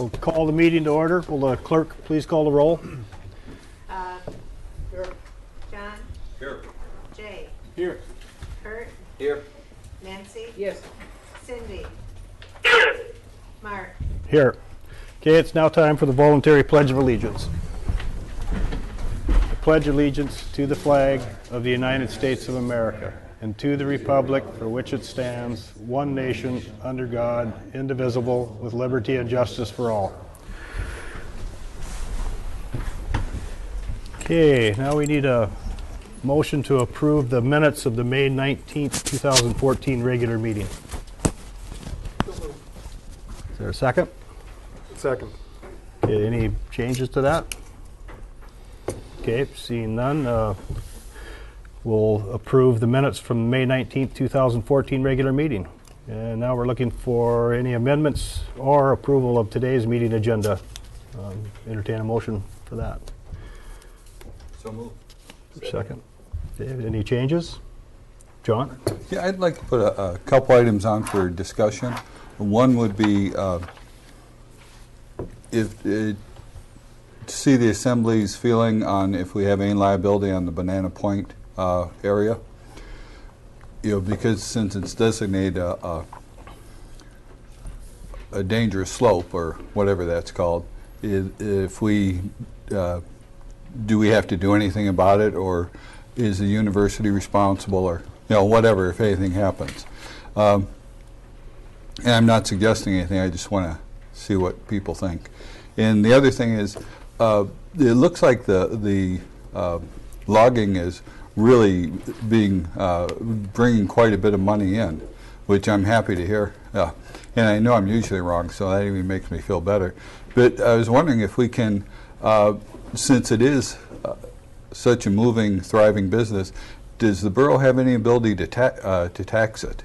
We'll call the meeting to order. Will the clerk please call the roll? Here. John? Here. Jay? Here. Kurt? Here. Nancy? Yes. Cindy? Mark? Here. Okay, it's now time for the voluntary Pledge of Allegiance. I pledge allegiance to the flag of the United States of America and to the republic for which it stands, one nation, under God, indivisible, with liberty and justice for all. Okay, now we need a motion to approve the minutes of the May 19th, 2014 regular meeting. Is there a second? Second. Okay, any changes to that? Okay, seeing none, we'll approve the minutes from May 19th, 2014 regular meeting. And now we're looking for any amendments or approval of today's meeting agenda. Entertain a motion for that. So moved. Second. Okay, any changes? John? Yeah, I'd like to put a couple items on for discussion. One would be to see the Assembly's feeling on if we have any liability on the Banana Point area. You know, because since it's designated a dangerous slope or whatever that's called, if we do we have to do anything about it, or is the university responsible, or whatever if anything happens. And I'm not suggesting anything. I just want to see what people think. And the other thing is, it looks like the logging is really bringing quite a bit of money in, which I'm happy to hear. And I know I'm usually wrong, so that even makes me feel better. But I was wondering if we can, since it is such a moving, thriving business, does the borough have any ability to tax it?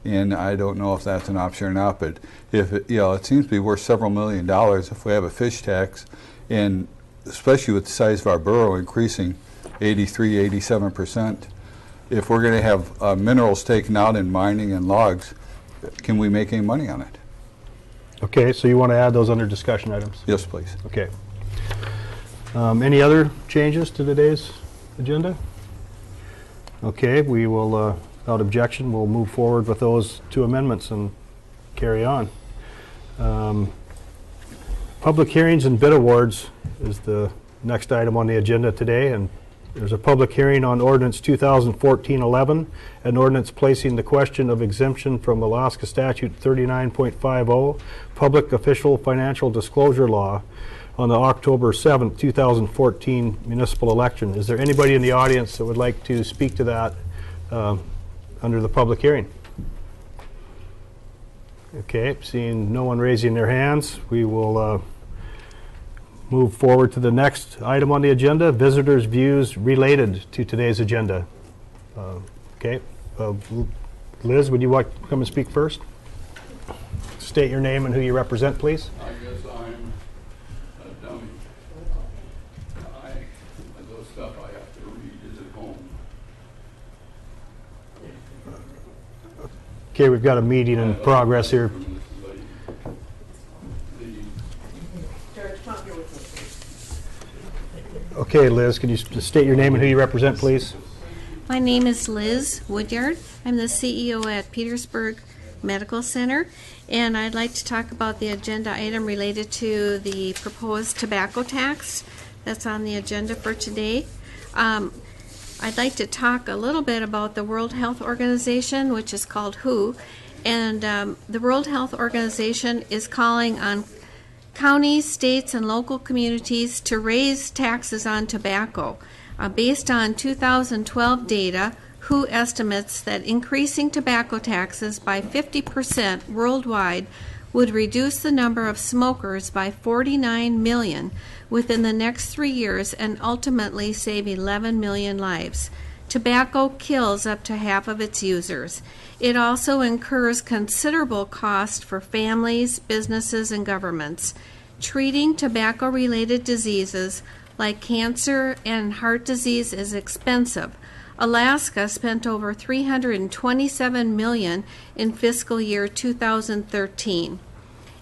And I don't know if that's an option or not, but if it seems to be worth several $1 million if we have a fish tax, and especially with the size of our borough increasing 87%. If we're going to have minerals taken out in mining and logs, can we make any money on it? Okay, so you want to add those under discussion items? Yes, please. Okay. Any other changes to today's agenda? Okay, we will, without objection, we'll move forward with those two amendments and carry on. Public hearings and bid awards is the next item on the agenda today, and there's a public hearing on Ordinance 2014-11, an ordinance placing the question of exemption from Alaska Statute 39.50, Public Official Financial Disclosure Law, on the October 7th, 2014 municipal election. Is there anybody in the audience that would like to speak to that under the public hearing? Okay, seeing no one raising their hands, we will move forward to the next item on the agenda, visitors' views related to today's agenda. Okay, Liz, would you like to come and speak first? State your name and who you represent, please. I guess I'm a dummy. The stuff I have to read is at home. Okay, we've got a meeting in progress here. Okay, Liz, can you just state your name and who you represent, please? My name is Liz Woodyard. I'm the CEO at Petersburg Medical Center, and I'd like to talk about the agenda item related to the proposed tobacco tax that's on the agenda for today. I'd like to talk a little bit about the World Health Organization, which is called WHO, and the World Health Organization is calling on counties, states, and local communities to raise taxes on tobacco. Based on 2012 data, WHO estimates that increasing tobacco taxes by 50% worldwide would reduce the number of smokers by 49 million within the next 3 years and ultimately save 11 million lives. Tobacco kills up to half of its users. It also incurs considerable cost for families, businesses, and governments. Treating tobacco-related diseases like cancer and heart disease is expensive. Alaska spent over $327 million in fiscal year 2013.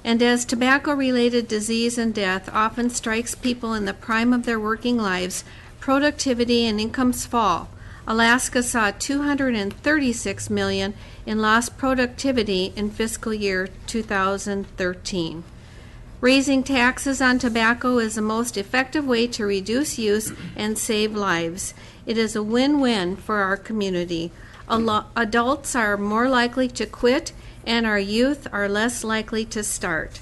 And as tobacco-related disease and death often strikes people in the prime of their working lives, productivity and incomes fall. Alaska saw $236 million in lost productivity in fiscal year 2013. Raising taxes on tobacco is the most effective way to reduce use and save lives. It is a win-win for our community. Adults are more likely to quit, and our youth are less likely to start.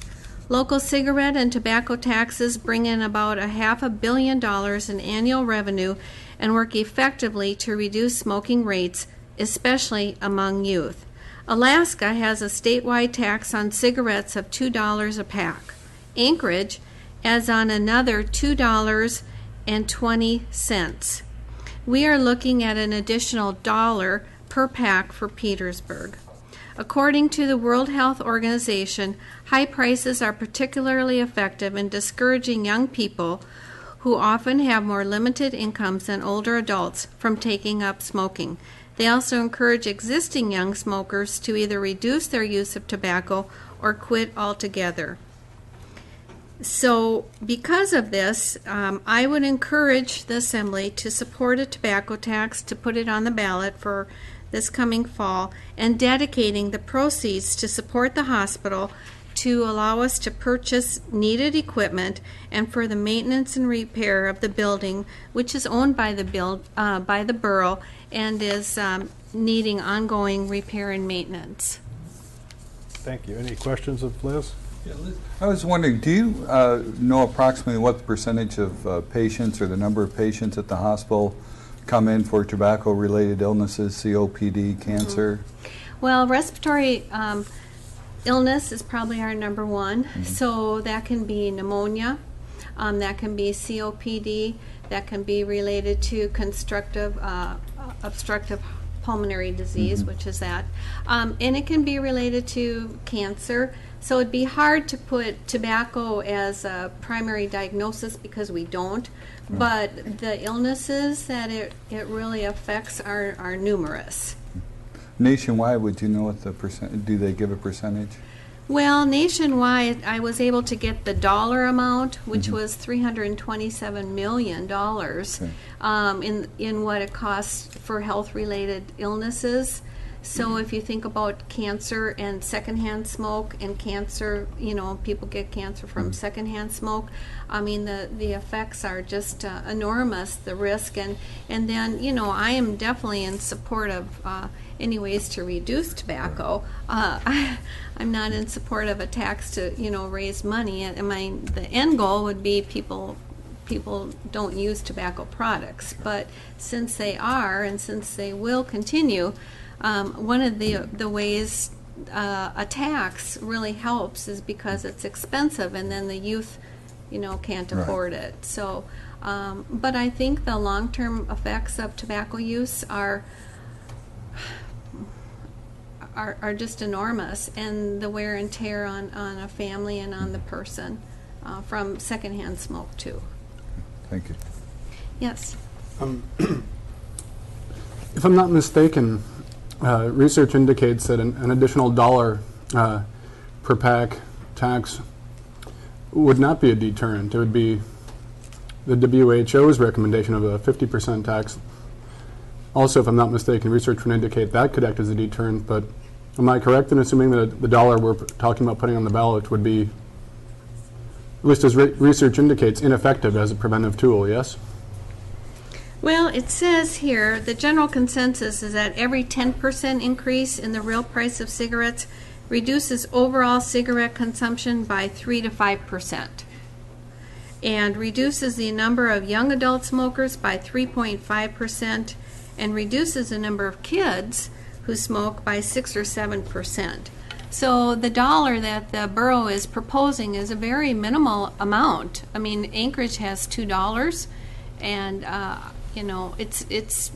Local cigarette and tobacco taxes bring in about $500 million in annual revenue and work effectively to reduce smoking rates, especially among youth. Alaska has a statewide tax on cigarettes of $2 a pack. Anchorage adds on another $2.20. We are looking at an additional $1 per pack for Petersburg. According to the World Health Organization, high prices are particularly effective in discouraging young people who often have more limited incomes than older adults from taking up smoking. They also encourage existing young smokers to either reduce their use of tobacco or quit altogether. So because of this, I would encourage the Assembly to support a tobacco tax, to put it on the ballot for this coming fall, and dedicating the proceeds to support the hospital, to allow us to purchase needed equipment, and for the maintenance and repair of the building, which is owned by the borough and is needing ongoing repair and maintenance. Thank you. Any questions of Liz? Yeah, Liz, I was wondering, do you know approximately what the percentage of patients or the number of patients at the hospital come in for tobacco-related illnesses, COPD, cancer? Well, respiratory illness is probably our number one. So that can be pneumonia, that can be COPD, that can be related to obstructive pulmonary disease, which is that. And it can be related to cancer. So it'd be hard to put tobacco as a primary diagnosis because we don't. But the illnesses that it really affects are numerous. Nationwide, would you know what the percent? Do they give a percentage? Well, nationwide, I was able to get the dollar amount, which was $327 million in what it costs for health-related illnesses. So if you think about cancer and secondhand smoke, and cancer, people get cancer from secondhand smoke. I mean, the effects are just enormous, the risk. And then, I am definitely in support of any ways to reduce tobacco. I'm not in support of a tax to, raise money. And the end goal would be people don't use tobacco products. But since they are, and since they will continue, one of the ways a tax really helps is because it's expensive, and then the youth, can't afford it. So, but I think the long-term effects of tobacco use are just enormous, and the wear and tear on a family and on the person from secondhand smoke too. Thank you. Yes. If I'm not mistaken, research indicates that an additional $1 per pack tax would not be a deterrent. It would be the WHO's recommendation of a 50% tax. Also, if I'm not mistaken, research would indicate that could act as a deterrent, but am I correct in assuming that the dollar we're talking about putting on the ballot would be, at least as research indicates, ineffective as a preventive tool, yes? Well, it says here the general consensus is that every 10% increase in the real price of cigarettes reduces overall cigarette consumption by 3 to 5%, and reduces the number of young adult smokers by 3.5%, and reduces the number of kids who smoke by 6 or 7%. So the dollar that the borough is proposing is a very minimal amount. I mean, Anchorage has $2, and it's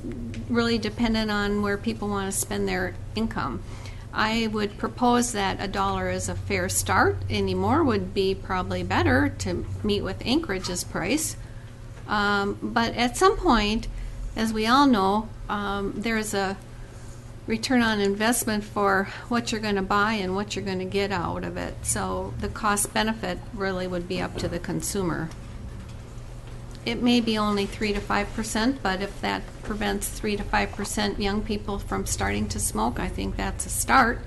really dependent on where people want to spend their income. I would propose that $1 is a fair start. Any more would be probably better to meet with Anchorage's price. But at some point, as we all know, there's a return on investment for what you're going to buy and what you're going to get out of it. So the cost benefit really would be up to the consumer. It may be only 3 to 5%, but if that prevents 3 to 5% young people from starting to smoke, I think that's a start.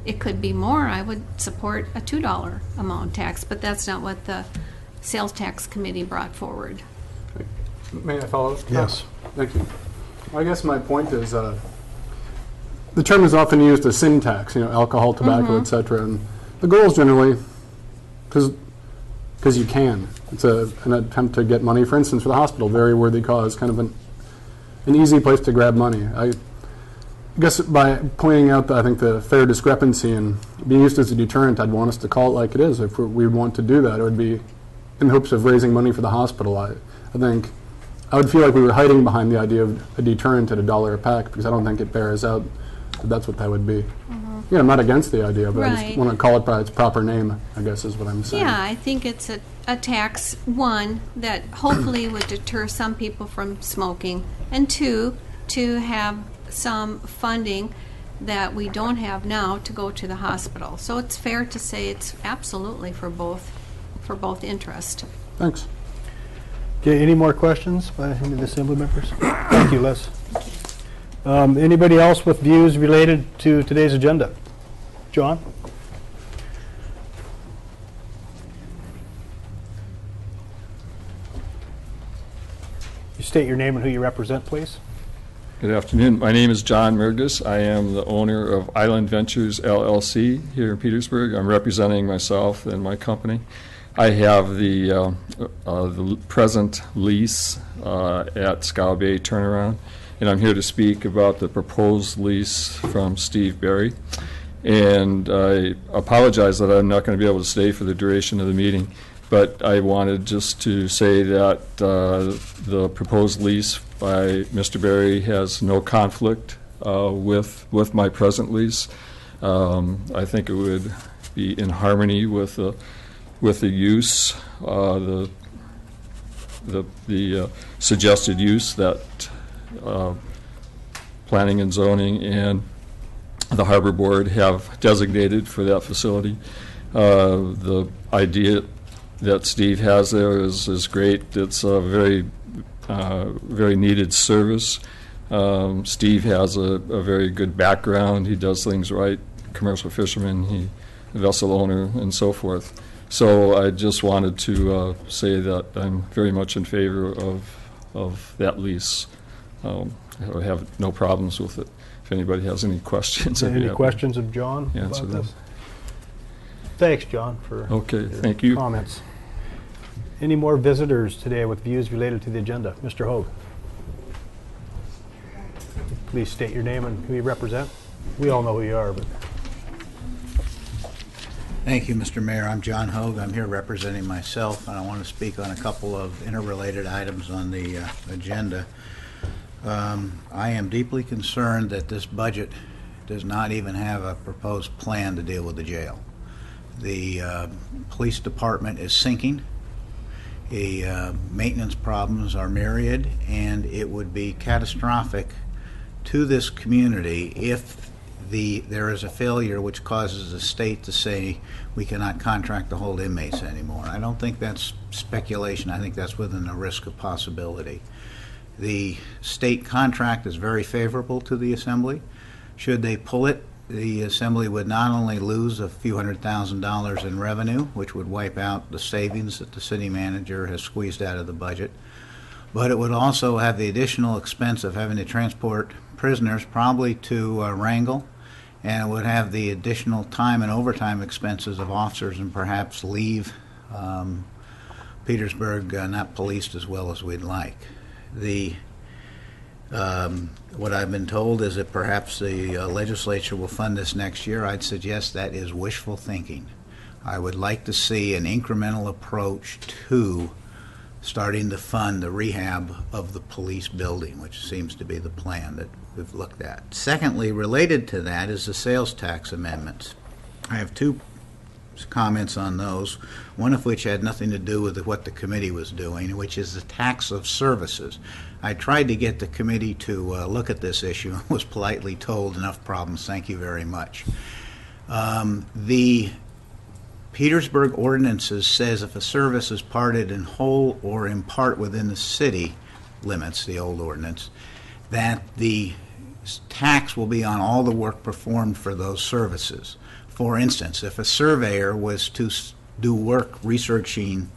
It could be more. I would support a $2 amount tax, but that's not what the sales tax committee brought forward. May I follow? Yes. Thank you. I guess my point is, the term is often used as sin tax, alcohol, tobacco, etc. And the goal is generally, because you can. It's an attempt to get money, for instance, for the hospital, very worthy cause, kind of an easy place to grab money. I guess by pointing out, I think, the fair discrepancy and being used as a deterrent, I'd want us to call it like it is. If we want to do that, it would be in hopes of raising money for the hospital. I think I would feel like we were hiding behind the idea of a deterrent at $1 a pack, because I don't think it bears out that that's what that would be. I'm not against the idea, but I Right. just want to call it by its proper name, I guess is what I'm saying. Yeah, I think it's a tax, one, that hopefully would deter some people from smoking, and two, to have some funding that we don't have now to go to the hospital. So it's fair to say it's absolutely for both interest. Thanks. Okay, any more questions by any of the assembly members? Thank you, Liz. Anybody else with views related to today's agenda? John? You state your name and who you represent, please. Good afternoon. My name is John Mergus. I am the owner of Island Ventures LLC here in Petersburg. I'm representing myself and my company. I have the present lease at Scow Bay Turnaround, and I'm here to speak about the proposed lease from Steve Berry. And I apologize that I'm not going to be able to stay for the duration of the meeting, but I wanted just to say that the proposed lease by Mr. Berry has no conflict with my present lease. I think it would be in harmony with the use, the suggested use that Planning and Zoning and the Harbor Board have designated for that facility. The idea that Steve has there is great. It's a very needed service. Steve has a very good background. He does things right, commercial fisherman, he a vessel owner, and so forth. So I just wanted to say that I'm very much in favor of that lease. I have no problems with it. If anybody has any questions. Any questions of John Answer about them. this? Thanks, John, for Okay, your thank you. comments. Any more visitors today with views related to the agenda? Mr. Hogue. Please state your name and who you represent. We all know who you are, but Thank you, Mr. Mayor. I'm John Hogue. I'm here representing myself, and I want to speak on a couple of interrelated items on the agenda. I am deeply concerned that this budget does not even have a proposed plan to deal with the jail. The police department is sinking. The maintenance problems are myriad, and it would be catastrophic to this community if there is a failure which causes the state to say we cannot contract to hold inmates anymore. I don't think that's speculation. I think that's within the risk of possibility. The state contract is very favorable to the Assembly. Should they pull it, the Assembly would not only lose a few $100,000 in revenue, which would wipe out the savings that the city manager has squeezed out of the budget, but it would also have the additional expense of having to transport prisoners probably to Wrangell, and it would have the additional time and overtime expenses of officers and perhaps leave Petersburg not policed as well as we'd like. What I've been told is that perhaps the legislature will fund this next year. I'd suggest that is wishful thinking. I would like to see an incremental approach to starting to fund the rehab of the police building, which seems to be the plan that we've looked at. Secondly, related to that is the sales tax amendments. I have two comments on those, one of which had nothing to do with what the committee was doing, which is the tax of services. I tried to get the committee to look at this issue and was politely told, enough problems, thank you very much. The Petersburg ordinances says if a service is parted in whole or in part within the city limits, the old ordinance, that the tax will be on all the work performed for those services. For instance, if a surveyor was to do work researching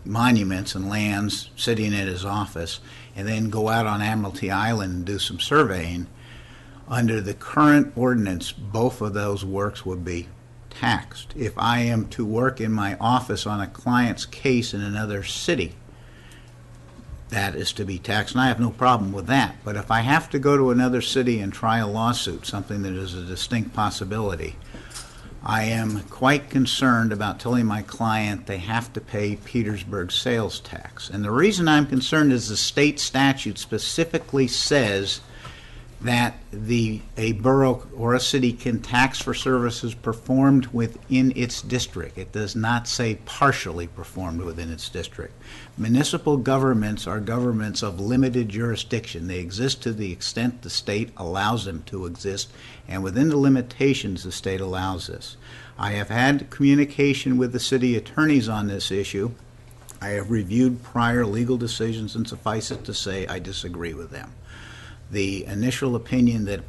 monuments and lands sitting at his office and then go out on Admiralty Island and do some surveying, under the current ordinance, both of those works would be taxed. If I am to work in my office on a client's case in another city, that is to be taxed, and I have no problem with that. But if I have to go to another city and try a lawsuit, something that is a distinct possibility, I am quite concerned about telling my client they have to pay Petersburg sales tax. And the reason I'm concerned is the state statute specifically says that a borough or a city can tax for services performed within its district. It does not say partially performed within its district. Municipal governments are governments of limited jurisdiction. They exist to the extent the state allows them to exist, and within the limitations the state allows this. I have had communication with the city attorneys on this issue. I have reviewed prior legal decisions, and suffice it to say I disagree with them. The initial opinion that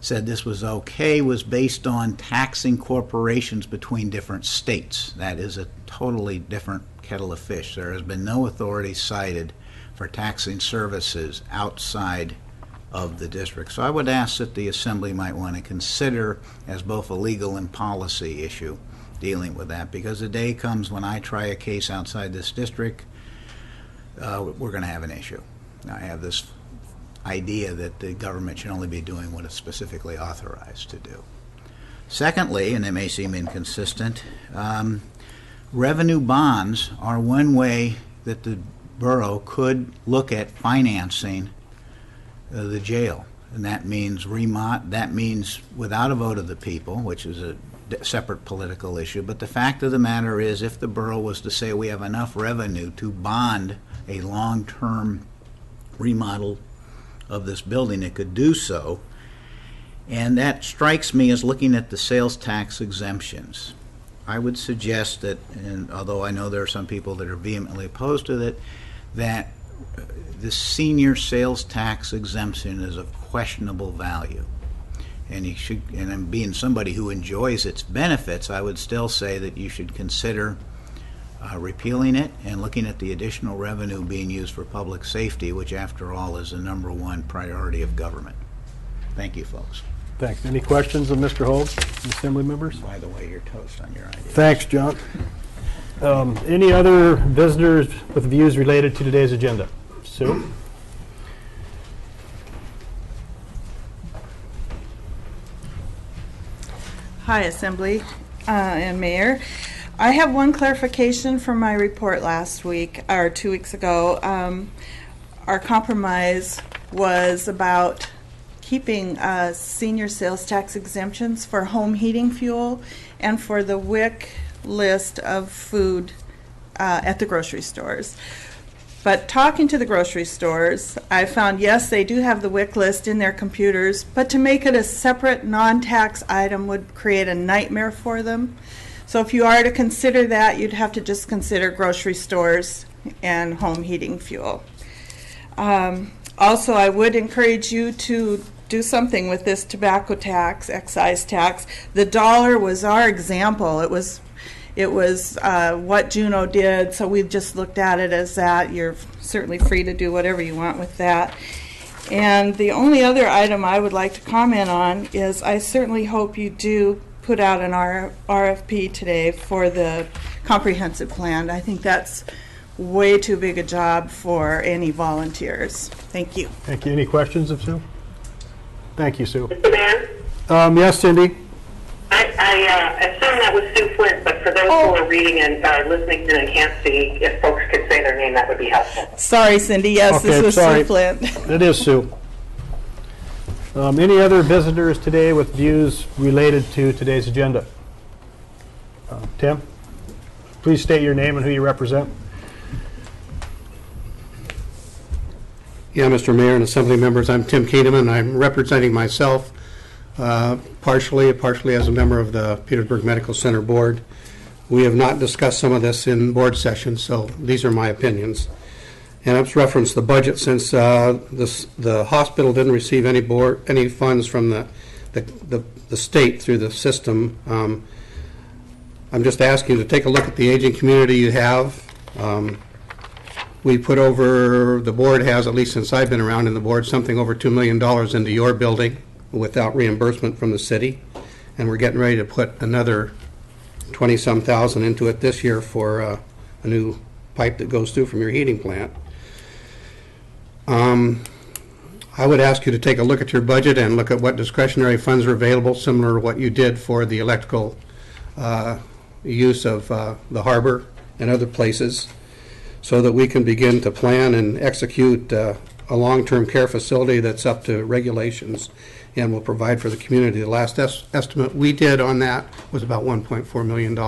said this was okay was based on taxing corporations between different states. That is a totally different kettle of fish. There has been no authority cited for taxing services outside of the district. So I would ask that the Assembly might want to consider as both a legal and policy issue dealing with that, because the day comes when I try a case outside this district, we're going to have an issue. Now, I have this idea that the government should only be doing what it's specifically authorized to do. Secondly, and it may seem inconsistent, revenue bonds are one way that the borough could look at financing the jail, and that means without a vote of the people, which is a separate political issue. But the fact of the matter is, if the borough was to say we have enough revenue to bond a long-term remodel of this building, it could do so. And that strikes me as looking at the sales tax exemptions. I would suggest that, and although I know there are some people that are vehemently opposed to it, that the senior sales tax exemption is of questionable value. And you should, and being somebody who enjoys its benefits, I would still say that you should consider repealing it and looking at the additional revenue being used for public safety, which after all is the #1 priority of government. Thank you, folks. Thanks. Any questions of Mr. Hogue, Assembly members? By the way, you're toast on your idea. Thanks, John. Any other visitors with views related to today's agenda? Sue? Hi, Assembly and Mayor. I have one clarification from my report last week, or 2 weeks ago. Our compromise was about keeping senior sales tax exemptions for home heating fuel and for the WIC list of food at the grocery stores. But talking to the grocery stores, I found, yes, they do have the WIC list in their computers, but to make it a separate non-tax item would create a nightmare for them. So if you are to consider that, you'd have to just consider grocery stores and home heating fuel. Also, I would encourage you to do something with this tobacco tax, excise tax. The dollar was our example. It was what Juneau did, so we just looked at it as that. You're certainly free to do whatever you want with that. And the only other item I would like to comment on is I certainly hope you do put out an RFP today for the comprehensive plan. I think that's way too big a job for any volunteers. Thank you. Thank you. Any questions of Sue? Thank you, Sue. Mr. Mayor, Yes, Cindy? I assume that was Sue Flint, but for those who are reading and listening to and can't see, if folks could say their name, that would be helpful. Sorry, Cindy. Yes, Okay, this was sorry. Sue Flint. It is Sue. Any other visitors today with views related to today's agenda? Tim, please state your name and who you represent. Yeah, Mr. Mayor and Assembly members, I'm Tim Keeneman. I'm representing myself partially as a member of the Petersburg Medical Center Board. We have not discussed some of this in board sessions, so these are my opinions. And I've referenced the budget since the hospital didn't receive any funds from the state through the system. I'm just asking you to take a look at the aging community you have. We put over, the board has, at least since I've been around in the board, something over $2 million into your building without reimbursement from the city. And we're getting ready to put another 20-some thousand into it this year for a new pipe that goes through from your heating plant. I would ask you to take a look at your budget and look at what discretionary funds are available, similar to what you did for the electrical use of the harbor and other places, so that we can begin to plan and execute a long-term care facility that's up to regulations and will provide for the community. The last estimate we did on that was about $1.4 million.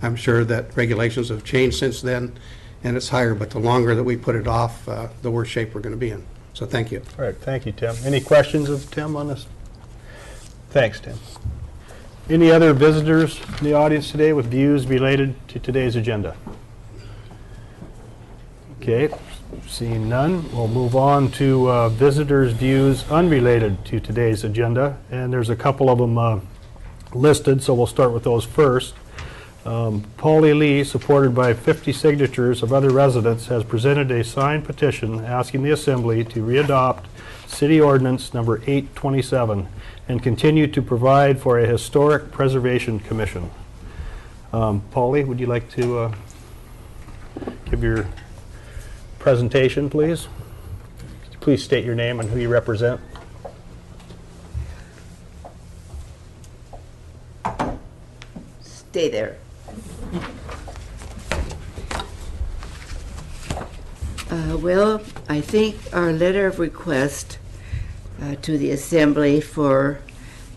I'm sure that regulations have changed since then, and it's higher, but the longer that we put it off, the worse shape we're going to be in. So thank you. All right, thank you, Tim. Any questions of Tim on this? Thanks, Tim. Any other visitors in the audience today with views related to today's agenda? Okay, seeing none, we'll move on to visitors' views unrelated to today's agenda. And there's a couple of them listed, so we'll start with those first. Paulie Lee, supported by 50 signatures of other residents, has presented a signed petition asking the Assembly to readopt City Ordinance number 827 and continue to provide for a Historic Preservation Commission. Paulie, would you like to give your presentation, please? Please state your name and who you represent. Stay there. Well, I think our letter of request to the Assembly for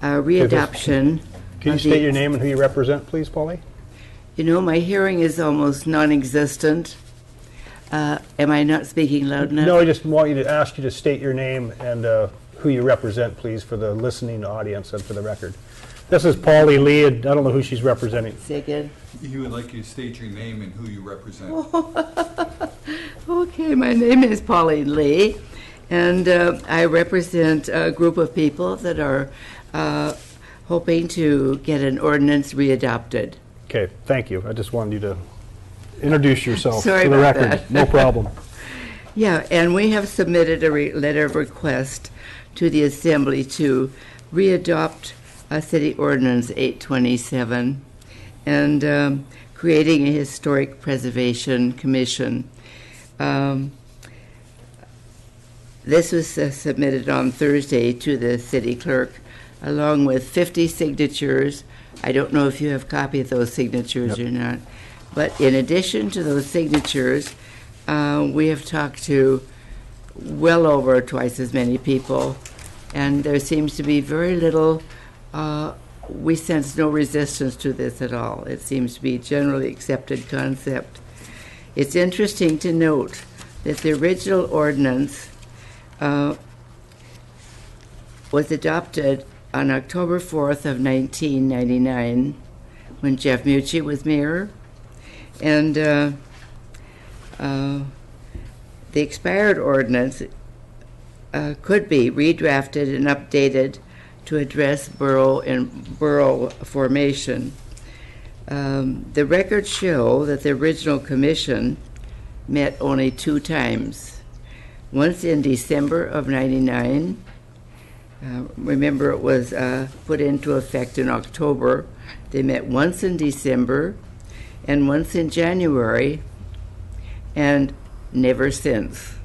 readoption. Can you state your name and who you represent, please, Paulie? You know, my hearing is almost non-existent. Am I not speaking loud enough? No, I just want you to ask you to state your name and who you represent, please, for the listening audience and for the record. This is Paulie Lee. I don't know who she's representing. Say again. He would like you to state your name and who you represent. Okay, my name is Pauline Lee, and I represent a group of people that are hoping to get an ordinance readopted. Okay, thank you. I just wanted you to introduce yourself Sorry for the about record. that. No problem. Yeah, and we have submitted a letter of request to the Assembly to readopt City Ordinance 827 and creating a Historic Preservation Commission. This was submitted on Thursday to the city clerk along with 50 signatures. I don't know if you have a copy of those signatures or not. But in addition to those signatures, we have talked to well over twice as many people, and there seems to be very little, we sense no resistance to this at all. It seems to be a generally accepted concept. It's interesting to note that the original ordinance was adopted on October 4th of 1999 when Jeff Mucci was mayor. And the expired ordinance could be redrafted and updated to address borough formation. The records show that the original commission met only 2 times. Once in December of '99. Remember, it was put into effect in October. They met once in December and once in January, and never since.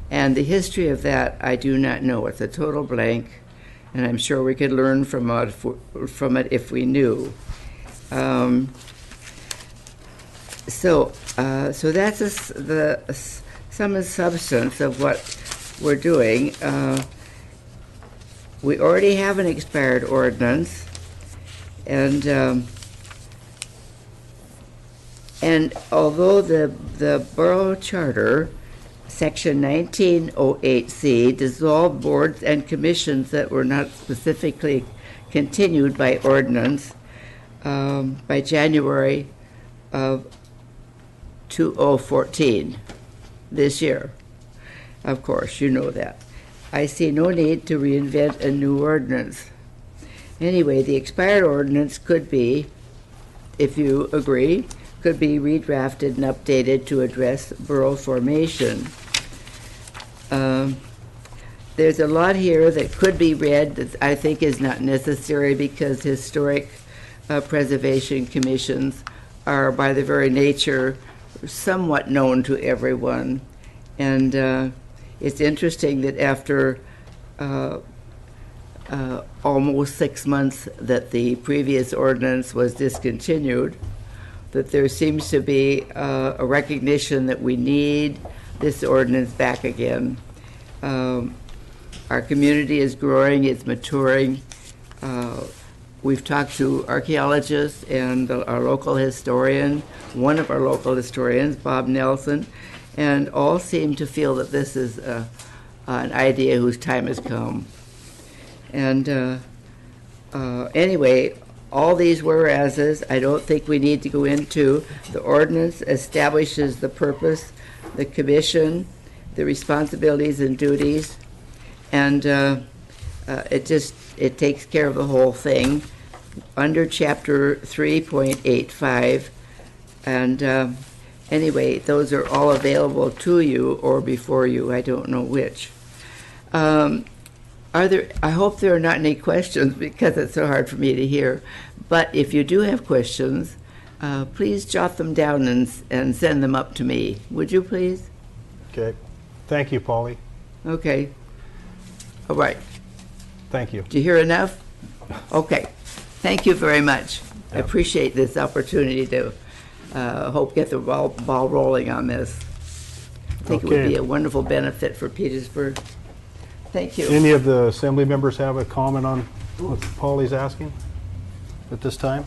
And the history of that, I do not know. It's a total blank, and I'm sure we could learn from it if we knew. So that's the sum and substance of what we're doing. We already have an expired ordinance, and And although the borough charter, section 1908C, dissolved boards and commissions that were not specifically continued by ordinance by January of 2014, this year. Of course, you know that. I see no need to reinvent a new ordinance. Anyway, the expired ordinance could be, if you agree, could be redrafted and updated to address borough formation. There's a lot here that could be read that I think is not necessary because historic preservation commissions are by their very nature somewhat known to everyone. And it's interesting that after almost 6 months that the previous ordinance was discontinued, that there seems to be a recognition that we need this ordinance back again. Our community is growing, it's maturing. We've talked to archaeologists and our local historian, one of our local historians, Bob Nelson, and all seem to feel that this is an idea whose time has come. And anyway, all these whereases, I don't think we need to go into. The ordinance establishes the purpose, the commission, the responsibilities and duties, and it takes care of the whole thing under chapter 3.85. And anyway, those are all available to you or before you. I don't know which. I hope there are not any questions because it's so hard for me to hear. But if you do have questions, please jot them down and send them up to me. Would you please? Okay. Thank you, Polly. Okay. All right. Thank you. Do you hear enough? Okay. Thank you very much. I appreciate this opportunity to hope get the ball rolling on this. I think it would be a wonderful benefit for Petersburg. Thank you. Any of the assembly members have a comment on what Polly's asking at this time?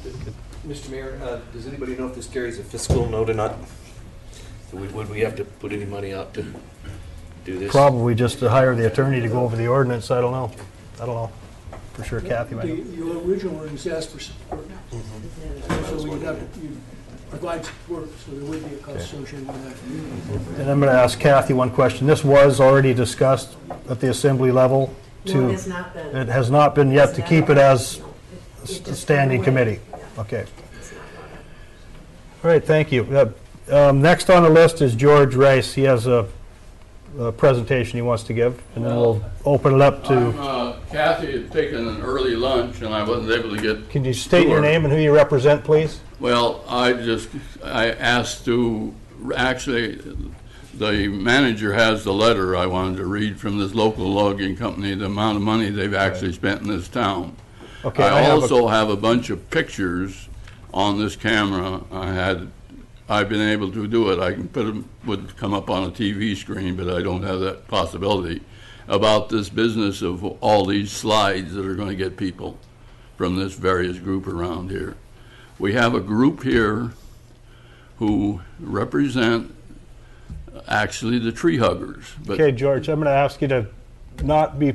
Mr. Mayor, does anybody know if this carries a fiscal note or not? Would we have to put any money out to do this? Probably just to hire the attorney to go over the ordinance. I don't know. For sure, Kathy might know. Your original ordinance asked for support. So you provide support, so there would be a cost associated with that. And I'm going to ask Kathy one question. This was already discussed at the assembly level. No, it has not been. It has not been yet to keep it as a standing committee. Okay. All right, thank you. Next on the list is George Rice. He has a presentation he wants to give, and then we'll open it up to... Kathy had taken an early lunch, and I wasn't able to get... Can you state your name and who you represent, please? Well, I asked to... Actually, the manager has the letter I wanted to read from this local logging company, the amount of money they've actually spent in this town. Okay, I also have a bunch of pictures on this camera. I've been able to do it. I can put them, would come up on a TV screen, but I don't have that possibility, about this business of all these slides that are going to get people from this various group around here. We have a group here who represent actually the tree huggers. But okay, George, I'm going to ask you to not be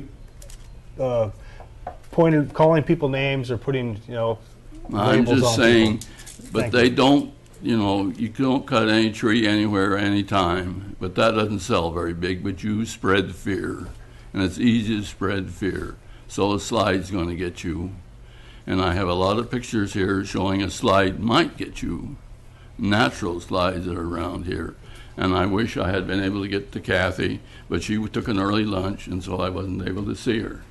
calling people names or putting, labels on I'm just saying, people. but they don't, you don't cut any tree anywhere, anytime, but that doesn't sell very big, but you spread fear, and it's easy to spread fear. So a slide's going to get you, and I have a lot of pictures here showing a slide might get you, natural slides that are around here. And I wish I had been able to get to Kathy, but she took an early lunch, and so I wasn't able to see her.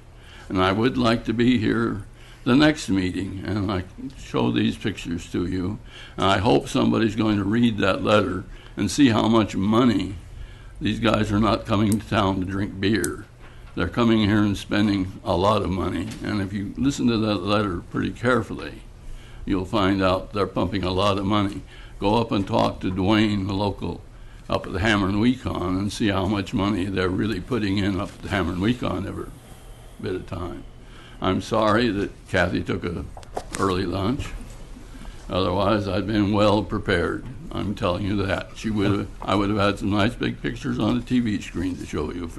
And I would like to be here the next meeting, and I show these pictures to you. And I hope somebody's going to read that letter and see how much money these guys are not coming to town to drink beer. They're coming here and spending a lot of money. And if you listen to that letter pretty carefully, you'll find out they're pumping a lot of money. Go up and talk to Dwayne, the local, up at the Hammer and Weecon, and see how much money they're really putting in up at the Hammer and Weecon every bit of time. I'm sorry that Kathy took an early lunch. Otherwise, I'd been well prepared. I'm telling you that. I would have had some nice big pictures on the TV screen to show you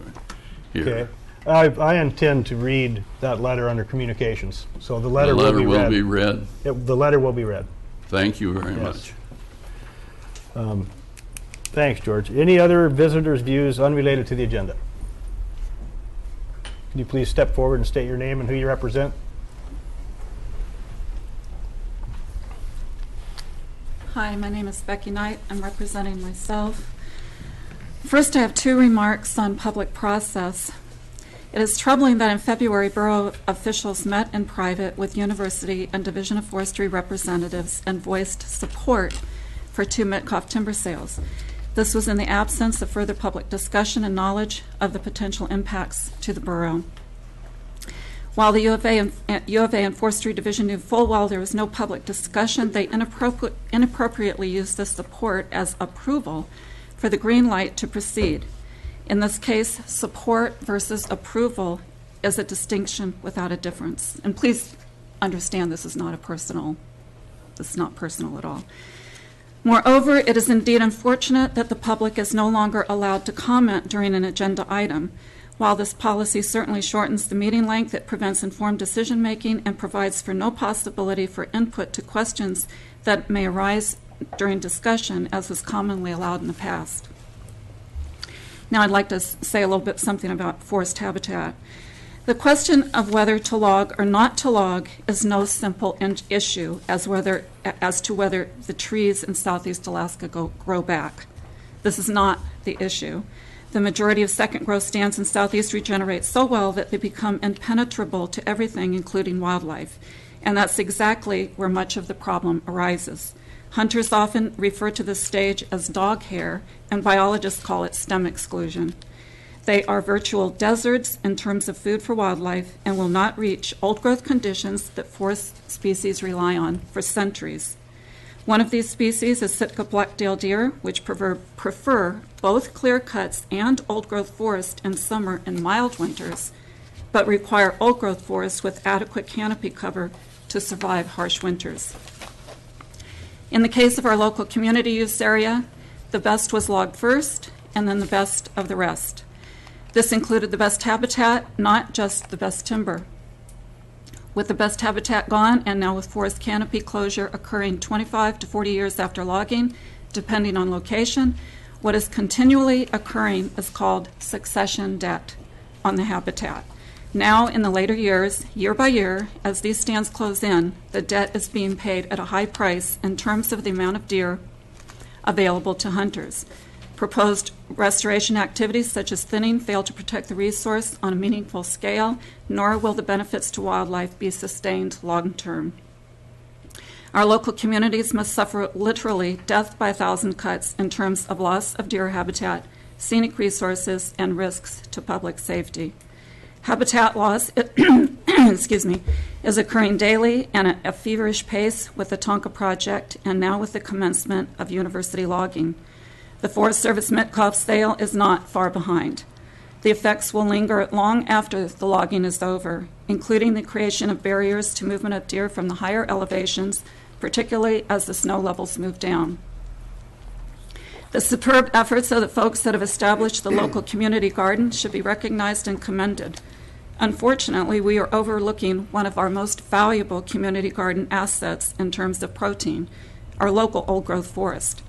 here. Okay. I intend to read that letter under communications. So the letter will be read. The letter will be read. Thank you very much. Thanks, George. Any other visitors' views unrelated to the agenda? Can you please step forward and state your name and who you represent? Hi, my name is Becky Knight. I'm representing myself. First, I have 2 remarks on public process. It is troubling that in February, Borough officials met in private with University and Division of Forestry representatives and voiced support for 2 Mitkoff timber sales. This was in the absence of further public discussion and knowledge of the potential impacts to the borough. While the U of A and Forestry Division knew full well there was no public discussion, they inappropriately used this support as approval for the green light to proceed. In this case, support versus approval is a distinction without a difference. And please understand this is not personal at all. Moreover, it is indeed unfortunate that the public is no longer allowed to comment during an agenda item. While this policy certainly shortens the meeting length, it prevents informed decision-making and provides for no possibility for input to questions that may arise during discussion, as was commonly allowed in the past. Now I'd like to say a little bit something about forest habitat. The question of whether to log or not to log is no simple issue as to whether the trees in southeast Alaska grow back. This is not the issue. The majority of second growth stands in southeast regenerate so well that they become impenetrable to everything, including wildlife. And that's exactly where much of the problem arises. Hunters often refer to this stage as dog hair, and biologists call it stem exclusion. They are virtual deserts in terms of food for wildlife and will not reach old-growth conditions that forest species rely on for centuries. One of these species is Sitka black-tailed deer, which prefer both clear cuts and old-growth forest in summer and mild winters, but require old-growth forest with adequate canopy cover to survive harsh winters. In the case of our local community use area, the best was logged first, and then the best of the rest. This included the best habitat, not just the best timber. With the best habitat gone, and now with forest canopy closure occurring 25 to 40 years after logging, depending on location, what is continually occurring is called succession debt on the habitat. Now, in the later years, year by year, as these stands close in, the debt is being paid at a high price in terms of the amount of deer available to hunters. Proposed restoration activities such as thinning fail to protect the resource on a meaningful scale, nor will the benefits to wildlife be sustained long term. Our local communities must suffer literally death by 1,000 cuts in terms of loss of deer habitat, scenic resources, and risks to public safety. Habitat loss is occurring daily and at a feverish pace with the Tonka project and now with the commencement of university logging. The Forest Service Mitkoff sale is not far behind. The effects will linger long after the logging is over, including the creation of barriers to movement of deer from the higher elevations, particularly as the snow levels move down. The superb efforts of the folks that have established the local community garden should be recognized and commended. Unfortunately, we are overlooking one of our most valuable community garden assets in terms of protein, our local old-growth forest.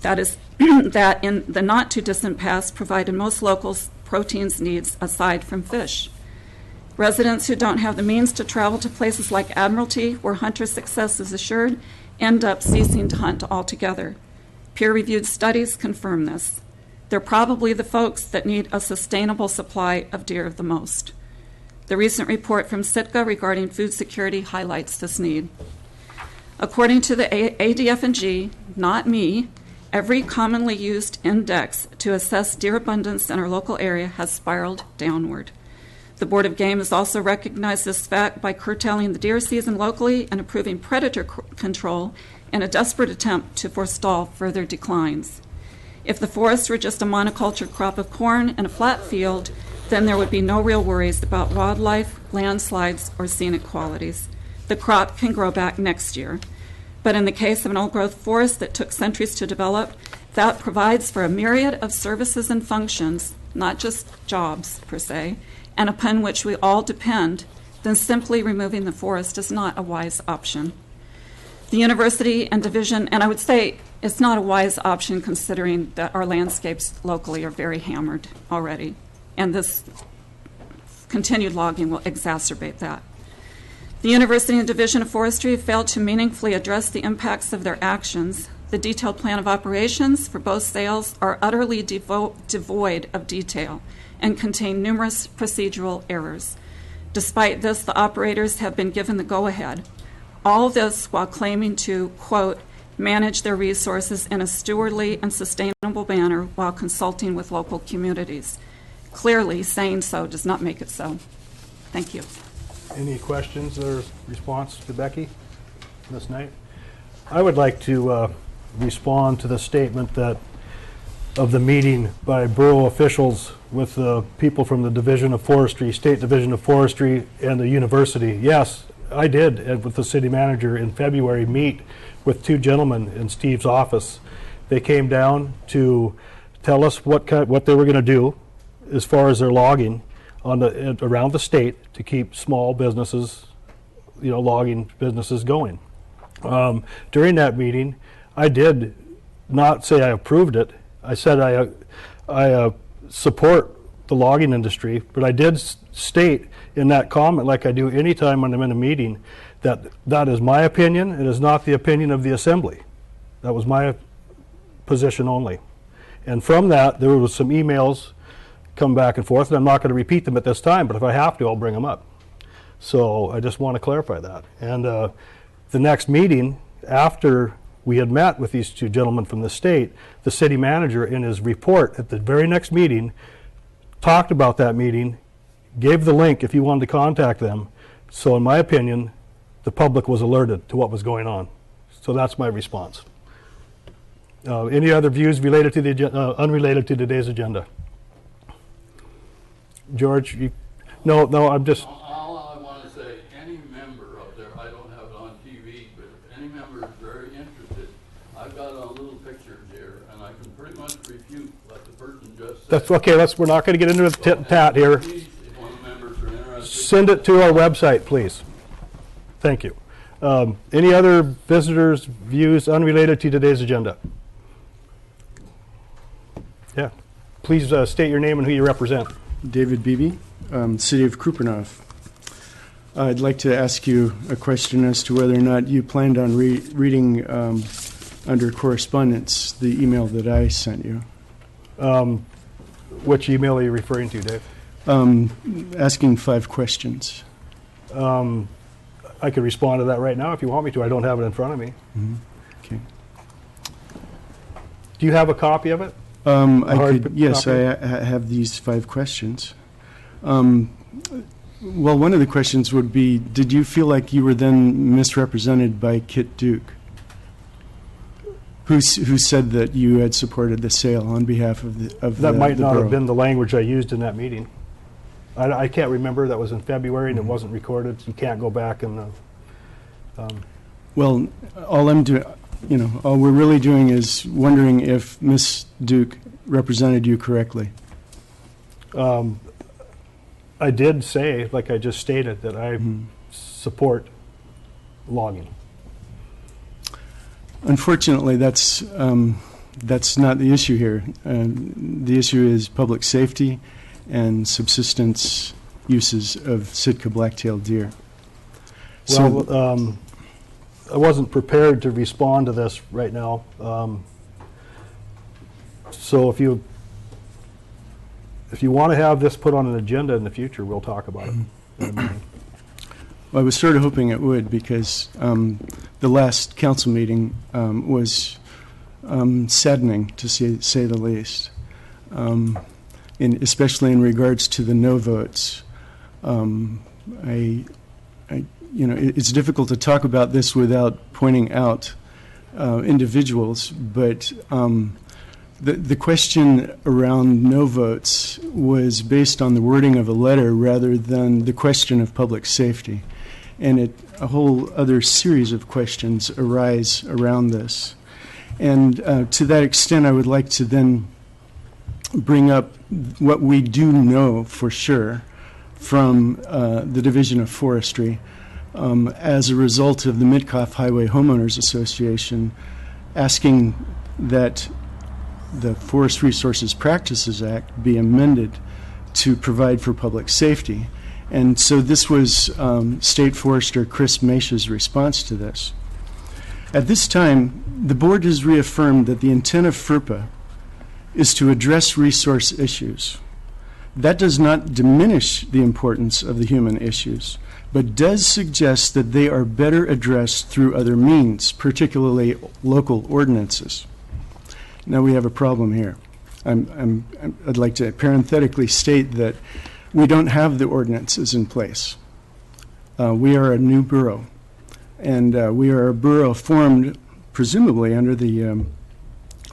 That is, that in the not-too-distant past provided most locals' proteins needs aside from fish. Residents who don't have the means to travel to places like Admiralty, where hunter success is assured, end up ceasing to hunt altogether. Peer-reviewed studies confirm this. They're probably the folks that need a sustainable supply of deer the most. The recent report from Sitka regarding food security highlights this need. According to the ADF&G, not me, every commonly used index to assess deer abundance in our local area has spiraled downward. The Board of Game has also recognized this fact by curtailing the deer season locally and approving predator control in a desperate attempt to forestall further declines. If the forest were just a monoculture crop of corn in a flat field, then there would be no real worries about wildlife, landslides, or scenic qualities. The crop can grow back next year. But in the case of an old-growth forest that took centuries to develop, that provides for a myriad of services and functions, not just jobs per se, and upon which we all depend, then simply removing the forest is not a wise option. The university and division, and I would say it's not a wise option considering that our landscapes locally are very hammered already, and this continued logging will exacerbate that. The university and division of forestry failed to meaningfully address the impacts of their actions. The detailed plan of operations for both sales are utterly devoid of detail and contain numerous procedural errors. Despite this, the operators have been given the go-ahead. All this while claiming to, quote, manage their resources in a stewardly and sustainable manner while consulting with local communities. Clearly, saying so does not make it so. Thank you. Any questions or response to Becky this night? I would like to respond to the statement that of the meeting by borough officials with the people from the Division of Forestry, State Division of Forestry, and the university. Yes, I did, with the city manager in February, meet with two gentlemen in Steve's office. They came down to tell us what they were going to do as far as their logging around the state to keep small businesses, logging businesses going. During that meeting, I did not say I approved it. I said I support the logging industry, but I did state in that comment, like I do anytime when I'm in a meeting, that that is my opinion. It is not the opinion of the assembly. That was my position only. And from that, there was some emails come back and forth, and I'm not going to repeat them at this time, but if I have to, I'll bring them up. So I just want to clarify that. And the next meeting, after we had met with these two gentlemen from the state, the city manager in his report at the very next meeting talked about that meeting, gave the link if you wanted to contact them. So in my opinion, the public was alerted to what was going on. So that's my response. Any other views related to the unrelated to today's agenda? George, no, I'm just... All I want to say, any member up there, I don't have it on TV, but if any member is very interested, I've got a little picture here, and I can pretty much refute what the person just said. That's okay. We're not going to get into the tit and tat here. Please, if one of the members are interested, send it to our website, please. Thank you. Any other visitors' views unrelated to today's agenda? Yeah. Please state your name and who you represent. David Beebe, City of Kruppernhof. I'd like to ask you a question as to whether or not you planned on reading under correspondence the email that I sent you. Which email are you referring to, Dave? Asking 5 questions. I could respond to that right now if you want me to. I don't have it in front of me. Mm-hmm. Okay. Do you have a copy of it? Yes, I have these 5 questions. Well, one of the questions would be, did you feel like you were then misrepresented by Kit Duke, who said that you had supported the sale on behalf of the That might not borough? have been the language I used in that meeting. I can't remember. That was in February, and it wasn't recorded. You can't go back and... Well, all I'm doing... all we're really doing is wondering if Ms. Duke represented you correctly. I did say, like I just stated, that I support logging. Unfortunately, that's not the issue here. The issue is public safety and subsistence uses of Sitka black-tailed deer. Well, I wasn't prepared to respond to this right now. So if you want to have this put on an agenda in the future, we'll talk about it. Well, I was sort of hoping it would, because the last council meeting was saddening, to say the least, especially in regards to the no votes. It's difficult to talk about this without pointing out individuals, but the question around no votes was based on the wording of a letter rather than the question of public safety. and a whole other series of questions arise around this. And to that extent, I would like to then bring up what we do know for sure from the Division of Forestry as a result of the Midcoff Highway Homeowners Association asking that the Forest Resources Practices Act be amended to provide for public safety. And so this was State Forester Chris Meish's response to this. At this time, the board has reaffirmed that the intent of FERPA is to address resource issues. That does not diminish the importance of the human issues, but does suggest that they are better addressed through other means, particularly local ordinances. Now we have a problem here. I'd like to parenthetically state that we don't have the ordinances in place. We are a new borough, and we are a borough formed presumably under the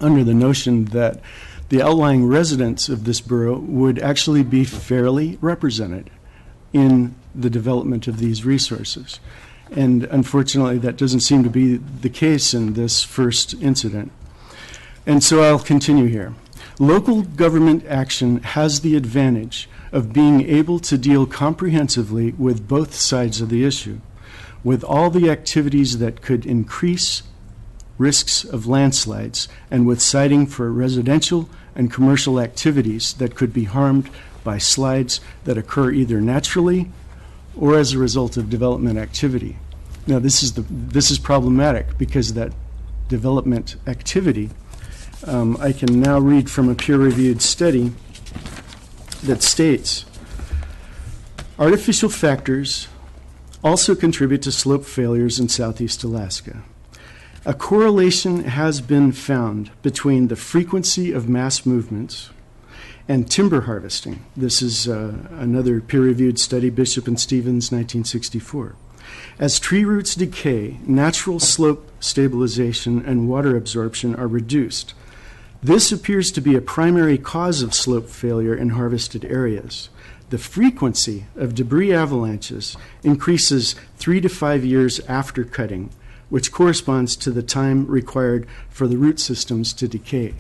notion that the outlying residents of this borough would actually be fairly represented in the development of these resources. And unfortunately, that doesn't seem to be the case in this first incident. And so I'll continue here. Local government action has the advantage of being able to deal comprehensively with both sides of the issue, with all the activities that could increase risks of landslides, and with citing for residential and commercial activities that could be harmed by slides that occur either naturally or as a result of development activity. Now, this is problematic because that development activity, I can now read from a peer-reviewed study that states, artificial factors also contribute to slope failures in southeast Alaska. A correlation has been found between the frequency of mass movements and timber harvesting. This is another peer-reviewed study, Bishop and Stevens, 1964. As tree roots decay, natural slope stabilization and water absorption are reduced. This appears to be a primary cause of slope failure in harvested areas. The frequency of debris avalanches increases 3 to 5 years after cutting, which corresponds to the time required for the root systems to decay.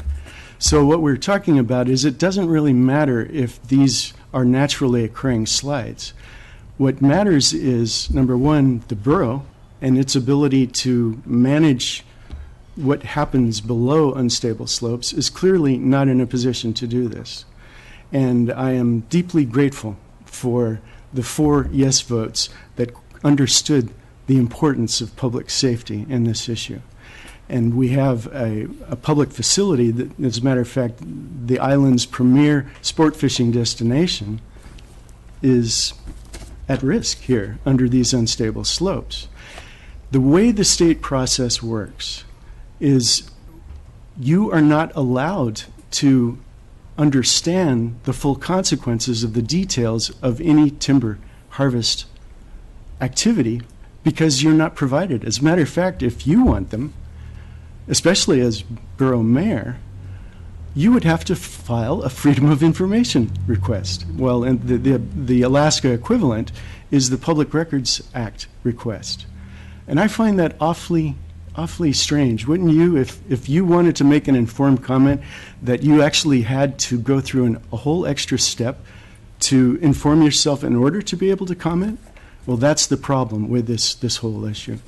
So what we're talking about is it doesn't really matter if these are naturally occurring slides. What matters is, number one, the borough and its ability to manage what happens below unstable slopes is clearly not in a position to do this. And I am deeply grateful for the 4 yes votes that understood the importance of public safety in this issue. And we have a public facility that, as a matter of fact, the island's premier sport fishing destination is at risk here under these unstable slopes. The way the state process works is you are not allowed to understand the full consequences of the details of any timber harvest activity because you're not provided. As a matter of fact, if you want them, especially as borough mayor, you would have to file a Freedom of Information request. Well, and the Alaska equivalent is the Public Records Act request. And I find that awfully strange. Wouldn't you, if you wanted to make an informed comment, that you actually had to go through a whole extra step to inform yourself in order to be able to comment? Well, that's the problem with this whole issue.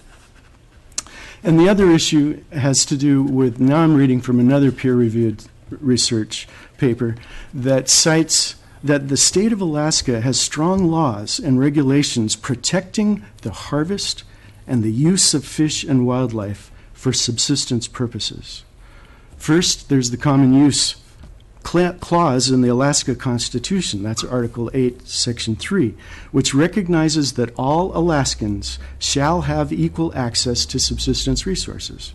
And the other issue has to do with, now I'm reading from another peer-reviewed research paper that cites that the state of Alaska has strong laws and regulations protecting the harvest and the use of fish and wildlife for subsistence purposes. First, there's the common use clause in the Alaska Constitution, that's Article 8, Section 3, which recognizes that all Alaskans shall have equal access to subsistence resources.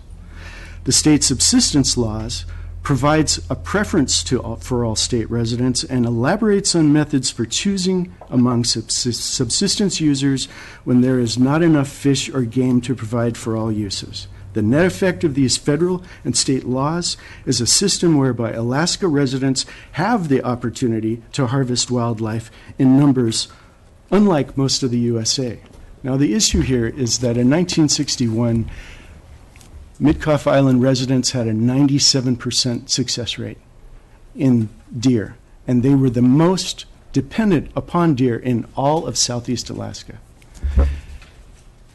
The state subsistence laws provides a preference for all state residents and elaborates on methods for choosing among subsistence users when there is not enough fish or game to provide for all uses. The net effect of these federal and state laws is a system whereby Alaska residents have the opportunity to harvest wildlife in numbers unlike most of the USA. Now, the issue here is that in 1961, Midcoff Island residents had a 97% success rate in deer, and they were the most dependent upon deer in all of Southeast Alaska.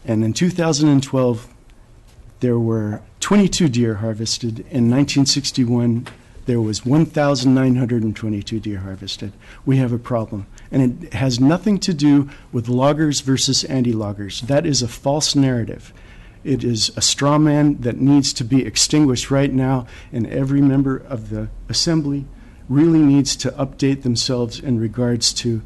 And in 2012, there were 22 deer harvested. In 1961, there was 1,922 deer harvested. We have a problem. And it has nothing to do with loggers versus anti-loggers. That is a false narrative. It is a straw man that needs to be extinguished right now, and every member of the Assembly really needs to update themselves in regards to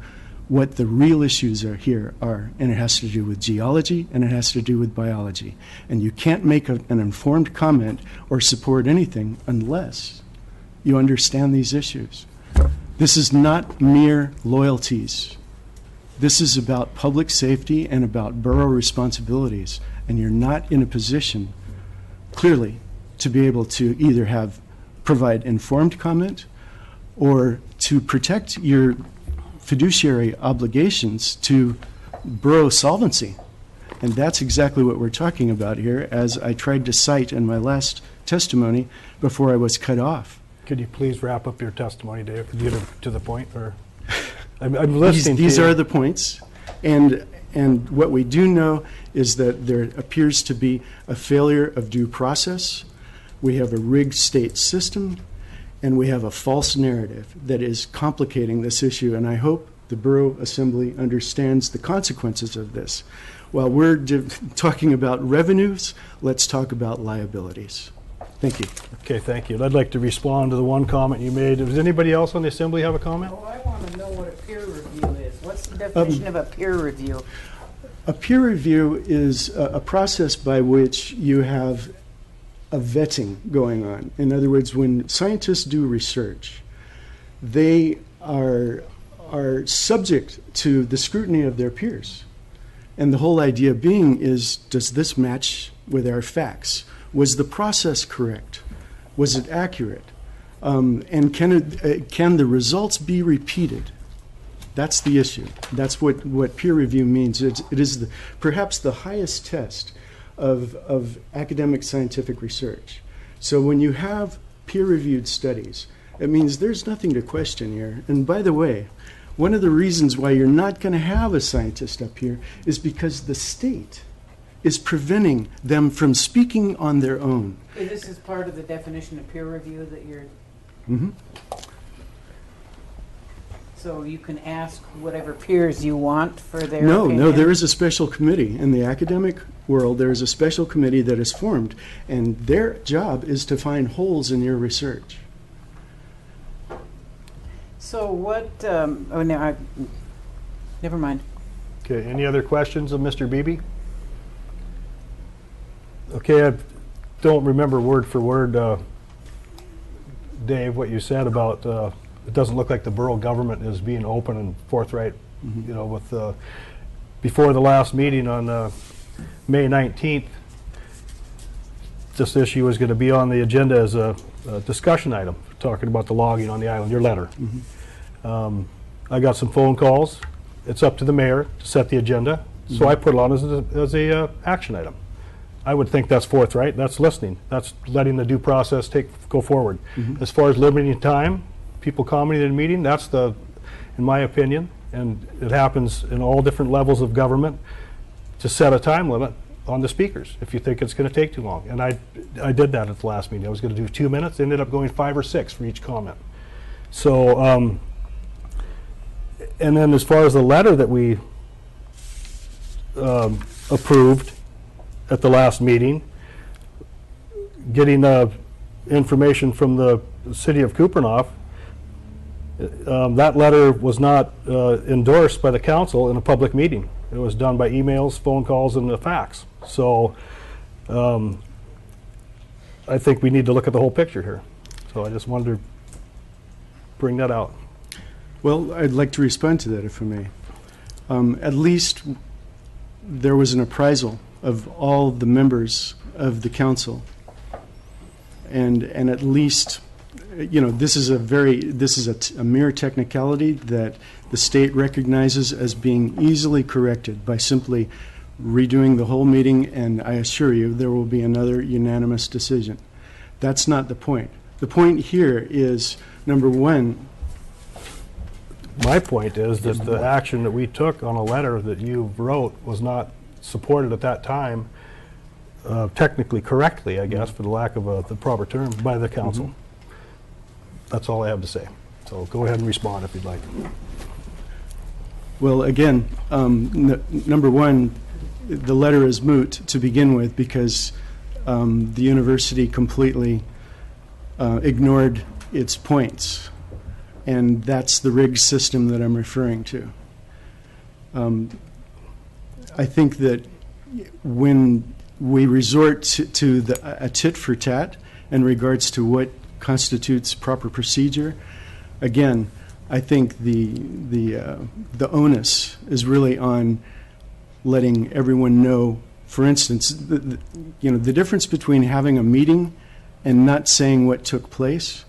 what the real issues are, and it has to do with geology, and it has to do with biology. And you can't make an informed comment or support anything unless you understand these issues. This is not mere loyalties. This is about public safety and about borough responsibilities, and you're not in a position, clearly, to be able to either provide informed comment or to protect your fiduciary obligations to borough solvency. And that's exactly what we're talking about here, as I tried to cite in my last testimony before I was cut off. Could you please wrap up your testimony, Dave, and get to the point? Or I'm listening These to you. are the points. And what we do know is that there appears to be a failure of due process. We have a rigged state system, and we have a false narrative that is complicating this issue. And I hope the Borough Assembly understands the consequences of this. While we're talking about revenues, let's talk about liabilities. Thank you. Okay, thank you. I'd like to respond to the one comment you made. Does anybody else on the Assembly have a comment? Oh, I want to know what a peer review is. What's the definition of a peer review? A peer review is a process by which you have a vetting going on. In other words, when scientists do research, they are subject to the scrutiny of their peers. And the whole idea being is, does this match with our facts? Was the process correct? Was it accurate? And can the results be repeated? That's the issue. That's what peer review means. It is perhaps the highest test of academic scientific research. So when you have peer-reviewed studies, it means there's nothing to question here. And by the way, one of the reasons why you're not going to have a scientist up here is because the state is preventing them from speaking on their own. This is part of the definition of peer review that you're... Mm-hmm. So you can ask whatever peers you want for their No, opinion? there is a special committee. In the academic world, there is a special committee that is formed, and their job is to find holes in your research. So what... never mind. Okay, any other questions of Mr. Beebe? Okay, I don't remember word for word, Dave, what you said about it doesn't look like the borough government is being open and forthright, you know, with before the last meeting on May 19th, this issue was going to be on the agenda as a discussion item, talking about the logging on the island, your letter. I got some phone calls. It's up to the mayor to set the agenda, so I put it on as a action item. I would think that's forthright. That's listening. That's letting the due process go forward. As far as limiting time, people commenting in a meeting, that's in my opinion, and it happens in all different levels of government, to set a time limit on the speakers if you think it's going to take too long. And I did that at the last meeting. I was going to do 2 minutes, ended up going 5 or 6 for each comment. So, and then as far as the letter that we approved at the last meeting, getting information from the city of Kupernoff, that letter was not endorsed by the council in a public meeting. It was done by emails, phone calls, and the fax. So I think we need to look at the whole picture here. So I just wanted to bring that out. Well, I'd like to respond to that, if I may. At least there was an appraisal of all the members of the council, and at least, you know, this is a mere technicality that the state recognizes as being easily corrected by simply redoing the whole meeting, and I assure you there will be another unanimous decision. That's not the point. The point here is, number one, My point is that the action that we took on a letter that you wrote was not supported at that time, technically correctly, I guess, for the lack of the proper term, by the council. That's all I have to say. So go ahead and respond if you'd like. well, again, number one, the letter is moot to begin with because the university completely ignored its points. And that's the rigged system that I'm referring to. I think that when we resort to a tit for tat in regards to what constitutes proper procedure, again, I think the onus is really on letting everyone know. For instance, the difference between having a meeting and not saying what took place,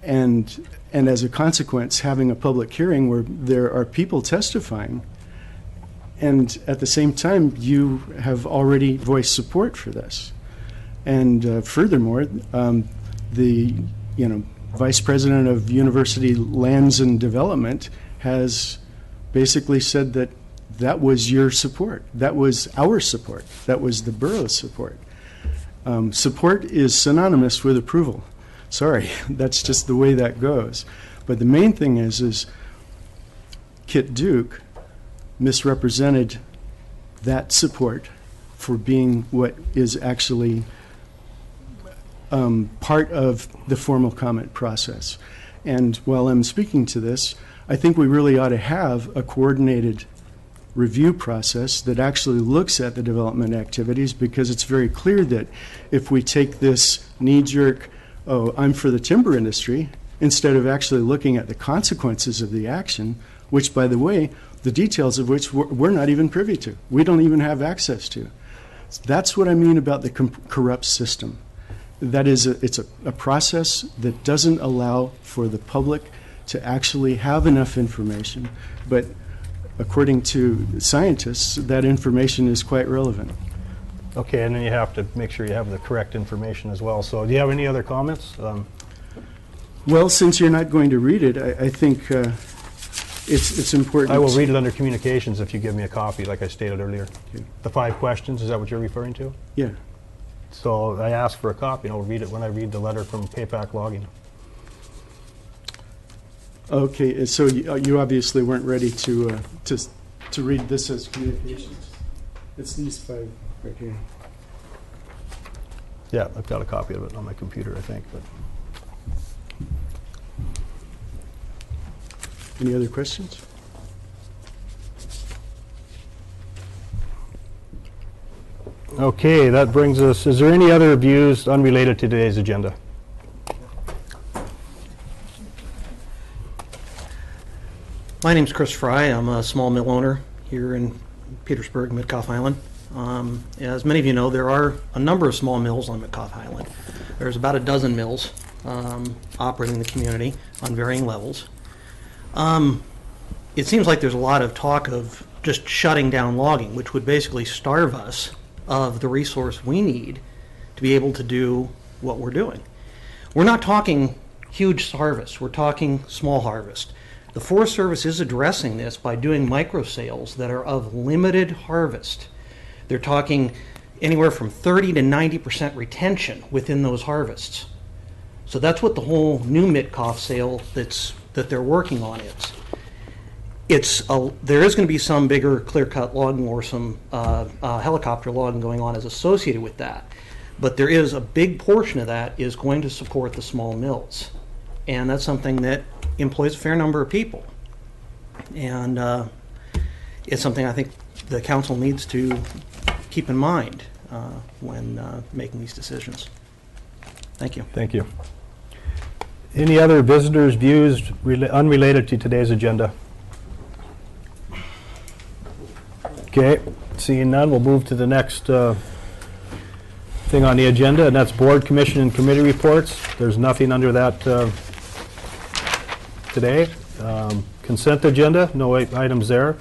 and as a consequence, having a public hearing where there are people testifying, and at the same time, you have already voiced support for this. And furthermore, the Vice President of University Lands and Development has basically said that that was your support. That was our support. That was the borough's support. Support is synonymous with approval. Sorry, that's just the way that goes. But the main thing is Kit Duke misrepresented that support for being what is actually part of the formal comment process. And while I'm speaking to this, I think we really ought to have a coordinated review process that actually looks at the development activities, because it's very clear that if we take this knee-jerk, oh, I'm for the timber industry, instead of actually looking at the consequences of the action, which, by the way, the details of which we're not even privy to. We don't even have access to. That's what I mean about the corrupt system. That is, it's a process that doesn't allow for the public to actually have enough information, but according to scientists, that information is quite relevant. Okay, and then you have to make sure you have the correct information as well. So do you have any other comments? Well, since you're not going to read it, I think it's important. I will read it under communications if you give me a copy, like I stated earlier. Okay. The 5 questions, is that what you're referring to? Yeah. So I asked for a copy, and I'll read it when I read the letter from PayPack Logging. Okay, so you obviously weren't ready to read this as communications. It's these 5 right here. Yeah, I've got a copy of it on my computer, I think. But any other questions? okay, that brings us, is there any other views unrelated to today's agenda? My name's Chris Fry. I'm a small mill owner here in Petersburg, Midcoff Island. As many of you know, there are a number of small mills on Midcoff Island. There's about a dozen mills operating in the community on varying levels. It seems like there's a lot of talk of just shutting down logging, which would basically starve us of the resource we need to be able to do what we're doing. We're not talking huge harvest, we're talking small harvest. The Forest Service is addressing this by doing micro sales that are of limited harvest. They're talking anywhere from 30 to 90% retention within those harvests. So that's what the whole new Mitkoff sale that they're working on is. There is going to be some bigger clear-cut logging or some helicopter logging going on as associated with that. But there is a big portion of that is going to support the small mills. And that's something that employs a fair number of people. And it's something I think the council needs to keep in mind when making these decisions. Thank you. Thank you. Any other visitors' views unrelated to today's agenda? Okay, seeing none, we'll move to the next thing on the agenda, and that's board, commission, and committee reports. There's nothing under that today. Consent agenda, no items there.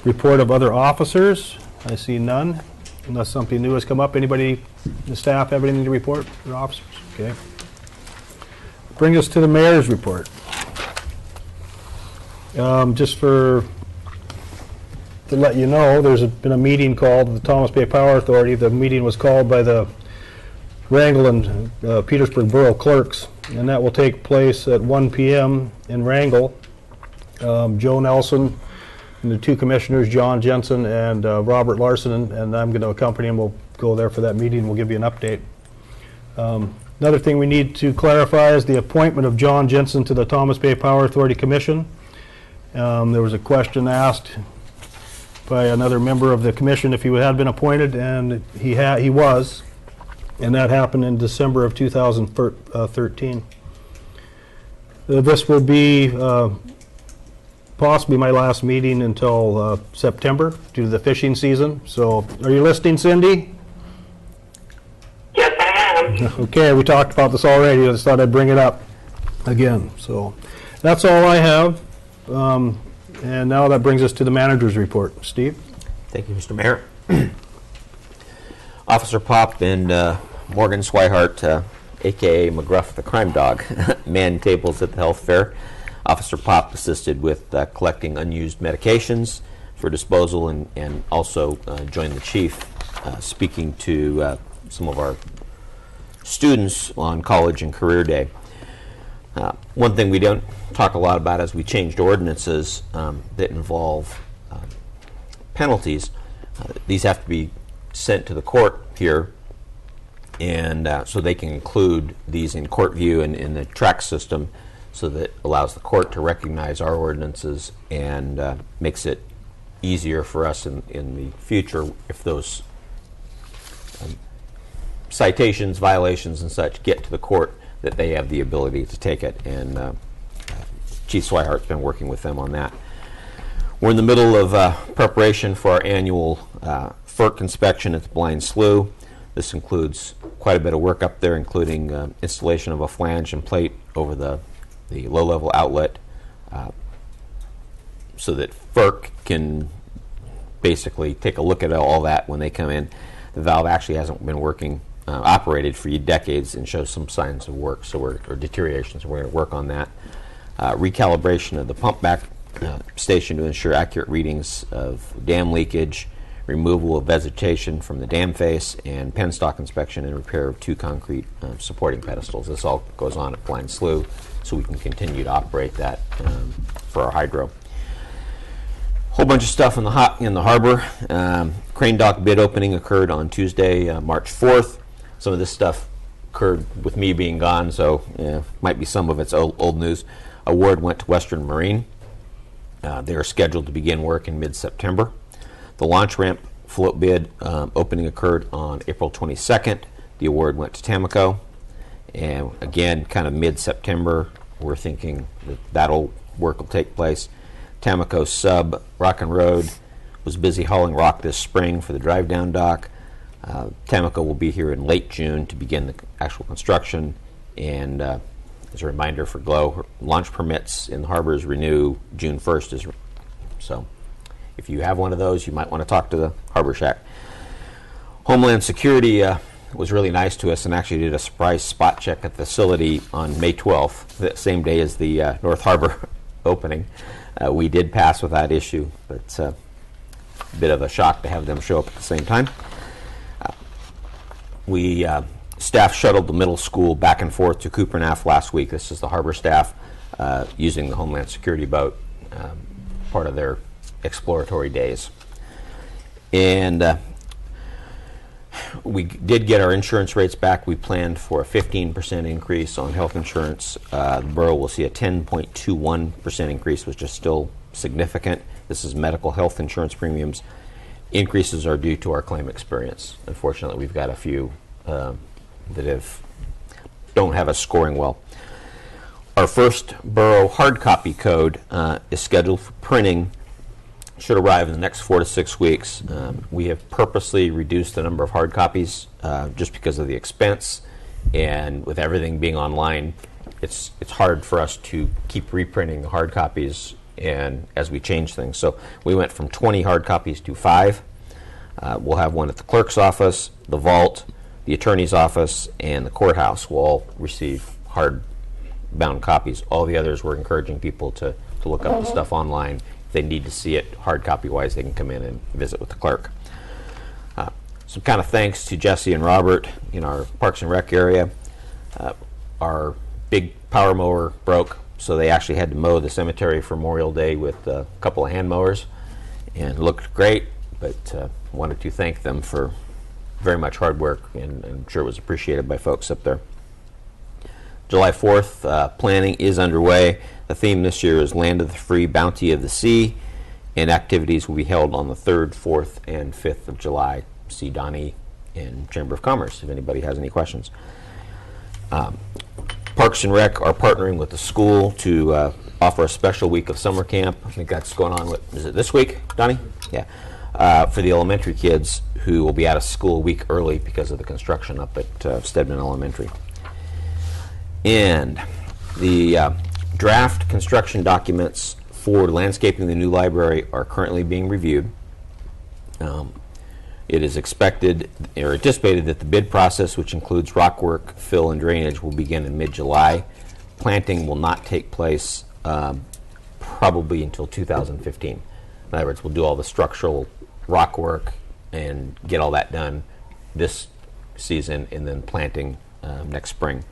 Report of other officers. I see none, unless something new has come up. Anybody, the staff, have anything to report? Their officers? Okay. Bring us to the mayor's report. Just to let you know, there's been a meeting called the Thomas Bay Power Authority. The meeting was called by the Wrangell and Petersburg Borough clerks, and that will take place at 1 p.m. in Wrangell. Joe Nelson and the two commissioners, John Jensen and Robert Larson, and I'm going to accompany him. We'll go there for that meeting. We'll give you an update. Another thing we need to clarify is the appointment of John Jensen to the Thomas Bay Power Authority Commission. There was a question asked by another member of the commission if he had been appointed, and he was, and that happened in December of 2013. This will be possibly my last meeting until September due to the fishing season. So, are you listening, Cindy? Yes, I am. Okay, we talked about this already. I just thought I'd bring it up again. So, that's all I have. And now that brings us to the manager's report. Steve? Thank you, Mr. Mayor. Officer Pop and Morgan Swihart, a.k.a. McGruff the crime dog, manned tables at the health fair. Officer Pop assisted with collecting unused medications for disposal and also joined the chief speaking to some of our students on college and career day. One thing we don't talk a lot about is we changed ordinances that involve penalties. These have to be sent to the court here, and so they can include these in court view and in the track system, so that allows the court to recognize our ordinances and makes it easier for us in the future if those citations, violations, and such get to the court, that they have the ability to take it. And Chief Swihart's been working with them on that. We're in the middle of preparation for our annual FERC inspection at the Blind Slough. This includes quite a bit of work up there, including installation of a flange and plate over the low-level outlet so that FERC can basically take a look at all that when they come in. The valve actually hasn't been working, operated for decades, and shows some signs of work, or deterioration, so we're going to work on that. Recalibration of the pump back station to ensure accurate readings of dam leakage, removal of vegetation from the dam face, and penstock inspection and repair of 2 concrete supporting pedestals. This all goes on at Blind Slough, so we can continue to operate that for our hydro. Whole bunch of stuff in the harbor. Crane dock bid opening occurred on Tuesday, March 4th. Some of this stuff occurred with me being gone, so might be some of it's old news. Award went to Western Marine. They are scheduled to begin work in mid-September. The launch ramp float bid opening occurred on April 22nd. The award went to Tamco. And again, kind of mid-September, we're thinking that work will take place. Tamco sub Rock and Road was busy hauling rock this spring for the drive-down dock. Tamco will be here in late June to begin the actual construction. And as a reminder for GLOW, launch permits in the harbors renew June 1st. So if you have one of those, you might want to talk to the Harbor Shack. Homeland Security was really nice to us and actually did a surprise spot check at the facility on May 12th, the same day as the North Harbor opening. We did pass without issue, but it's a bit of a shock to have them show up at the same time. We staff shuttled the middle school back and forth to Coopernaff last week. This is the harbor staff using the Homeland Security boat, part of their exploratory days. And we did get our insurance rates back. We planned for a 15% increase on health insurance. The borough will see a 10.21% increase, which is still significant. This is medical health insurance premiums. Increases are due to our claim experience. Unfortunately, we've got a few that don't have us scoring well. Our first borough hard copy code is scheduled for printing. Should arrive in the next 4 to 6 weeks. We have purposely reduced the number of hard copies just because of the expense, and with everything being online, it's hard for us to keep reprinting the hard copies and as we change things. So we went from 20 hard copies to 5. We'll have one at the clerk's office, the vault, the attorney's office, and the courthouse will all receive hard-bound copies. All the others, we're encouraging people to look up the stuff online. If they need to see it hard copy-wise, they can come in and visit with the clerk. Some kind of thanks to Jesse and Robert in our Parks and Rec area. Our big power mower broke, so they actually had to mow the cemetery for Memorial Day with a couple of hand mowers, and it looked great, but wanted to thank them for very much hard work, and I'm sure it was appreciated by folks up there. July 4th, planning is underway. The theme this year is Land of the Free, Bounty of the Sea, and activities will be held on the 3rd, 4th, and 5th of July. See Donnie in Chamber of Commerce if anybody has any questions. Parks and Rec are partnering with the school to offer a special week of summer camp. I think that's going on, is it this week, Donnie? Yeah. For the elementary kids who will be out of school a week early because of the construction up at Stedman Elementary. And the draft construction documents for landscaping the new library are currently being reviewed. It is expected or anticipated that the bid process, which includes rock work, fill, and drainage, will begin in mid-July. Planting will not take place probably until 2015. In other words, we'll do all the structural rock work and get all that done this season, and then planting next spring.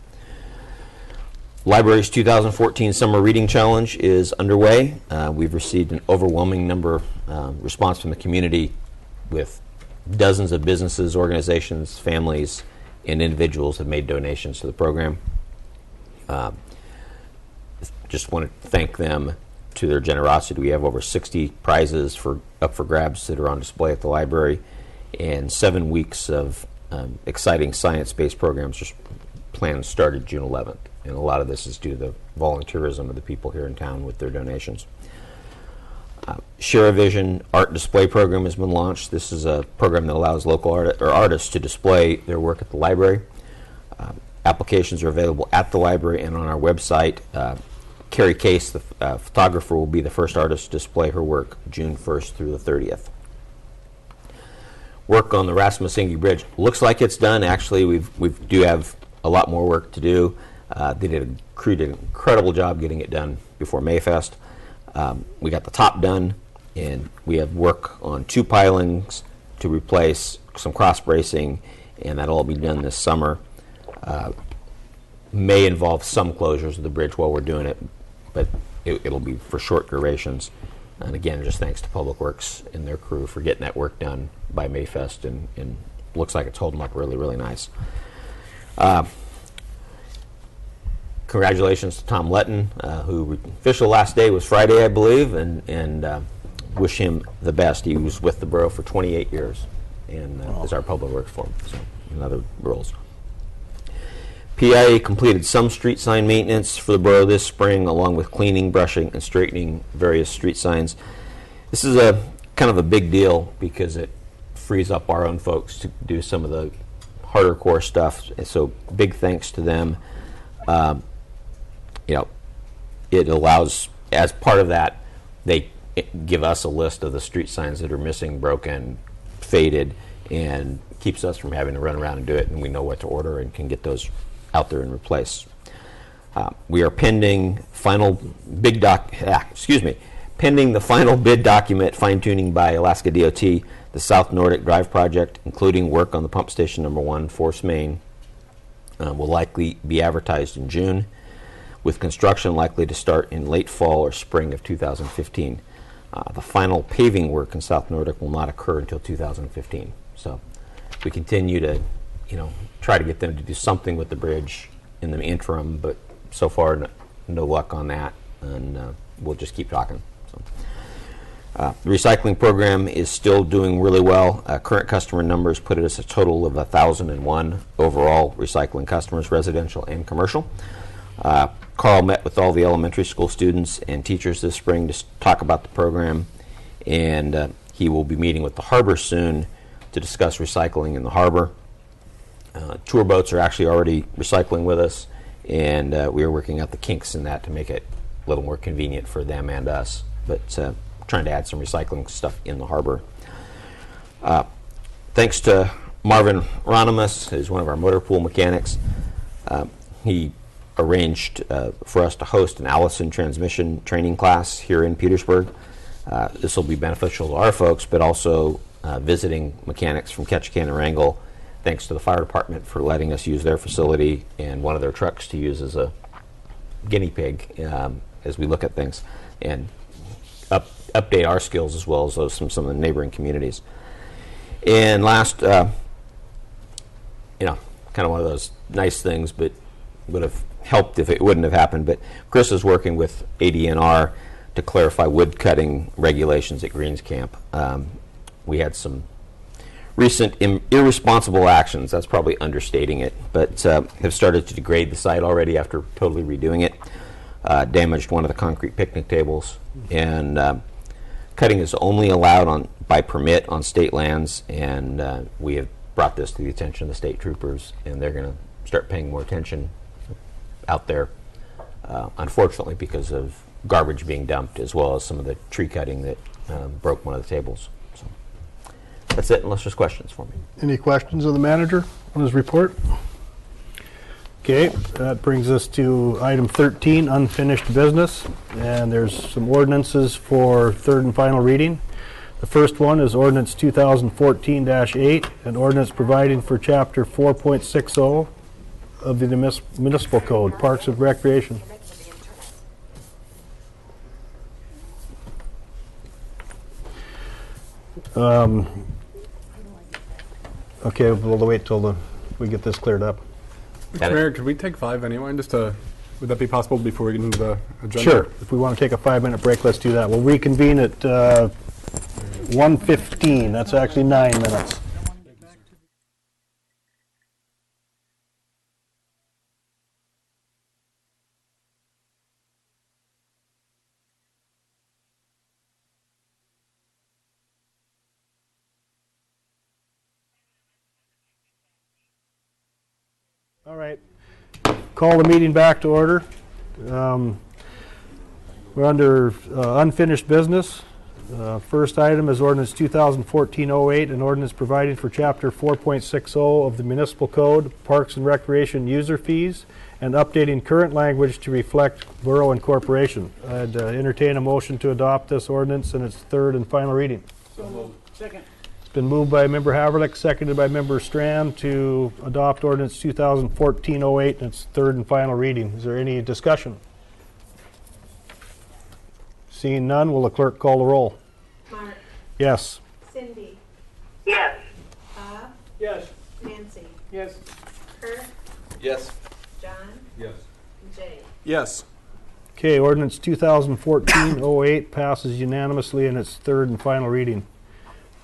Library's 2014 Summer Reading Challenge is underway. We've received an overwhelming number response from the community, with dozens of businesses, organizations, families, and individuals have made donations to the program. Just want to thank them to their generosity. We have over 60 prizes up for grabs that are on display at the library, and 7 weeks of exciting science-based programs just planned started June 11th. And a lot of this is due to the volunteerism of the people here in town with their donations. Share a Vision art display program has been launched. This is a program that allows local artists to display their work at the library. Applications are available at the library and on our website. Carrie Case, the photographer, will be the first artist to display her work June 1st through the 30th. Work on the Rasmus Inge Bridge looks like it's done. Actually, we do have a lot more work to do. Crew did an incredible job getting it done before Mayfest. We got the top done, and we have work on 2 pilings to replace, some cross bracing, and that'll all be done this summer. May involve some closures of the bridge while we're doing it, but it'll be for short durations. And again, just thanks to Public Works and their crew for getting that work done by Mayfest, and looks like it's holding up really, really nice. Congratulations to Tom Letton, who official last day was Friday, I believe, and wish him the best. He was with the borough for 28 years and is our Public Works foreman, so in other roles. PIA completed some street sign maintenance for the borough this spring, along with cleaning, brushing, and straightening various street signs. This is a kind of a big deal because it frees up our own folks to do some of the harder core stuff, so big thanks to them. It allows, as part of that, they give us a list of the street signs that are missing, broken, faded, and keeps us from having to run around and do it, and we know what to order and can get those out there and replace. We are pending the final bid document fine-tuning by Alaska DOT, the South Nordic Drive project, including work on the pump station number 1, Force Main, will likely be advertised in June, with construction likely to start in late fall or spring of 2015. The final paving work in South Nordic will not occur until 2015. So we continue to, try to get them to do something with the bridge in the interim, but so far no luck on that, and we'll just keep talking. So, the recycling program is still doing really well. Current customer numbers put us a total of 1,001 overall recycling customers, residential and commercial. Carl met with all the elementary school students and teachers this spring to talk about the program, and he will be meeting with the harbor soon to discuss recycling in the harbor. Tour boats are actually already recycling with us, and we are working out the kinks in that to make it a little more convenient for them and us but trying to add some recycling stuff in the harbor. Thanks to Marvin Ronimus, who's one of our motor pool mechanics. He arranged for us to host an Allison transmission training class here in Petersburg. This will be beneficial to our folks, but also visiting mechanics from Ketchikan and Wrangell. Thanks to the fire department for letting us use their facility and one of their trucks to use as a guinea pig as we look at things and update our skills as well as those from some of the neighboring communities. And last, kind of one of those nice things, but would have helped if it wouldn't have happened. But Chris is working with ADNR to clarify wood cutting regulations at Greens Camp. We had some recent irresponsible actions, that's probably understating it, but have started to degrade the site already after totally redoing it. Damaged one of the concrete picnic tables, and cutting is only allowed by permit on state lands, and we have brought this to the attention of the state troopers, and they're going to start paying more attention out there, unfortunately because of garbage being dumped as well as some of the tree cutting that broke one of the tables. So that's it, unless there's questions for me. Any questions of the manager on his report? Okay, that brings us to item 13, unfinished business, and there's some ordinances for third and final reading. The first one is ordinance 2014-8, an ordinance providing for chapter 4.60 of the municipal code, Parks and Recreation. Okay, we'll wait till we get this cleared up. Mr. Mayor, could we take 5 anyway, would that be possible before we get into the agenda? Sure. If we want to take a 5-minute break, let's do that. We'll reconvene at 1:15. That's actually 9 minutes. All right. Call the meeting back to order. We're under unfinished business. First item is ordinance 2014-08, an ordinance providing for chapter 4.60 of the municipal code, Parks and Recreation user fees, and updating current language to reflect borough incorporation. I'd entertain a motion to adopt this ordinance in its third and final reading. So moved. Second. It's been moved by Member Haverlick, seconded by Member Strand to adopt ordinance 2014-08 in its third and final reading. Is there any discussion? Seeing none, will the clerk call the roll? Mark. Yes. Cindy. Yes. Bob. Yes. Nancy. Yes. Kurt. Yes. John. Yes. And Jay. Yes. Okay, ordinance 2014-08 passes unanimously in its third and final reading.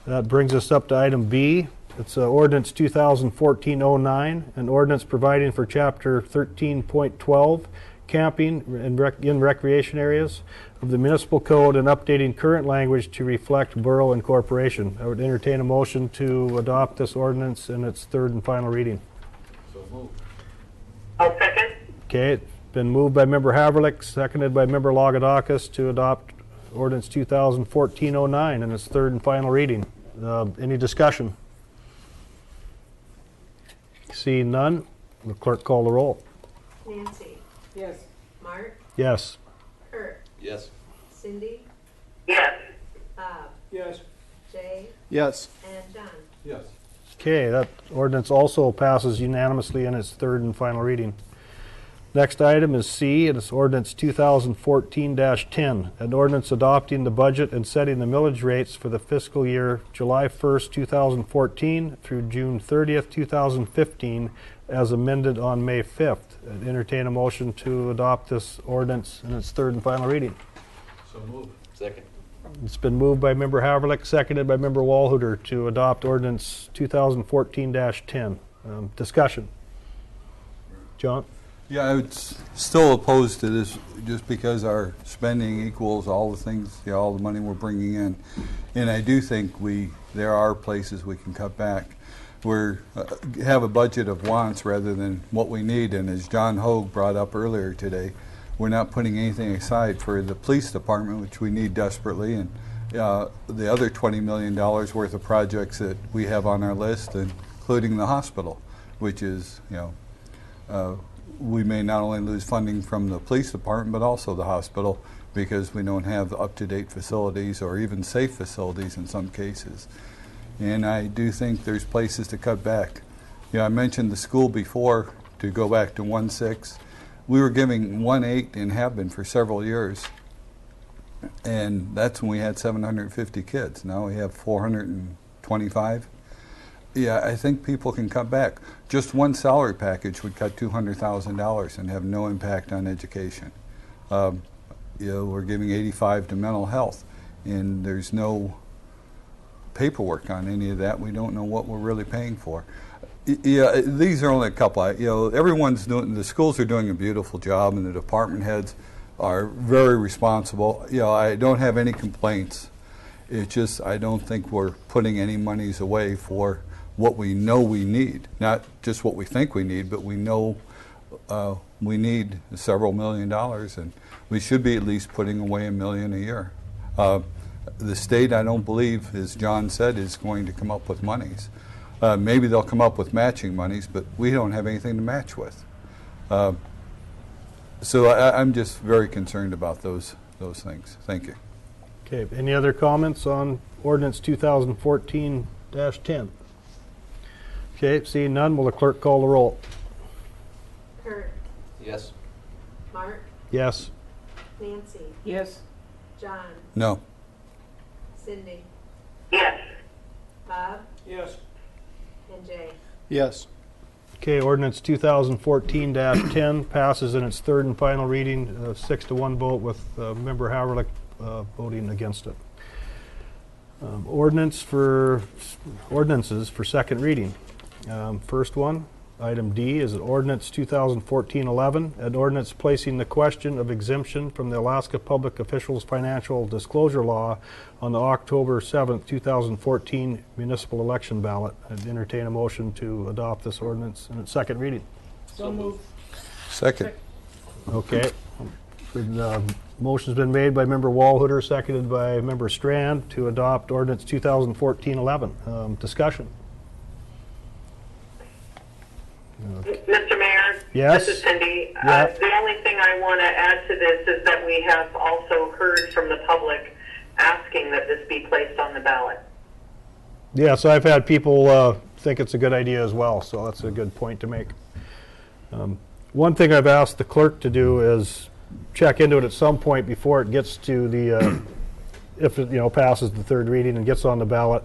That brings us up to item B. It's ordinance 2014-09, an ordinance providing for chapter 13.12, camping in recreation areas of the municipal code and updating current language to reflect borough incorporation. I would entertain a motion to adopt this ordinance in its third and final reading. So moved. I'll second. Okay, it's been moved by Member Haverlick, seconded by Member Lagadakis to adopt ordinance 2014-09 in its third and final reading. Any discussion? Seeing none, the clerk call the roll. Nancy. Yes. Mark. Yes. Kurt. Yes. Cindy. Yes. Bob. Yes. Jay. Yes. And John. Yes. Okay, that ordinance also passes unanimously in its third and final reading. Next item is C, and it's ordinance 2014-10, an ordinance adopting the budget and setting the millage rates for the fiscal year July 1st, 2014 through June 30th, 2015, as amended on May 5th. I'd entertain a motion to adopt this ordinance in its third and final reading. So moved. Second. It's been moved by Member Haverlick, seconded by Member Walhooter to adopt ordinance 2014-10. Discussion. John? Yeah, I would still oppose to this just because our spending equals all the things, all the money we're bringing in. And I do think there are places we can cut back. We have a budget of wants rather than what we need. And as John Hogue brought up earlier today, we're not putting anything aside for the police department, which we need desperately, and the other $20 million worth of projects that we have on our list, including the hospital, which is, we may not only lose funding from the police department, but also the hospital, because we don't have up-to-date facilities or even safe facilities in some cases. And I do think there's places to cut back. I mentioned the school before, to go back to 1.6. We were giving 1.8 and have been for several years. And that's when we had 750 kids. Now we have 425. Yeah, I think people can cut back. Just one salary package would cut $200,000 and have no impact on education. We're giving 85 to mental health, and there's no paperwork on any of that. We don't know what we're really paying for. Yeah, these are only a couple. Everyone's doing. The schools are doing a beautiful job, and the department heads are very responsible. I don't have any complaints. It's just I don't think we're putting any monies away for what we know we need. Not just what we think we need, but we know we need several $1 million, and we should be at least putting away $1 million a year. The state, I don't believe, as John said, is going to come up with monies. Maybe they'll come up with matching monies, but we don't have anything to match with. So I'm just very concerned about those things. Thank you. Okay, any other comments on ordinance 2014-10? Okay, seeing none, will the clerk call the roll? Kurt, Yes. Mark, Yes. Nancy, Yes. John, No. Cindy, Yes. Bob, Yes. and Jay. Yes. Okay, ordinance 2014-10 passes in its third and final reading, 6-1 vote with Member Haverlick voting against it. Ordinances for second reading. First one, item D, is an ordinance 2014-11, an ordinance placing the question of exemption from the Alaska Public Officials Financial Disclosure Law on the October 7th, 2014 municipal election ballot. I'd entertain a motion to adopt this ordinance in its second reading. So moved. Second. Okay. The motion's been made by Member Walhooter, seconded by Member Strand to adopt ordinance 2014-11. Discussion. Mr. Mayor? Yes? This is Cindy. Yeah. The only thing I want to add to this is that we have also heard from the public asking that this be placed on the ballot. Yeah, so I've had people think it's a good idea as well, so that's a good point to make. One thing I've asked the clerk to do is check into it at some point before it gets to the, if it passes the third reading and gets on the ballot,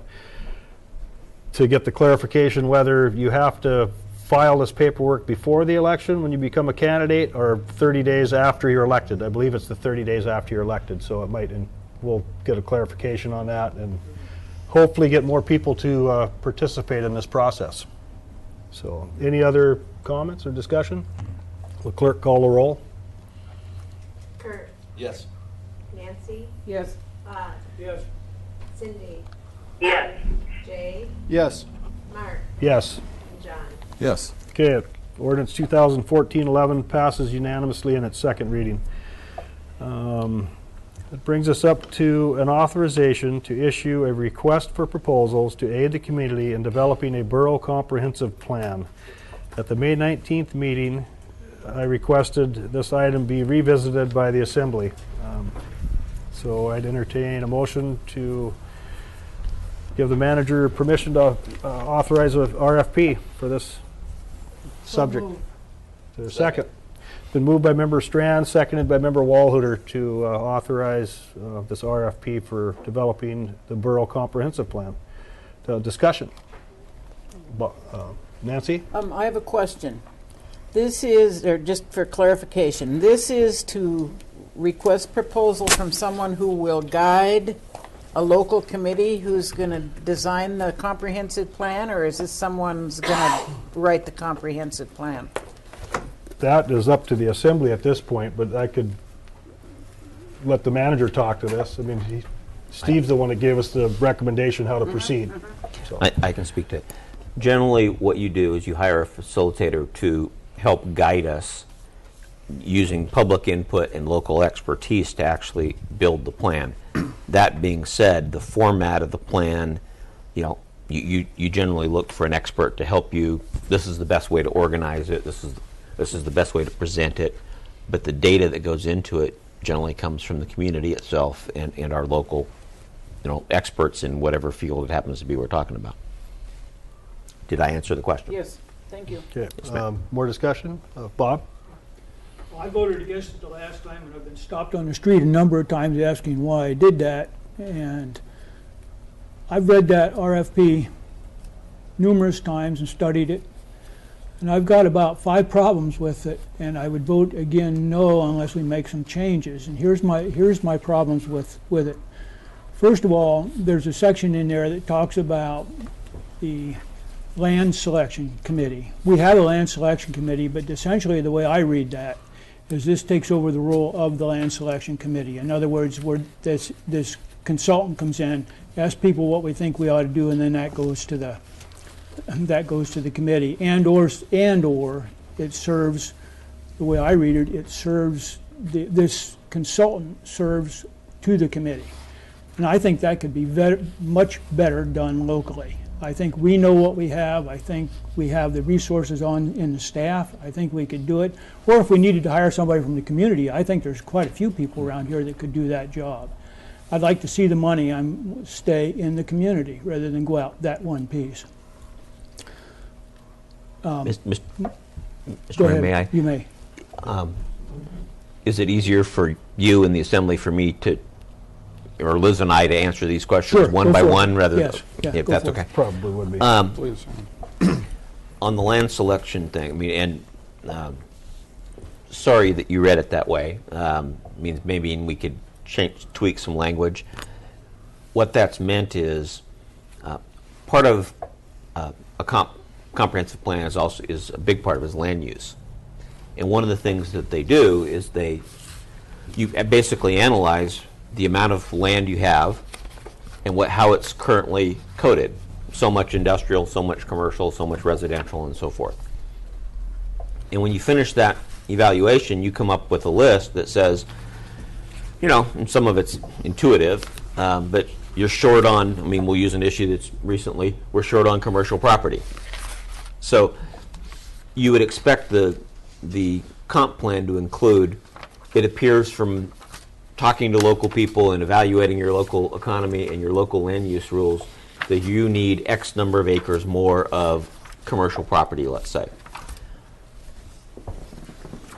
to get the clarification whether you have to file this paperwork before the election when you become a candidate or 30 days after you're elected. I believe it's the 30 days after you're elected, so it might, and we'll get a clarification on that and hopefully get more people to participate in this process. So, any other comments or discussion? Will the clerk call the roll? Kurt, Yes. Nancy, Yes. Bob, Yes. Cindy, Yes. Jay, Yes. Mark, Yes. and John. Yes. Okay, ordinance 2014-11 passes unanimously in its second reading. It brings us up to an authorization to issue a request for proposals to aid the community in developing a borough comprehensive plan. At the May 19th meeting, I requested this item be revisited by the Assembly. So I'd entertain a motion to give the manager permission to authorize a RFP for this subject. Is there a second? Been moved by Member Strand, seconded by Member Walhooter to authorize this RFP for developing the Borough Comprehensive Plan. Discussion. Nancy? I have a question. This is, or just for clarification, this is to request proposal from someone who will guide a local committee who's going to design the comprehensive plan, or is this someone's going to write the comprehensive plan? That is up to the Assembly at this point, but I could let the manager talk to this. I mean, Steve's the one that gave us the recommendation how to proceed. So. I can speak to it. Generally, what you do is you hire a facilitator to help guide us using public input and local expertise to actually build the plan. That being said, the format of the plan, you generally look for an expert to help you. This is the best way to organize it. This is the best way to present it. But the data that goes into it generally comes from the community itself and our local, experts in whatever field it happens to be we're talking about. Did I answer the question? Yes, thank you. Okay. More discussion? Bob? Well, I voted against it the last time, and I've been stopped on the street a number of times asking why I did that. And I've read that RFP numerous times and studied it, and I've got about 5 problems with it, and I would vote again no unless we make some changes. And here's my problems with it. First of all, there's a section in there that talks about the land selection committee. We have a land selection committee, but essentially the way I read that is this takes over the role of the land selection committee. In other words, where this consultant comes in, asks people what we think we ought to do, and then that goes to the committee. And or it serves, the way I read it, it serves this consultant serves to the committee. And I think that could be much better done locally. I think we know what we have. I think we have the resources in the staff. I think we could do it. Or if we needed to hire somebody from the community, I think there's quite a few people around here that could do that job. I'd like to see the money stay in the community rather than go out that one piece. Mr. Go Mayor, ahead. may I? You may. Is it easier for you in the assembly for me to, or Liz and I, to answer these questions Sure, one go by for it. one rather Yes, yeah, if go that's for it. okay? Probably would be. Please. On the land selection thing, sorry that you read it that way. Means maybe we could tweak some language. What that's meant is part of a comprehensive plan is a big part of is land use. And one of the things that they do is you basically analyze the amount of land you have and how it's currently coded. So much industrial, so much commercial, so much residential, and so forth. And when you finish that evaluation, you come up with a list that says, and some of it's intuitive, but you're short on, we'll use an issue that's recently, we're short on commercial property. So you would expect the comp plan to include, it appears from talking to local people and evaluating your local economy and your local land use rules, that you need X number of acres more of commercial property, let's say.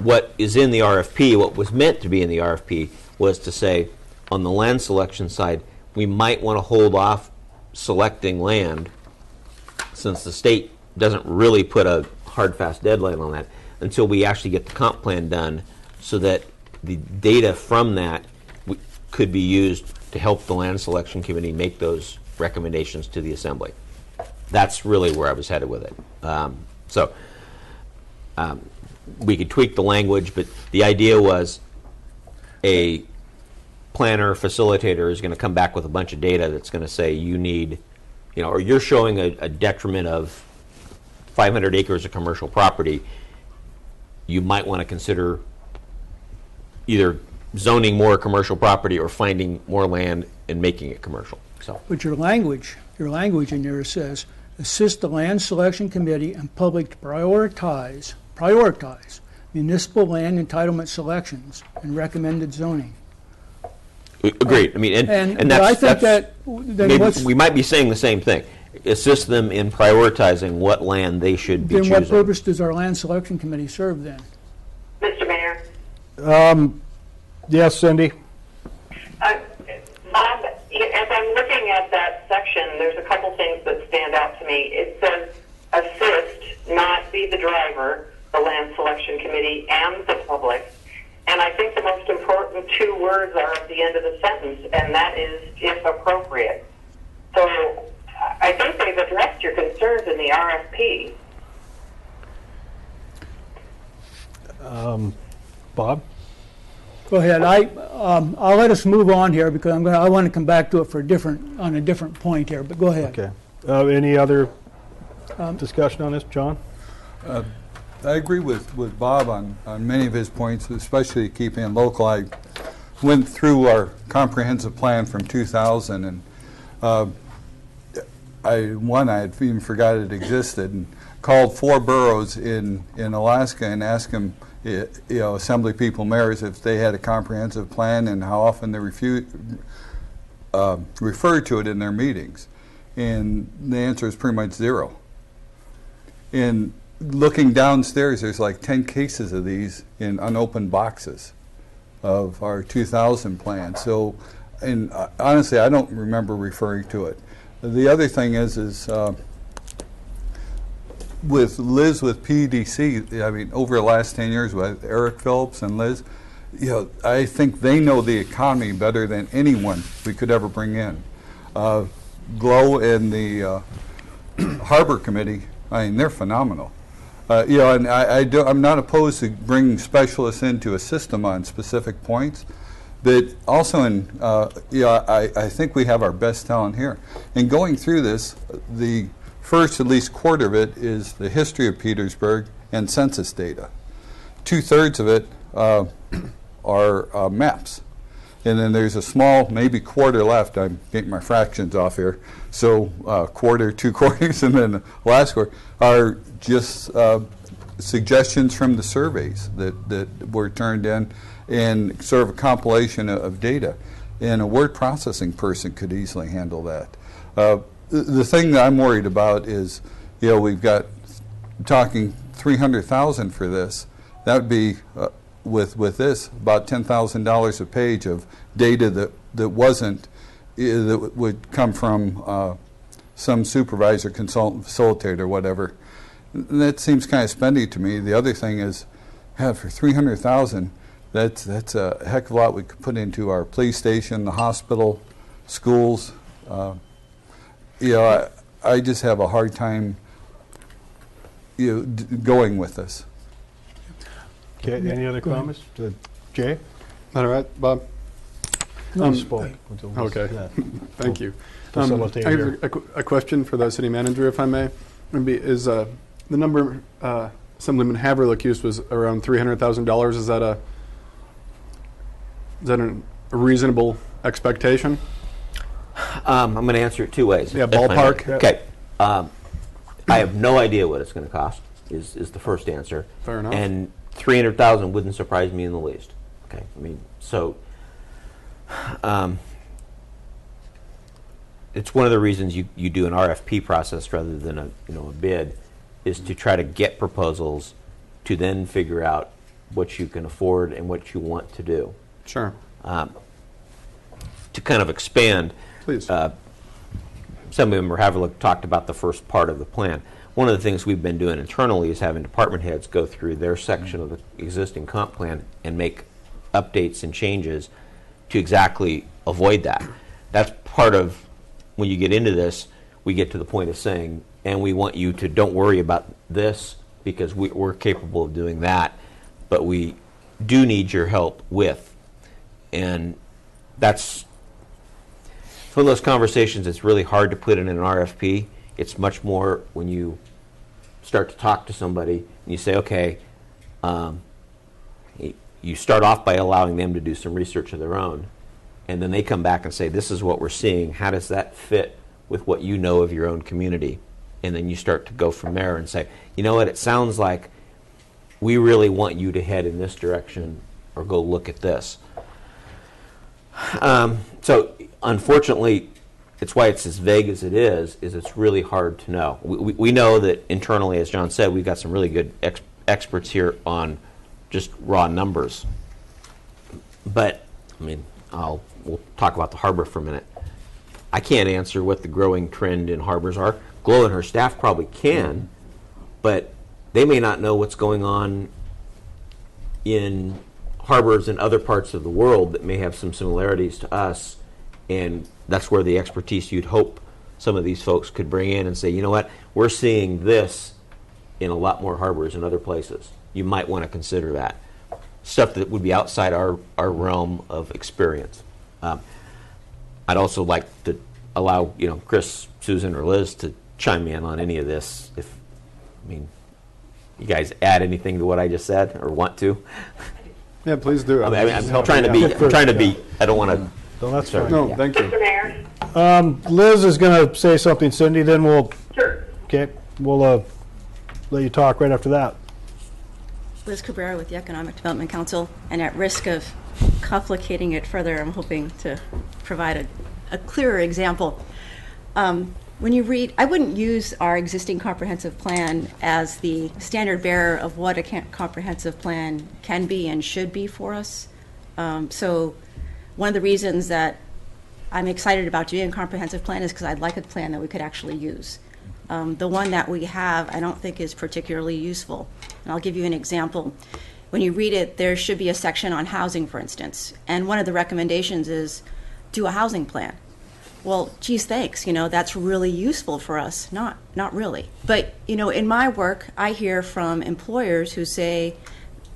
What is in the RFP, what was meant to be in the RFP, was to say, on the land selection side, we might want to hold off selecting land, since the state doesn't really put a hard, fast deadline on that, until we actually get the comp plan done, so that the data from that could be used to help the land selection committee make those recommendations to the assembly. That's really where I was headed with it. We could tweak the language, but the idea was a planner, facilitator is going to come back with a bunch of data that's going to say you need, or you're showing a detriment of 500 acres of commercial property. You might want to consider either zoning more commercial property or finding more land and making it commercial. But your language in there says, assist the land selection committee and public to prioritize municipal land entitlement selections and recommended zoning. Agreed. And but I that's, think maybe we might be saying the same thing. Assist them in prioritizing what land they should be then choosing. what purpose does our land selection committee serve then? Mr. Mayor? Yes, Cindy? Bob, as I'm looking at that section, there's a couple things that stand out to me. It says assist, not be the driver, the land selection committee and the public. And I think the most important 2 words are at the end of the sentence, and that is if appropriate. So I think they've addressed your concerns in the RFP. Bob? Go ahead. I'll let us move on here because I want to come back to it on a different point here. But go ahead. Okay. Any other discussion on this, John? I agree with Bob on many of his points, especially keeping it local. I went through our comprehensive plan from 2000, and I had even forgot it existed, and called 4 boroughs in Alaska and asked them, assembly people, mayors, if they had a comprehensive plan and how often they referred to it in their meetings. And the answer is pretty much 0. And looking downstairs, there's like 10 cases of these in unopened boxes of our 2000 plan. So, and honestly, I don't remember referring to it. The other thing is with Liz with PDC, I mean, over the last 10 years with Eric Phillips and Liz, I think they know the economy better than anyone we could ever bring in. Glow and the Harbor Committee, I mean, they're phenomenal. And I'm not opposed to bringing specialists in to assist them on specific points, but also I think we have our best talent here. And going through this, the first at least quarter of it is the history of Petersburg and census data. 2/3 of it are maps. And then there's a small, maybe quarter left. I'm getting my fractions off here. So quarter, 2 quarters, and then the last quarter are just suggestions from the surveys that were turned in, and sort of a compilation of data. And a word processing person could easily handle that. The thing that I'm worried about is, we've got talking $300,000 for this. That would be with this about $10,000 a page of data that wasn't that would come from some supervisor, consultant, facilitator, whatever. And that seems kind of spendy to me. The other thing is, for $300,000, that's a heck of a lot we could put into our police station, the hospital, schools. I just have a hard time, going with this. Okay, any other comments? Jay? All right, Bob. Spoke. Okay, thank you. Facilitate I here. have a question for the city manager, if I may. Is the number Assemblyman Haverlick used was around $300,000? Is that a reasonable expectation? I'm going to answer it 2 ways. Yeah, ballpark. Okay. I have no idea what it's going to cost. Is the first answer. Fair enough. And $300,000 wouldn't surprise me in the least. Okay. I mean, so it's one of the reasons you do an RFP process rather than a bid, is to try to get proposals to then figure out what you can afford and what you want to do. Sure. To kind of expand, please. Assemblymember Haverlick talked about the first part of the plan. One of the things we've been doing internally is having department heads go through their section of the existing comp plan and make updates and changes to exactly avoid that. That's part of when you get into this, we get to the point of saying, and we want you to don't worry about this because we're capable of doing that, but we do need your help with. And that's one of those conversations that's really hard to put in an RFP. It's much more when you start to talk to somebody and you say, okay, you start off by allowing them to do some research of their own, and then they come back and say, this is what we're seeing. How does that fit with what you know of your own community? And then you start to go from there and say, you know what, it sounds like we really want you to head in this direction or go look at this. So unfortunately, it's why it's as vague as it is it's really hard to know. We know that internally, as John said, we've got some really good experts here on just raw numbers. But, I mean, we'll talk about the harbor for a minute. I can't answer what the growing trend in harbors are. Glow and her staff probably can, but they may not know what's going on in harbors in other parts of the world that may have some similarities to us, and that's where the expertise you'd hope some of these folks could bring in and say, you know what, we're seeing this in a lot more harbors in other places. You might want to consider that. Stuff that would be outside our realm of experience. I'd also like to allow, Chris, Susan, or Liz to chime in on any of this. you guys add anything to what I just said or want to. Yeah, please do. I'm trying to be. I'm trying to be. I don't want to. No, that's fine. No, thank you. Mr. Mayor? Liz is going to say something, Cindy, then we'll, Sure. okay, we'll let you talk right after that. Liz Cabrera with the Economic Development Council, and at risk of complicating it further, I'm hoping to provide a clearer example. When you read, I wouldn't use our existing comprehensive plan as the standard bearer of what a comprehensive plan can be and should be for us. So one of the reasons that I'm excited about doing a comprehensive plan is because I'd like a plan that we could actually use. The one that we have, I don't think is particularly useful. And I'll give you an example. When you read it, there should be a section on housing, for instance. And one of the recommendations is do a housing plan. Well, geez, thanks. That's really useful for us. Not really. But, in my work, I hear from employers who say,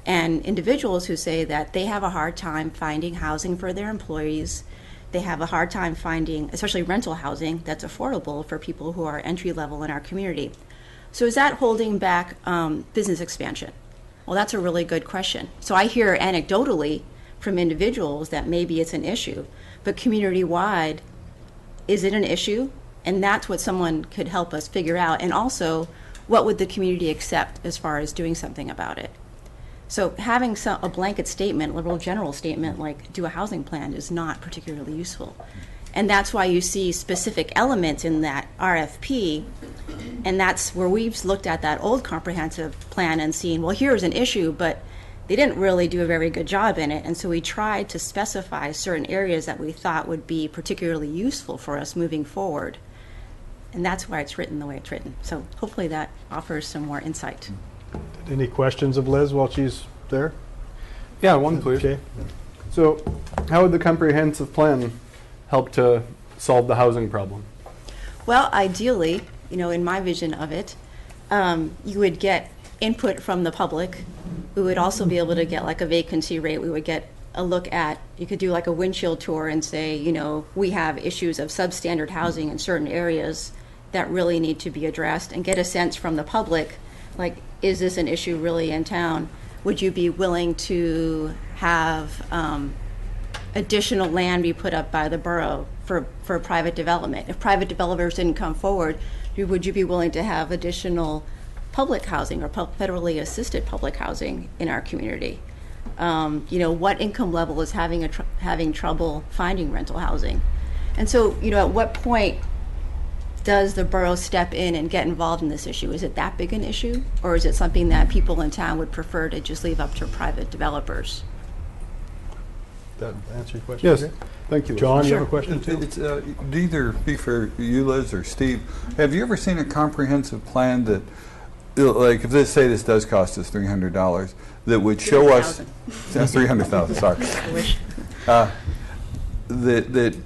and individuals who say that they have a hard time finding housing for their employees. They have a hard time finding, especially rental housing, that's affordable for people who are entry level in our community. So is that holding back business expansion? Well, that's a really good question. So I hear anecdotally from individuals that maybe it's an issue, but community-wide, is it an issue? And that's what someone could help us figure out. And also, what would the community accept as far as doing something about it? So having a blanket statement, liberal general statement like do a housing plan is not particularly useful. And that's why you see specific elements in that RFP, and that's where we've looked at that old comprehensive plan and seen, well, here's an issue, but they didn't really do a very good job in it. And so we tried to specify certain areas that we thought would be particularly useful for us moving forward. And that's why it's written the way it's written. So hopefully that offers some more insight. Any questions of Liz while she's there? Yeah, one please. Okay. So, how would the comprehensive plan help to solve the housing problem? Well, ideally, in my vision of it, you would get input from the public. We would also be able to get like a vacancy rate. We would get a look at, you could do like a windshield tour and say, we have issues of substandard housing in certain areas that really need to be addressed, and get a sense from the public, like, is this an issue really in town? Would you be willing to have additional land be put up by the borough for private development? If private developers didn't come forward, would you be willing to have additional public housing or federally assisted public housing in our community? What income level is having trouble finding rental housing? And so, at what point does the borough step in and get involved in this issue? Is it that big an issue, or is it something that people in town would prefer to just leave up to private developers? That answer your question? Yes. Okay. Thank you. John, you Sure. have a question too? It's either be for you, Liz, or Steve. Have you ever seen a comprehensive plan that, like, if this does cost us $300, that would show us $300,000? Sorry. I wish. That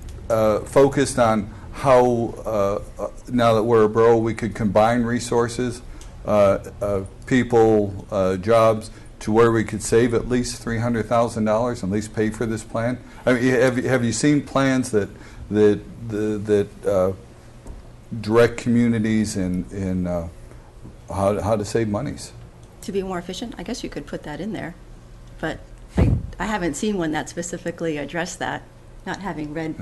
focused on how now that we're a borough, we could combine resources, people, jobs, to where we could save at least $300,000 and at least pay for this plan? I mean, have you seen plans that direct communities in how to save monies? To be more efficient, I guess you could put that in there, but I haven't seen one that specifically addressed that, not having read,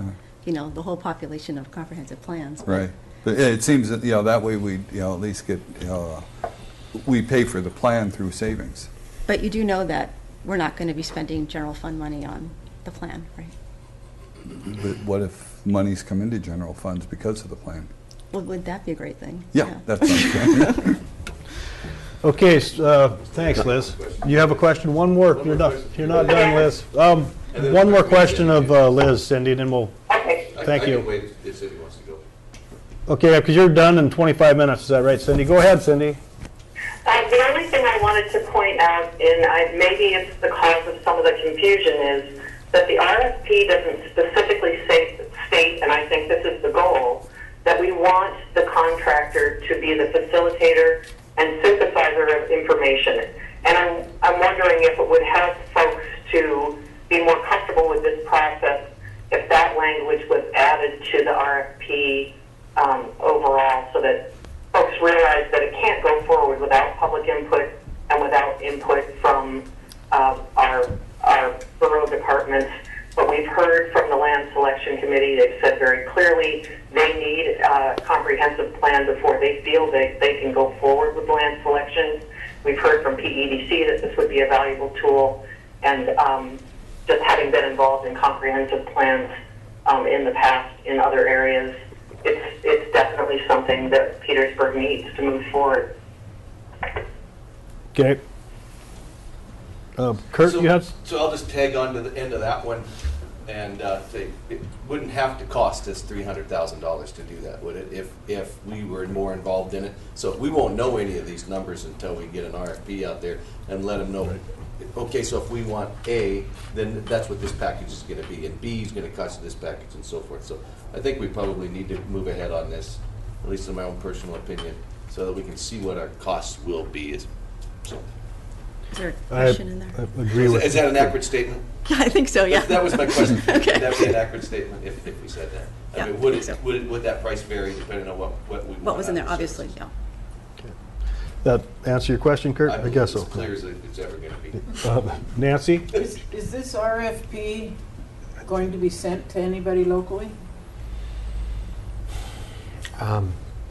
the whole population of comprehensive plans. Right, but yeah, it seems that that way we at least get we pay for the plan through savings. But you do know that we're not going to be spending general fund money on the plan, right? But what if monies come into general funds because of the plan? Well, would that be a great thing? Yeah. That's what I'm saying. Okay, thanks, Liz. You have a question? One more. You're not done, Liz. One more question of Liz, Cindy, and then we'll. Thank you. I can wait if Cindy wants to go. Okay, because you're done in 25 minutes. Is that right, Cindy? Go ahead, Cindy. The only thing I wanted to point out, and maybe it's the cause of some of the confusion, is that the RFP doesn't specifically state, and I think this is the goal, that we want the contractor to be the facilitator and synthesizer of information. And I'm wondering if it would help folks to be more comfortable with this process if that language was added to the RFP overall, so that folks realize that it can't go forward without public input input from our borough departments, but we've heard from the Land Selection Committee. They've said very clearly they need a comprehensive plan before they feel they can go forward with land selections. We've heard from PEDC that this would be a valuable tool, and just having been involved in comprehensive plans in the past in other areas, it's definitely something that Petersburg needs to move forward. Okay. Kurt, you have? So I'll just tag on to the end of that one and say it wouldn't have to cost us $300,000 to do that, would it, if we were more involved in it? So we won't know any of these numbers until we get an RFP out there and let them know, right. Okay, so if we want A, then that's what this package is going to be, and B is going to cost this package and so forth. So I think we probably need to move ahead on this, at least in my own personal opinion, so that we can see what our costs will be. So. Is there a question in there? I agree with Is that an accurate statement? I think so, yeah. That was my question. Okay. Would that be an accurate statement if we said that? Yeah, I mean, would that price vary depending on what was in there, obviously, yeah. That answer your question, Kurt? I guess so. As clear as it's ever going to be. Nancy? Is this RFP going to be sent to anybody locally?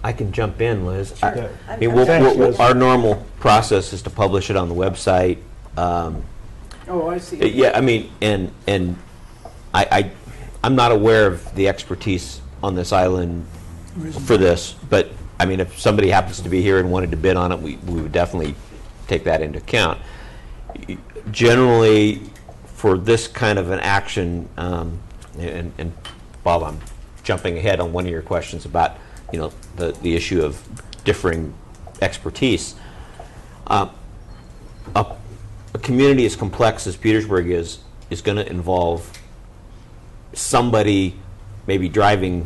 I can jump in, Liz. Sure. I mean, our normal process is to publish it on the website. Oh, I see. Yeah, I mean, and I'm not aware of the expertise on this island for this, but I mean, if somebody happens to be here and wanted to bid on it, we would definitely take that into account. Generally, for this kind of an action, and Bob, I'm jumping ahead on one of your questions about, you know, the issue of differing expertise. A community as complex as Petersburg is going to involve somebody maybe driving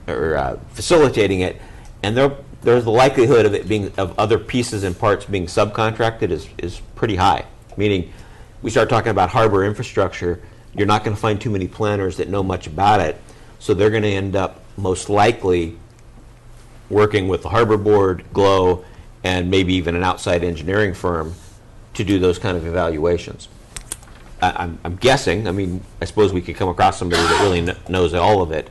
or facilitating it, and there's the likelihood of it being, of other pieces and parts being subcontracted is pretty high. Meaning, we start talking about harbor infrastructure, you're not going to find too many planners that know much about it, so they're going to end up most likely working with the harbor board, GLOW, and maybe even an outside engineering firm to do those kind of evaluations. I'm guessing, I mean, I suppose we could come across somebody that really knows all of it,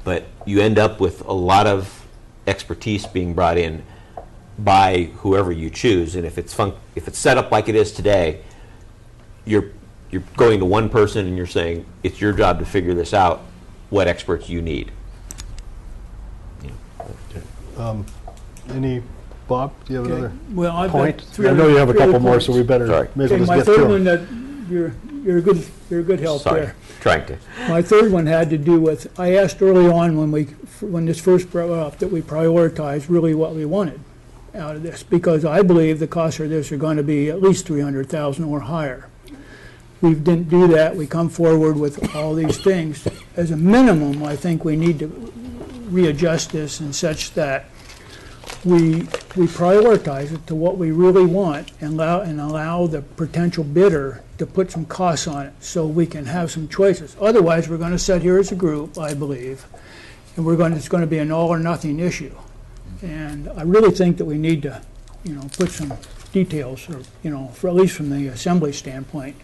but you end up with a lot of expertise being brought in by whoever you choose, and if it's set up like it is today, you're going to one person and you're saying it's your job to figure this out, what experts you need. Any, Bob, do you have another point? I know you have a couple more, so we better maybe let's my get third through one, them. that you're a good help there. Trying to. My third one had to do with, I asked early on when this first brought up that we prioritize really what we wanted out of this, because I believe the costs of this are going to be at least $300,000 or higher. We didn't do that. We come forward with all these things. As a minimum, I think we need to readjust this in such that we prioritize it to what we really want and allow the potential bidder to put some costs on it so we can have some choices. Otherwise, we're going to sit here as a group, I believe, and it's going to be an all or nothing issue. And I really think that we need to, put some details, or, for at least from the assembly standpoint,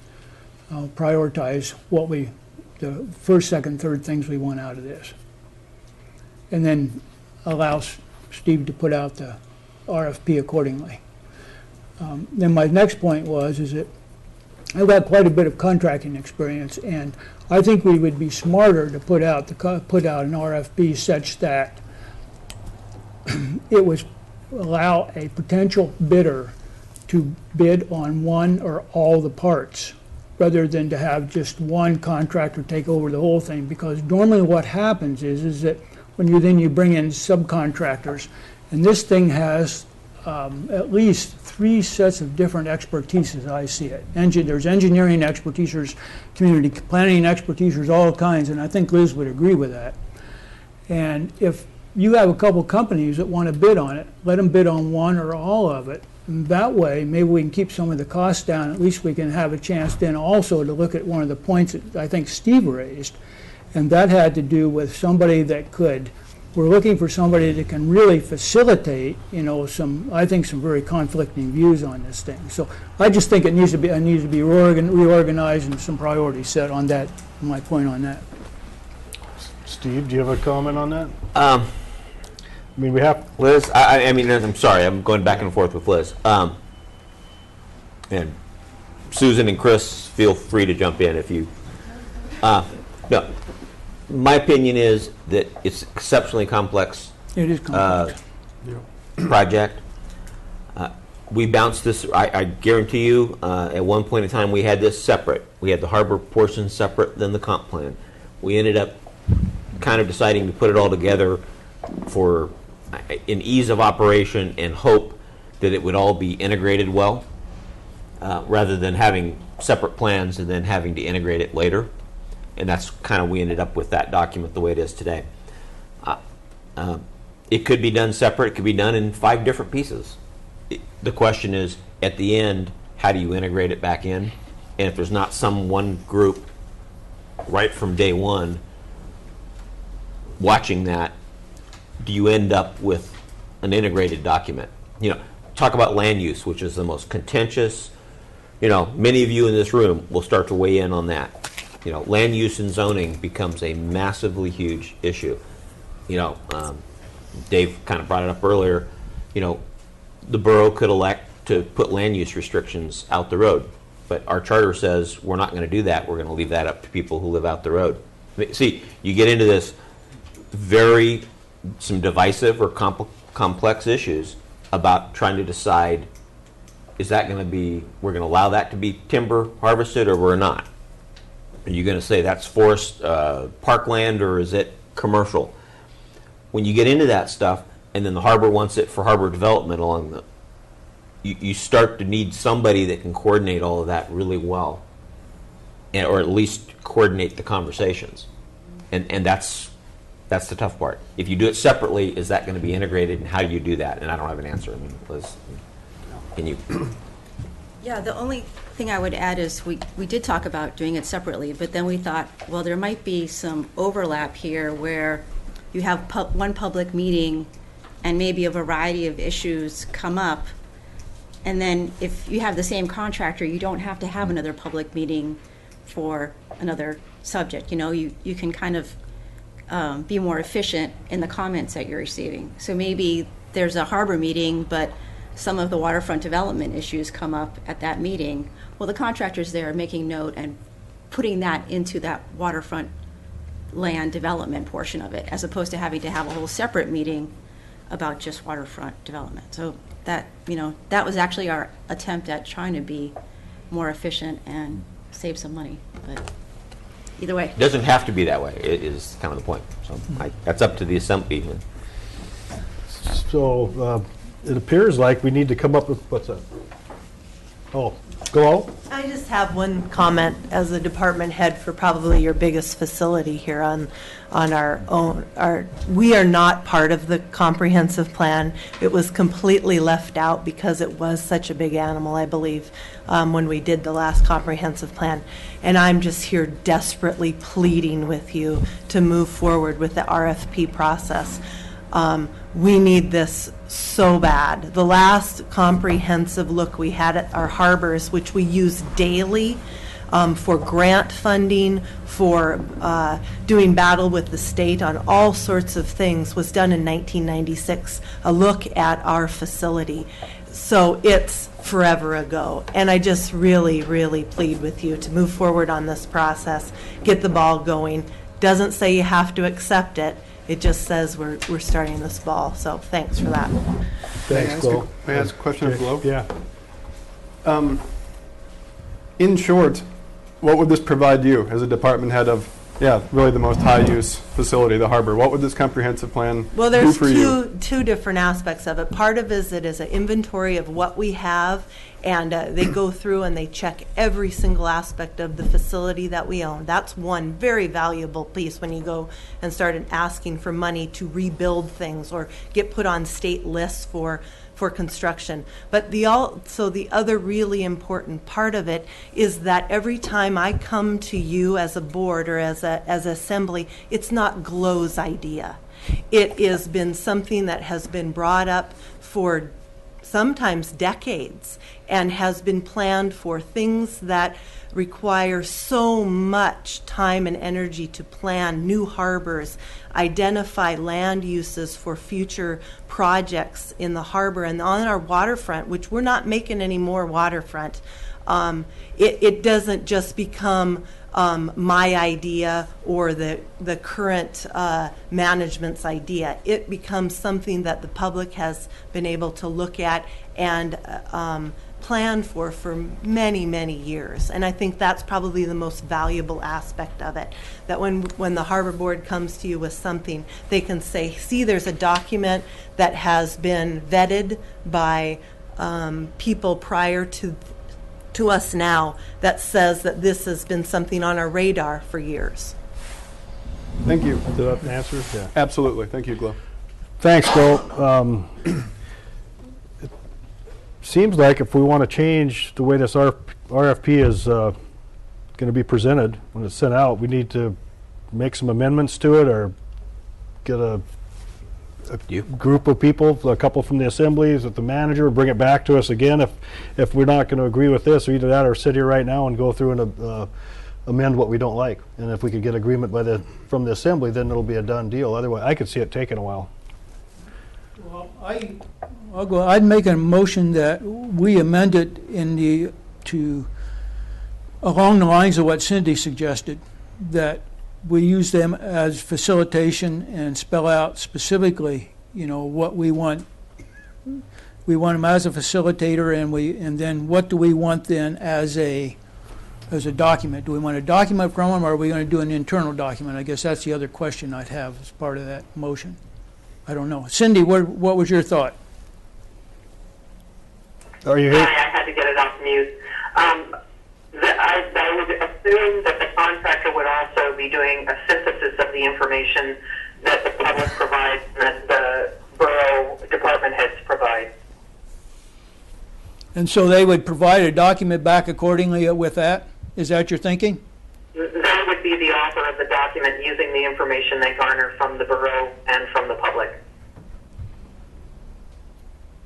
prioritize the first, second, third things we want out of this. And then allow Steve to put out the RFP accordingly. Then my next point is that I've got quite a bit of contracting experience, and I think we would be smarter to put out an RFP such that it would allow a potential bidder to bid on one or all the parts, rather than to have just one contractor take over the whole thing. Because normally what happens is that when you bring in subcontractors, and this thing has at least 3 sets of different expertise as I see it. There's engineering expertise, there's community planning expertise, there's all kinds, and I think Liz would agree with that. And if you have a couple companies that want to bid on it, let them bid on one or all of it. And that way, maybe we can keep some of the costs down. At least we can have a chance then also to look at one of the points that I think Steve raised, and that had to do with somebody that could we're looking for somebody that can really facilitate, I think some very conflicting views on this thing. So I just think it needs to be reorganized and some priorities set on that, my point on that. Steve, do you have a comment on that? I mean, we have... Liz, I mean, I'm sorry, I'm going back and forth with Liz. And Susan and Chris, feel free to jump in if you... no. My opinion is that it's exceptionally complex. It is complex. Project. We bounced this, I guarantee you, at one point in time we had this separate. We had the harbor portion separate than the comp plan. We ended up kind of deciding to put it all together for an ease of operation and hope that it would all be integrated well, rather than having separate plans and then having to integrate it later. And that's kind of, we ended up with that document the way it is today. It could be done separate. It could be done in 5 different pieces. The question is, at the end, how do you integrate it back in? And if there's not some one group right from day one watching that, do you end up with an integrated document? Talk about land use, which is the most contentious. Many of you in this room will start to weigh in on that. Land use and zoning becomes a massively huge issue. Dave kind of brought it up earlier. The borough could elect to put land use restrictions out the road, but our charter says we're not going to do that. We're going to leave that up to people who live out the road. See, you get into this some divisive or complex issues about trying to decide, is that going to be, we're going to allow that to be timber harvested or we're not? Are you going to say that's forest parkland or is it commercial? When you get into that stuff, and then the harbor wants it for harbor development along the, you start to need somebody that can coordinate all of that really well, or at least coordinate the conversations. And that's the tough part. If you do it separately, is that going to be integrated, and how do you do that? And I don't have an answer. I mean, Liz, can you? Yeah, the only thing I would add is we did talk about doing it separately, but then we thought, well, there might be some overlap here where you have one public meeting and maybe a variety of issues come up, and then if you have the same contractor, you don't have to have another public meeting for another subject. You can kind of be more efficient in the comments that you're receiving. So maybe there's a harbor meeting, but some of the waterfront development issues come up at that meeting. Well, the contractor's there making note and putting that into that waterfront land development portion of it, as opposed to having to have a whole separate meeting about just waterfront development. So that, that was actually our attempt at trying to be more efficient and save some money. But either way. It doesn't have to be that way. It is kind of the point. So that's up to the assembly. So it appears like we need to come up with, what's that? Oh, go. I just have one comment as a department head for probably your biggest facility here on our own. We are not part of the comprehensive plan. It was completely left out because it was such a big animal, I believe, when we did the last comprehensive plan. And I'm just here desperately pleading with you to move forward with the RFP process. We need this so bad. The last comprehensive look we had at our harbors, which we use daily for grant funding, for doing battle with the state on all sorts of things, was done in 1996, a look at our facility. So it's forever ago. And I just really, really plead with you to move forward on this process, get the ball going. Doesn't say you have to accept it. It just says we're starting this ball. So thanks for that. Thanks, Glo. May I ask a question of Glo? Yeah. In short, what would this provide you as a department head of, really the most high-use facility, the harbor? What would this comprehensive plan Well, do there's for you? two different aspects of it. Part of it is an inventory of what we have, and they go through and they check every single aspect of the facility that we own. That's one very valuable piece when you go and start asking for money to rebuild things or get put on state lists for construction. But the other really important part of it is that every time I come to you as a board or as assembly, it's not Glo's idea. It has been something that has been brought up for sometimes decades and has been planned for things that require so much time and energy to plan new harbors, identify land uses for future projects in the harbor and on our waterfront, which we're not making any more waterfront. It doesn't just become my idea or the current management's idea. It becomes something that the public has been able to look at and plan for many, many years. And I think that's probably the most valuable aspect of it, that when the Harbor Board comes to you with something, they can say, see, there's a document that has been vetted by people prior to us now that says that this has been something on our radar for years. Thank you. Did that answer? Yeah. Absolutely. Thank you, Glo. Thanks, Bill. It seems like if we want to change the way this RFP is going to be presented when it's sent out, we need to make some amendments to it or get a group of people, a couple from the assemblies with the manager, bring it back to us again if we're not going to agree with this, or either that or sit here right now and go through and amend what we don't like. And if we could get agreement from the assembly, then it'll be a done deal. Otherwise, I could see it taking a while. Well, I'd make a motion that we amend it along the lines of what Cindy suggested, that we use them as facilitation and spell out specifically, what we want. We want them as a facilitator, and then what do we want then as a document? Do we want a document from them, or are we going to do an internal document? I guess that's the other question I'd have as part of that motion. I don't know. Cindy, what was your thought? Are you here? I had to get it off mute. I would assume that the contractor would also be doing a synthesis of the information that the public provides and that the borough department heads provide. And so they would provide a document back accordingly with that? Is that your thinking? They would be the author of the document using the information they garner from the borough and from the public.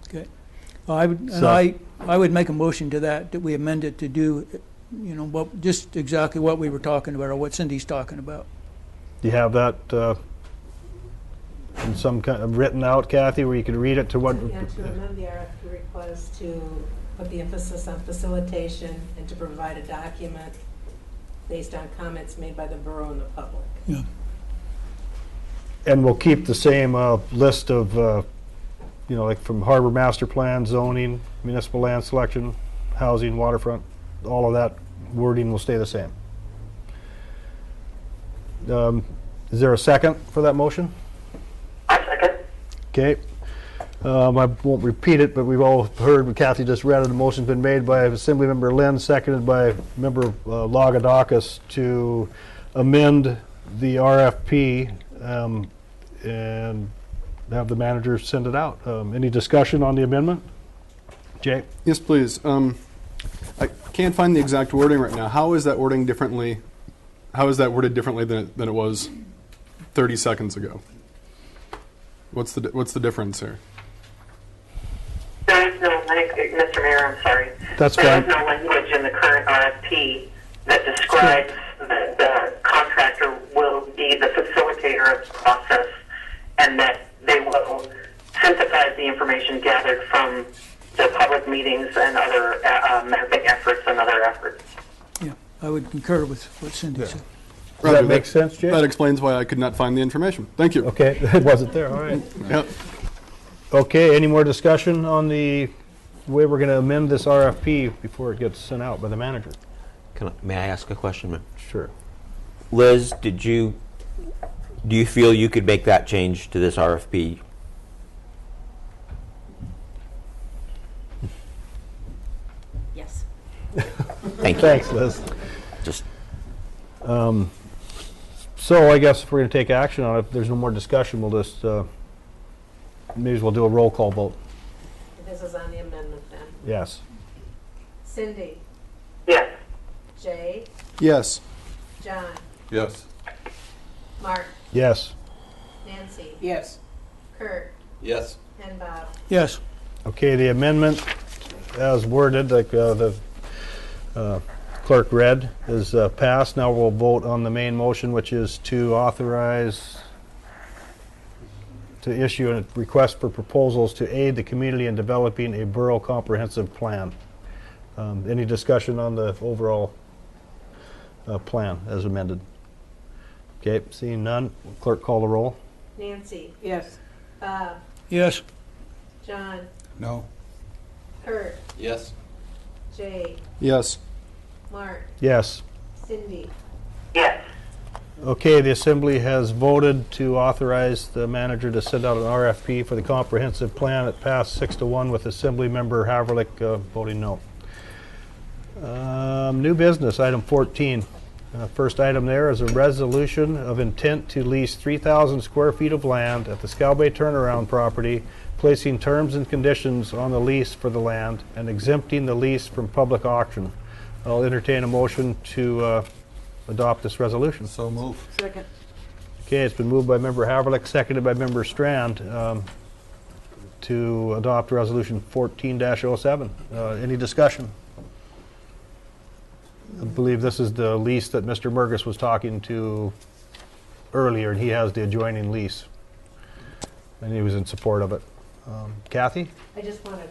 Okay. Well, I would make a motion to that we amend it to do, just exactly what we were talking about or what Cindy's talking about. Do you have that in some kind of written out, Kathy, where you could read it to what? Yeah, to amend the RFP request to put the emphasis on facilitation and to provide a document based on comments made by the borough and the public. Yeah. And we'll keep the same list of, like from harbor master plan, zoning, municipal land selection, housing, waterfront, all of that wording will stay the same. Is there a second for that motion? I second. Okay. I won't repeat it, but we've all heard what Kathy just read. The motion's been made by Assemblymember Lynn, seconded by Member Lagadakis to amend the RFP and have the manager send it out. Any discussion on the amendment? Jay? Yes, please. I can't find the exact wording right now. How is that wording differently? How is that worded differently than it was 30 seconds ago? What's the difference here? There is no language, Mr. Mayor, I'm sorry. That's there fine. is no language in the current RFP that describes that the contractor will be the facilitator of the process and that they will synthesize the information gathered from the public meetings and other mapping efforts and other efforts. Yeah, I would concur with what Cindy said. Does that make sense, Jay? That explains why I could not find the information. Thank you. Okay, it wasn't there. All right. Yep. Okay, any more discussion on the way we're going to amend this RFP before it gets sent out by the manager? May I ask a question, ma'am? Sure. Liz, do you feel you could make that change to this RFP? Yes. Thank you. Thanks, Liz. Just. So I guess if we're going to take action on it, if there's no more discussion, we'll just maybe we'll do a roll call vote. This is on the amendment then. Yes. Cindy? Yes. Jay? Yes. John? Yes. Mark? Yes. Nancy. Yes. Kurt. Yes. And Bob. Yes. Okay, the amendment as worded, like the clerk read, is passed. Now we'll vote on the main motion, which is to authorize to issue a request for proposals to aid the community in developing a borough comprehensive plan. Any discussion on the overall plan as amended? Okay, seeing none, clerk call the roll. Nancy. Yes. Bob. Yes. John. No. Kurt. Yes. Jay. Yes. Mark. Yes. Cindy. Yes. Okay, the Assembly has voted to authorize the manager to send out an RFP for the comprehensive plan. It passed 6-1 with Assembly Member Haverlick voting no. New business, item 14. First item there is a resolution of intent to lease 3,000 square feet of land at the Scow Bay Turnaround property, placing terms and conditions on the lease for the land and exempting the lease from public auction. I'll entertain a motion to adopt this resolution. So move. Second. Okay, it's been moved by Member Haverlick, seconded by Member Strand to adopt Resolution 14-07. Any discussion? I believe this is the lease that Mr. Murgis was talking to earlier, and he has the adjoining lease. And he was in support of it. Kathy? I just wanted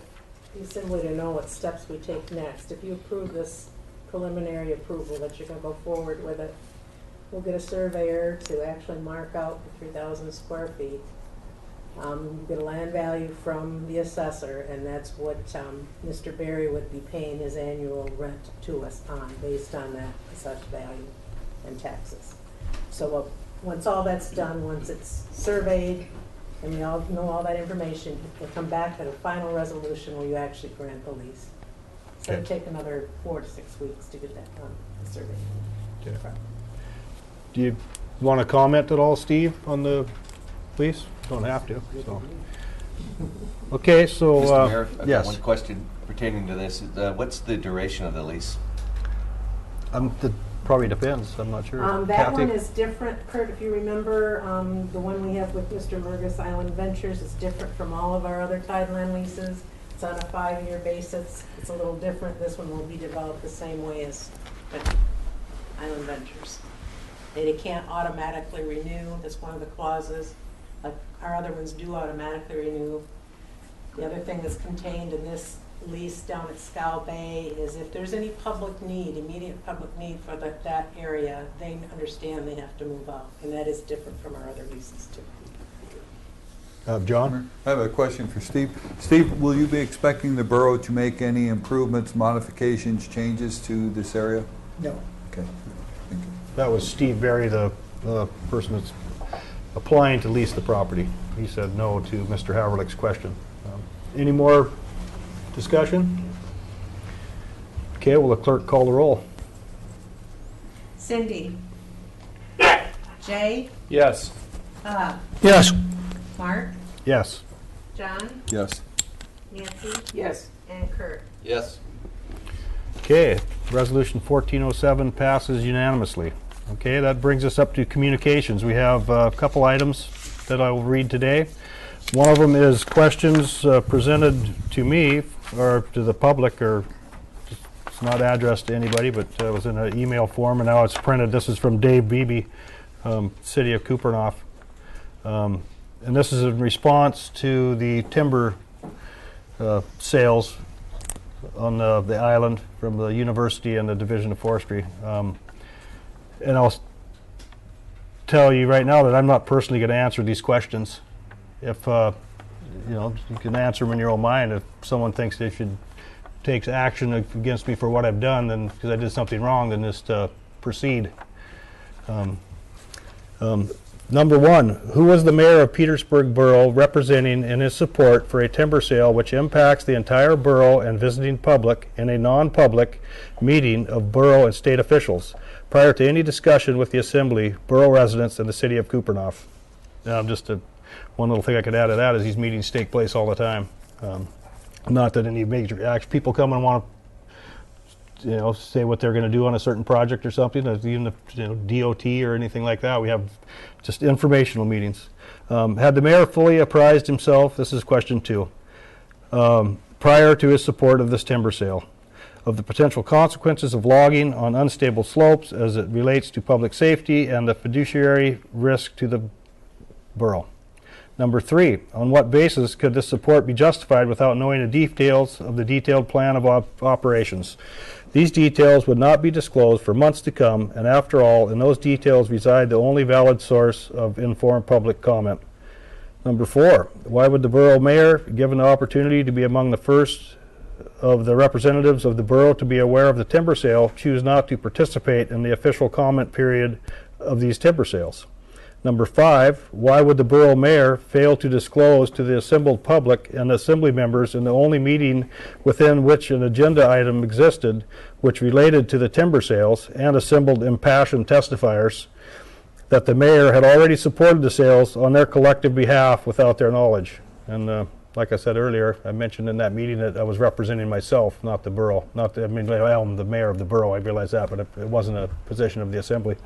the Assembly to know what steps we take next. If you approve this preliminary approval that you're going to go forward with it, we'll get a surveyor to actually mark out the 3,000 square feet. You get a land value from the assessor, and that's what Mr. Berry would be paying his annual rent to us on, based on that assessed value and taxes. So once all that's done, once it's surveyed, and we all know all that information, we'll come back at a final resolution where you actually grant the lease. So it'll take another 4 to 6 weeks to get that done, the survey. Okay. Do you want to comment at all, Steve, on the lease? Don't have to. So. Okay, so Mr. Mayor, I've yes. got one question pertaining to this. What's the duration of the lease? It probably depends. I'm not sure. That Kathy? one is different, Kurt, if you remember, the one we have with Mr. Murgis Island Ventures is different from all of our other tideland leases. It's on a 5-year basis. It's a little different. This one will be developed the same way as Island Ventures. They can't automatically renew. That's one of the clauses. Like our other ones do automatically renew. The other thing that's contained in this lease down at Scow Bay is if there's any public need, immediate public need for that area, they understand they have to move out. And that is different from our other leases too. John? I have a question for Steve. Steve, will you be expecting the borough to make any improvements, modifications, changes to this area? No. Okay. Thank you. That was Steve Berry, the person that's applying to lease the property. He said no to Mr. Haverlick's question. Any more discussion? Okay, will the clerk call the roll? Cindy. Yes. Jay. Yes. Yes. Mark. Yes. John. Yes. Nancy. Yes. And Kurt. Yes. Okay, Resolution 1407 passes unanimously. Okay, that brings us up to communications. We have a couple items that I will read today. One of them is questions presented to me or to the public, or it's not addressed to anybody, but it was in an email form, and now it's printed. This is from Dave Beebe, City of Kupernoff. And this is in response to the timber sales on the island from the university and the Division of Forestry. And I'll tell you right now that I'm not personally going to answer these questions. If you can answer them in your own mind. If someone thinks they should take action against me for what I've done, then because I did something wrong, then just proceed. Number one, who was the mayor of Petersburg Borough representing in his support for a timber sale which impacts the entire borough and visiting public in a non-public meeting of borough and state officials prior to any discussion with the assembly, borough residents, and the city of Kupernoff? Now, just one little thing I could add to that is these meetings take place all the time. Not that any major people come and want say what they're going to do on a certain project or something, even DOT or anything like that. We have just informational meetings. Had the mayor fully apprised himself, this is question 2, prior to his support of this timber sale, of the potential consequences of logging on unstable slopes as it relates to public safety and the fiduciary risk to the borough? Number 3, on what basis could this support be justified without knowing the details of the detailed plan of operations? These details would not be disclosed for months to come, and after all, in those details reside the only valid source of informed public comment. Number 4, why would the borough mayor, given the opportunity to be among the first of the representatives of the borough to be aware of the timber sale, choose not to participate in the official comment period of these timber sales? Number 5, why would the borough mayor fail to disclose to the assembled public and assembly members in the only meeting within which an agenda item existed which related to the timber sales and assembled impassioned testifiers that the mayor had already supported the sales on their collective behalf without their knowledge? And like I said earlier, I mentioned in that meeting that I was representing myself, not the borough. I'm the mayor of the borough, I realize that, but it wasn't a position of the assembly.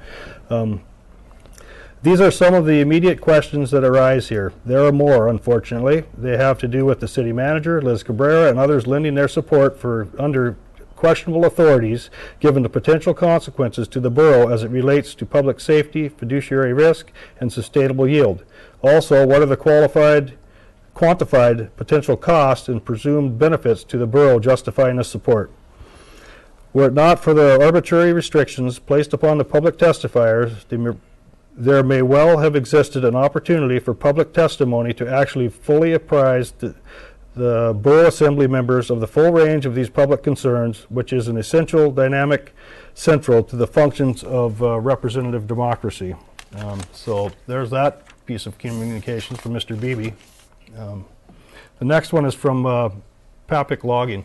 These are some of the immediate questions that arise here. There are more, unfortunately. They have to do with the city manager, Liz Cabrera, and others lending their support for under questionable authorities, given the potential consequences to the borough as it relates to public safety, fiduciary risk, and sustainable yield. Also, what are the quantified potential costs and presumed benefits to the borough justifying this support? Were it not for the arbitrary restrictions placed upon the public testifiers, there may well have existed an opportunity for public testimony to actually fully apprise the borough assembly members of the full range of these public concerns, which is an essential, dynamic, central to the functions of representative democracy. So there's that piece of communications from Mr. Beebe. The next one is from Papik Logging.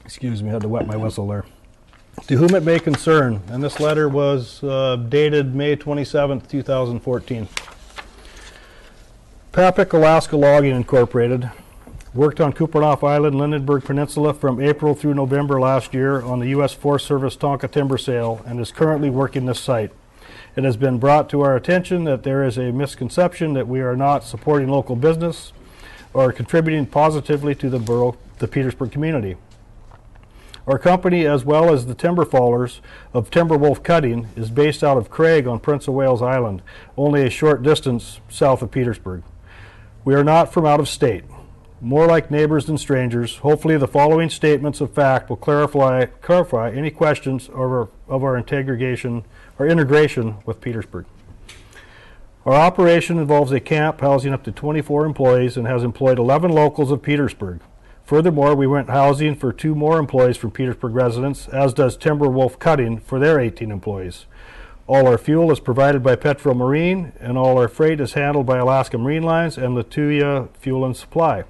Excuse me, I had to wet my whistle there. To whom it may concern, and this letter was dated May 27th, 2014. Papik Alaska Logging Incorporated worked on Kupernoff Island, Lindenberg Peninsula from April through November last year on the U.S. Forest Service Tonka timber sale and is currently working this site. It has been brought to our attention that there is a misconception that we are not supporting local business or contributing positively to the Petersburg community. Our company, as well as the timber fallers of Timberwolf Cutting, is based out of Craig on Prince of Wales Island, only a short distance south of Petersburg. We are not from out of state. More like neighbors than strangers. Hopefully the following statements of fact will clarify any questions of our integration with Petersburg. Our operation involves a camp housing up to 24 employees and has employed 11 locals of Petersburg. Furthermore, we rent housing for 2 more employees from Petersburg residents, as does Timberwolf Cutting for their 18 employees. All our fuel is provided by Petro Marine, and all our freight is handled by Alaska Marine Lines and Lituya Fuel and Supply.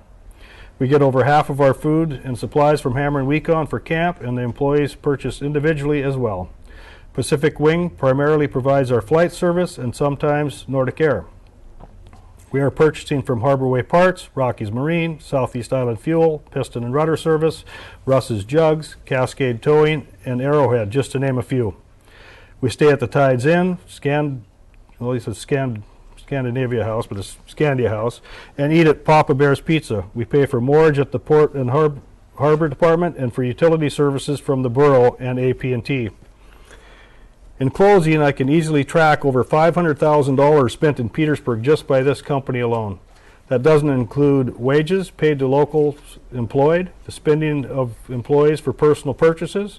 We get over half of our food and supplies from Hammer and Wecon for camp, and the employees purchase individually as well. Pacific Wing primarily provides our flight service and sometimes Nordic Air. We are purchasing from Harborway Parts, Rockies Marine, Southeast Island Fuel, Piston and Rudder Service, Russ's Jugs, Cascade Towing, and Arrowhead, just to name a few. We stay at the Tides Inn, Scandinavia House, but it's Scandia House, and eat at Papa Bear's Pizza. We pay for mortgage at the Port and Harbor Department and for utility services from the Borough and AP&T. In closing, I can easily track over $500,000 spent in Petersburg just by this company alone. That doesn't include wages paid to locals employed, the spending of employees for personal purchases,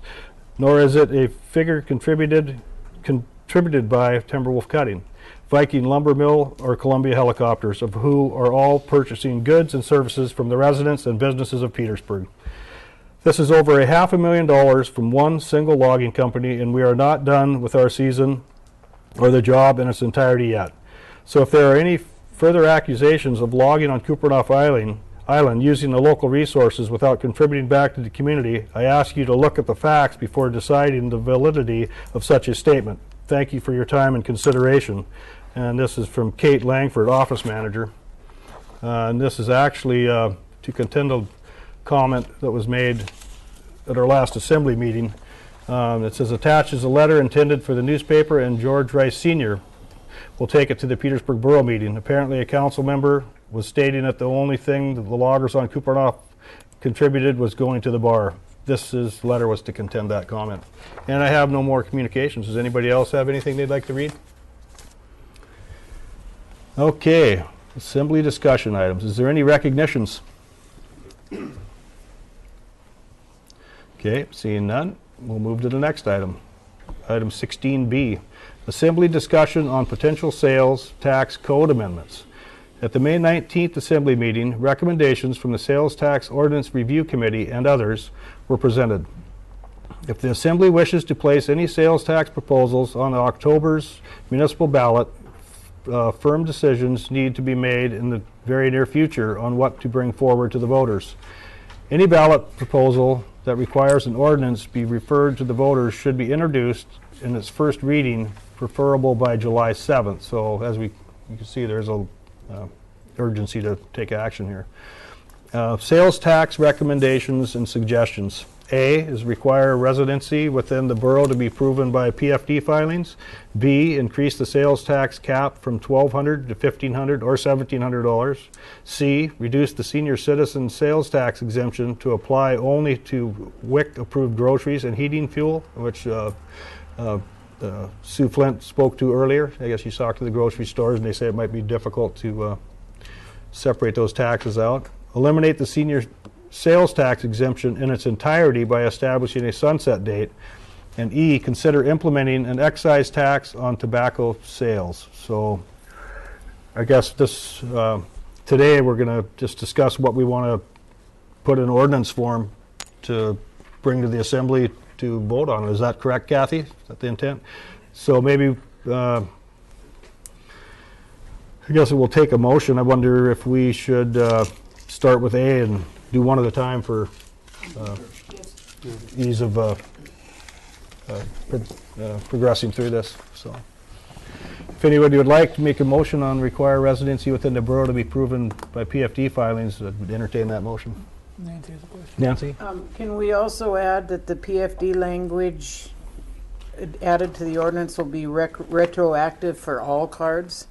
nor is it a figure contributed by Timberwolf Cutting, Viking Lumber Mill, or Columbia Helicopters, of who are all purchasing goods and services from the residents and businesses of Petersburg. This is over $500,000 from one single logging company, and we are not done with our season or the job in its entirety yet. So if there are any further accusations of logging on Kupernoff Island using the local resources without contributing back to the community, I ask you to look at the facts before deciding the validity of such a statement. Thank you for your time and consideration. And this is from Kate Langford, office manager. And this is actually to contend a comment that was made at our last assembly meeting. It says attached is a letter intended for the newspaper, and George Rice Sr. will take it to the Petersburg Borough meeting. Apparently a council member was stating that the only thing that the loggers on Kupernoff contributed was going to the bar. This letter was to contend that comment. And I have no more communications. Does anybody else have anything they'd like to read? Okay, assembly discussion items. Is there any recognitions? Okay, seeing none, we'll move to the next item. Item 16B, assembly discussion on potential sales tax code amendments. At the May 19th assembly meeting, recommendations from the Sales Tax Ordinance Review Committee and others were presented. If the assembly wishes to place any sales tax proposals on October's municipal ballot, firm decisions need to be made in the very near future on what to bring forward to the voters. Any ballot proposal that requires an ordinance be referred to the voters should be introduced in its first reading, preferable by July 7th. So as you can see, there's a urgency to take action here. Sales tax recommendations and suggestions. A is require residency within the borough to be proven by PFD filings. B, increase the sales tax cap from $1,200 to $1,500 or $1,700. C, reduce the senior citizen sales tax exemption to apply only to WIC-approved groceries and heating fuel, which Sue Flint spoke to earlier. I guess you talked to the grocery stores and they say it might be difficult to separate those taxes out. Eliminate the senior sales tax exemption in its entirety by establishing a sunset date. And E, consider implementing an excise tax on tobacco sales. So I guess this today we're going to just discuss what we want to put in ordinance form to bring to the assembly to vote on. Is that correct, Kathy? Is that the intent? So maybe I guess it will take a motion. I wonder if we should start with A and do one at a time for ease of progressing through this. So, if anybody would like to make a motion on require residency within the borough to be proven by PFD filings, I'd entertain that motion. Nancy has a question. Nancy? Can we also add that the PFD language added to the ordinance will be retroactive for all cards?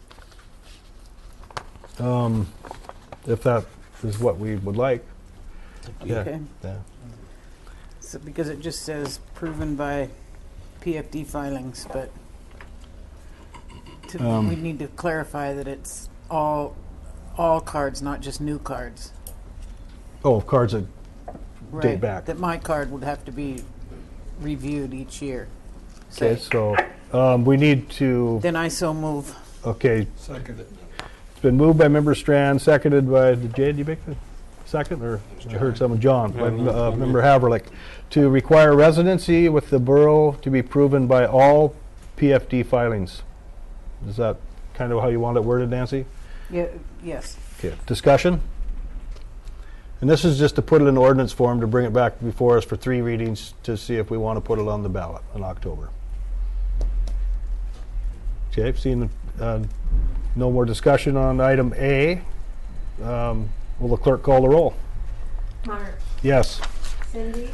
If that is what we would like. Okay. Yeah. So because it just says proven by PFD filings, but we need to clarify that it's all cards, not just new cards. Oh, cards that date back. That my card would have to be reviewed each year. Okay, so we need to. Then I so move. Okay. Second it. It's been moved by Member Strand, seconded by, Jay, did you make the second? Or I heard someone, John, by Member Haverlick, to require residency with the borough to be proven by all PFD filings. Is that kind of how you want it worded, Nancy? Yeah. Yes. Okay. Discussion? And this is just to put it in ordinance form to bring it back before us for 3 readings to see if we want to put it on the ballot in October. Okay, seeing no more discussion on item A, will the clerk call the roll? Mark? Yes. Cindy?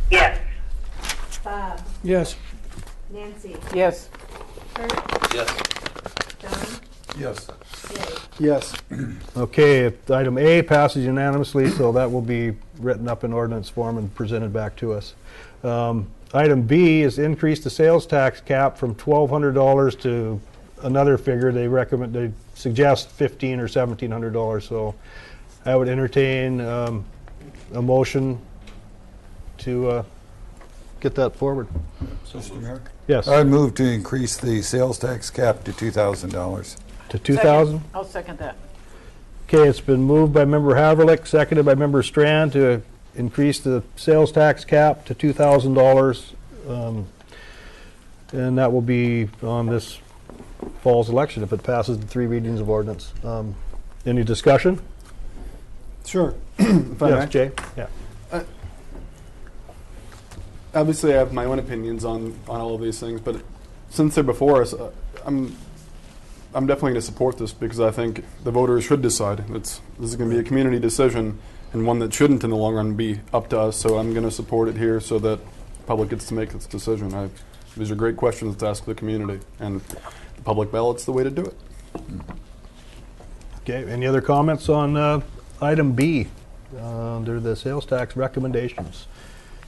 Yes. Bob? Yes. Nancy? Yes. Kurt? Yes. John? Yes. Jay? Yes. Okay, item A passes unanimously, so that will be written up in ordinance form and presented back to us. Item B is increase the sales tax cap from $1,200 to another figure. They suggest $1,500 or $1,700. So I would entertain a motion to get that forward. Mr. Mayor? Yes. I'd move to increase the sales tax cap to $2,000. To 2,000? I'll second that. Okay, it's been moved by Member Haverlick, seconded by Member Strand to increase the sales tax cap to $2,000. And that will be on this fall's election if it passes the 3 readings of ordinance. Any discussion? Sure. If I may. Yes, Jay? Yeah. Obviously, I have my own opinions on all of these things, but since they're before us, I'm definitely going to support this because I think the voters should decide. This is going to be a community decision, and one that shouldn't in the long run be up to us. So I'm going to support it here so that the public gets to make its decision. These are great questions to ask the community, and the public ballot's the way to do it. Okay, any other comments on item B under the sales tax recommendations?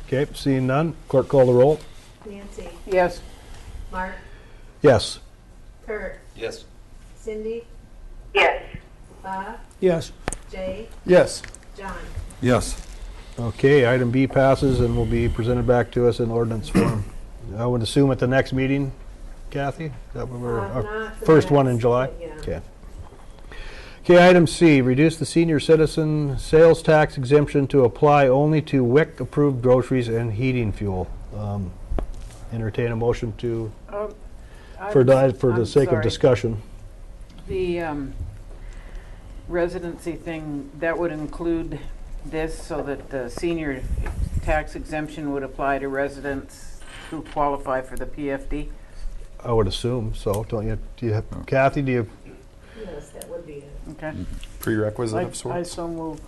Okay, seeing none, clerk call the roll. Nancy, Yes. Mark, Yes. Kurt, Yes. Cindy, Yes. Bob, Yes. Jay, Yes. John. Yes. Okay, item B passes and will be presented back to us in ordinance form. I would assume at the next meeting, Kathy? That we're our Not the first one in next, July? but yeah. Okay. Okay, item C, reduce the senior citizen sales tax exemption to apply only to WIC-approved groceries and heating fuel. Entertain a motion to, for the sake of discussion. The residency thing, that would include this so that the senior tax exemption would apply to residents who qualify for the PFD? I would assume so, don't you? Do you have, Kathy, do you? Yes, that would be it. Okay. Prerequisite of I sorts. so move.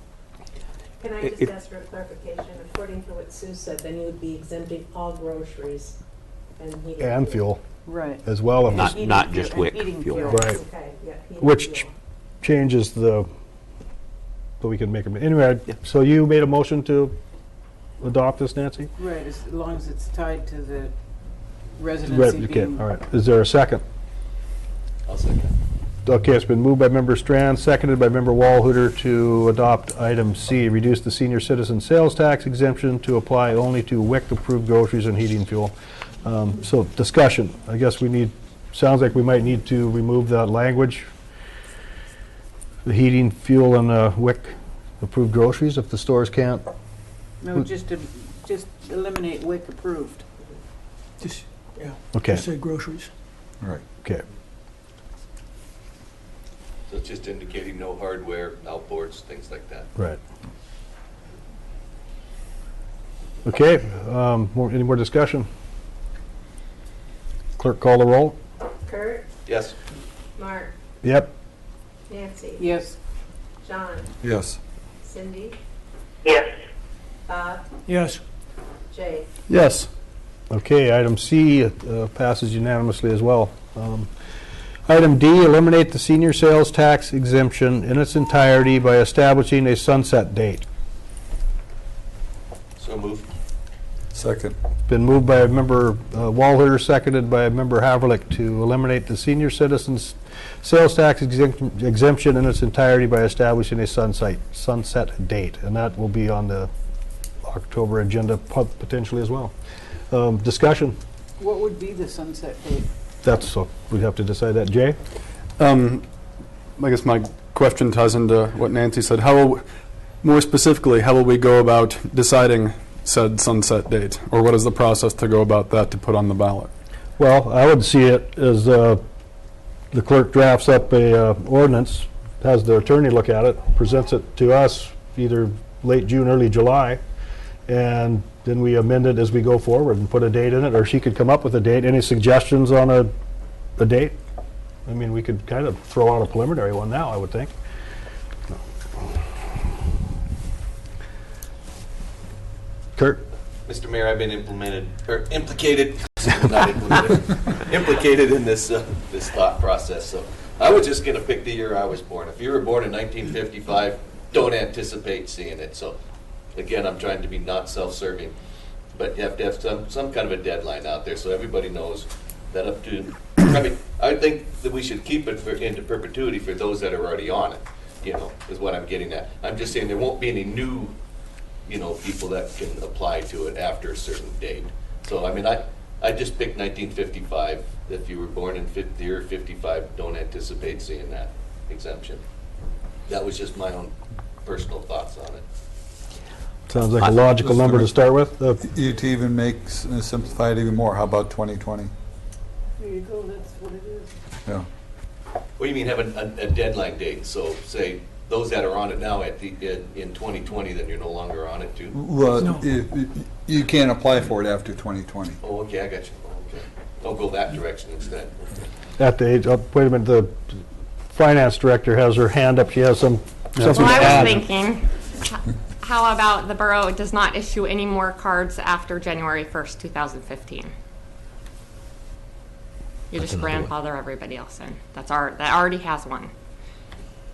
Can I just ask for a clarification? According to what Sue said, then you would be exempting all groceries and heating. And fuel. Right. As well. if Not it's- not just and WIC heating fuel. fuel. Right. Okay, yeah. heating Which fuel. changes the, so we can make them, anyway, so you made a motion to adopt this, Nancy? Right, as long as it's tied to the residency Right, okay, being. all right. Is there a second? I'll second. Okay, it's been moved by member Strand, seconded by member Walhooter to adopt item C, reduce the senior citizen sales tax exemption to apply only to WIC-approved groceries and heating fuel. So discussion, I guess we need, sounds like we might need to remove that language. The heating, fuel, and WIC-approved groceries if the stores can't. No, just eliminate WIC approved. Just, yeah. Okay. Just say groceries. Right. Okay. So it's just indicating no hardware, outboards, things like that. Right. Okay, any more discussion? Clerk call the roll. Kurt, Yes. Mark, Yep. Nancy. Yes. John, Yes. Cindy, Yes. Bob, Yes. Jay. Yes. Okay, item C passes unanimously as well. Item D, eliminate the senior sales tax exemption in its entirety by establishing a sunset date. So moved. Second. Been moved by member Walhooter, seconded by member Haverlick to eliminate the senior citizens sales tax exemption in its entirety by establishing a sunset date. And that will be on the October agenda potentially as well. Discussion. What would be the sunset date? That's, so we'd have to decide that. Jay? I guess my question ties into what Nancy said. More specifically, how will we go about deciding said sunset date? Or what is the process to go about that to put on the ballot? Well, I would see it as the clerk drafts up a ordinance, has the attorney look at it, presents it to us either late June, early July, and then we amend it as we go forward and put a date in it, or she could come up with a date. Any suggestions on a date? I mean, we could kind of throw out a preliminary one now, I would think. Kurt? Mr. Mayor, I've been implicated, not implemented, implicated in this thought process. So I was just going to pick the year I was born. If you were born in 1955, don't anticipate seeing it. So again, I'm trying to be not self-serving, but you have to have some kind of a deadline out there so everybody knows that up to, I mean, I think that we should keep it into perpetuity for those that are already on it, is what I'm getting at. I'm just saying there won't be any new people that can apply to it after a certain date. So, I mean, I just picked 1955. If you were born in the year 55, don't anticipate seeing that exemption. That was just my own personal thoughts on it. Sounds like a logical number to start with. To even simplify it even more, how about 2020? There you go, that's what it is. Yeah. What do you mean have a deadline date? So say those that are on it now in 2020, then you're no longer on it too? Well, you can't apply for it after 2020. Oh, okay, I got you. Okay. Don't go that direction instead. At the age, wait a minute, the finance director has her hand up. She has something to Well, I add. was thinking, How about the borough does not issue any more cards after January 1st, 2015? You That's just another one. grandfather everybody else in. That already has one.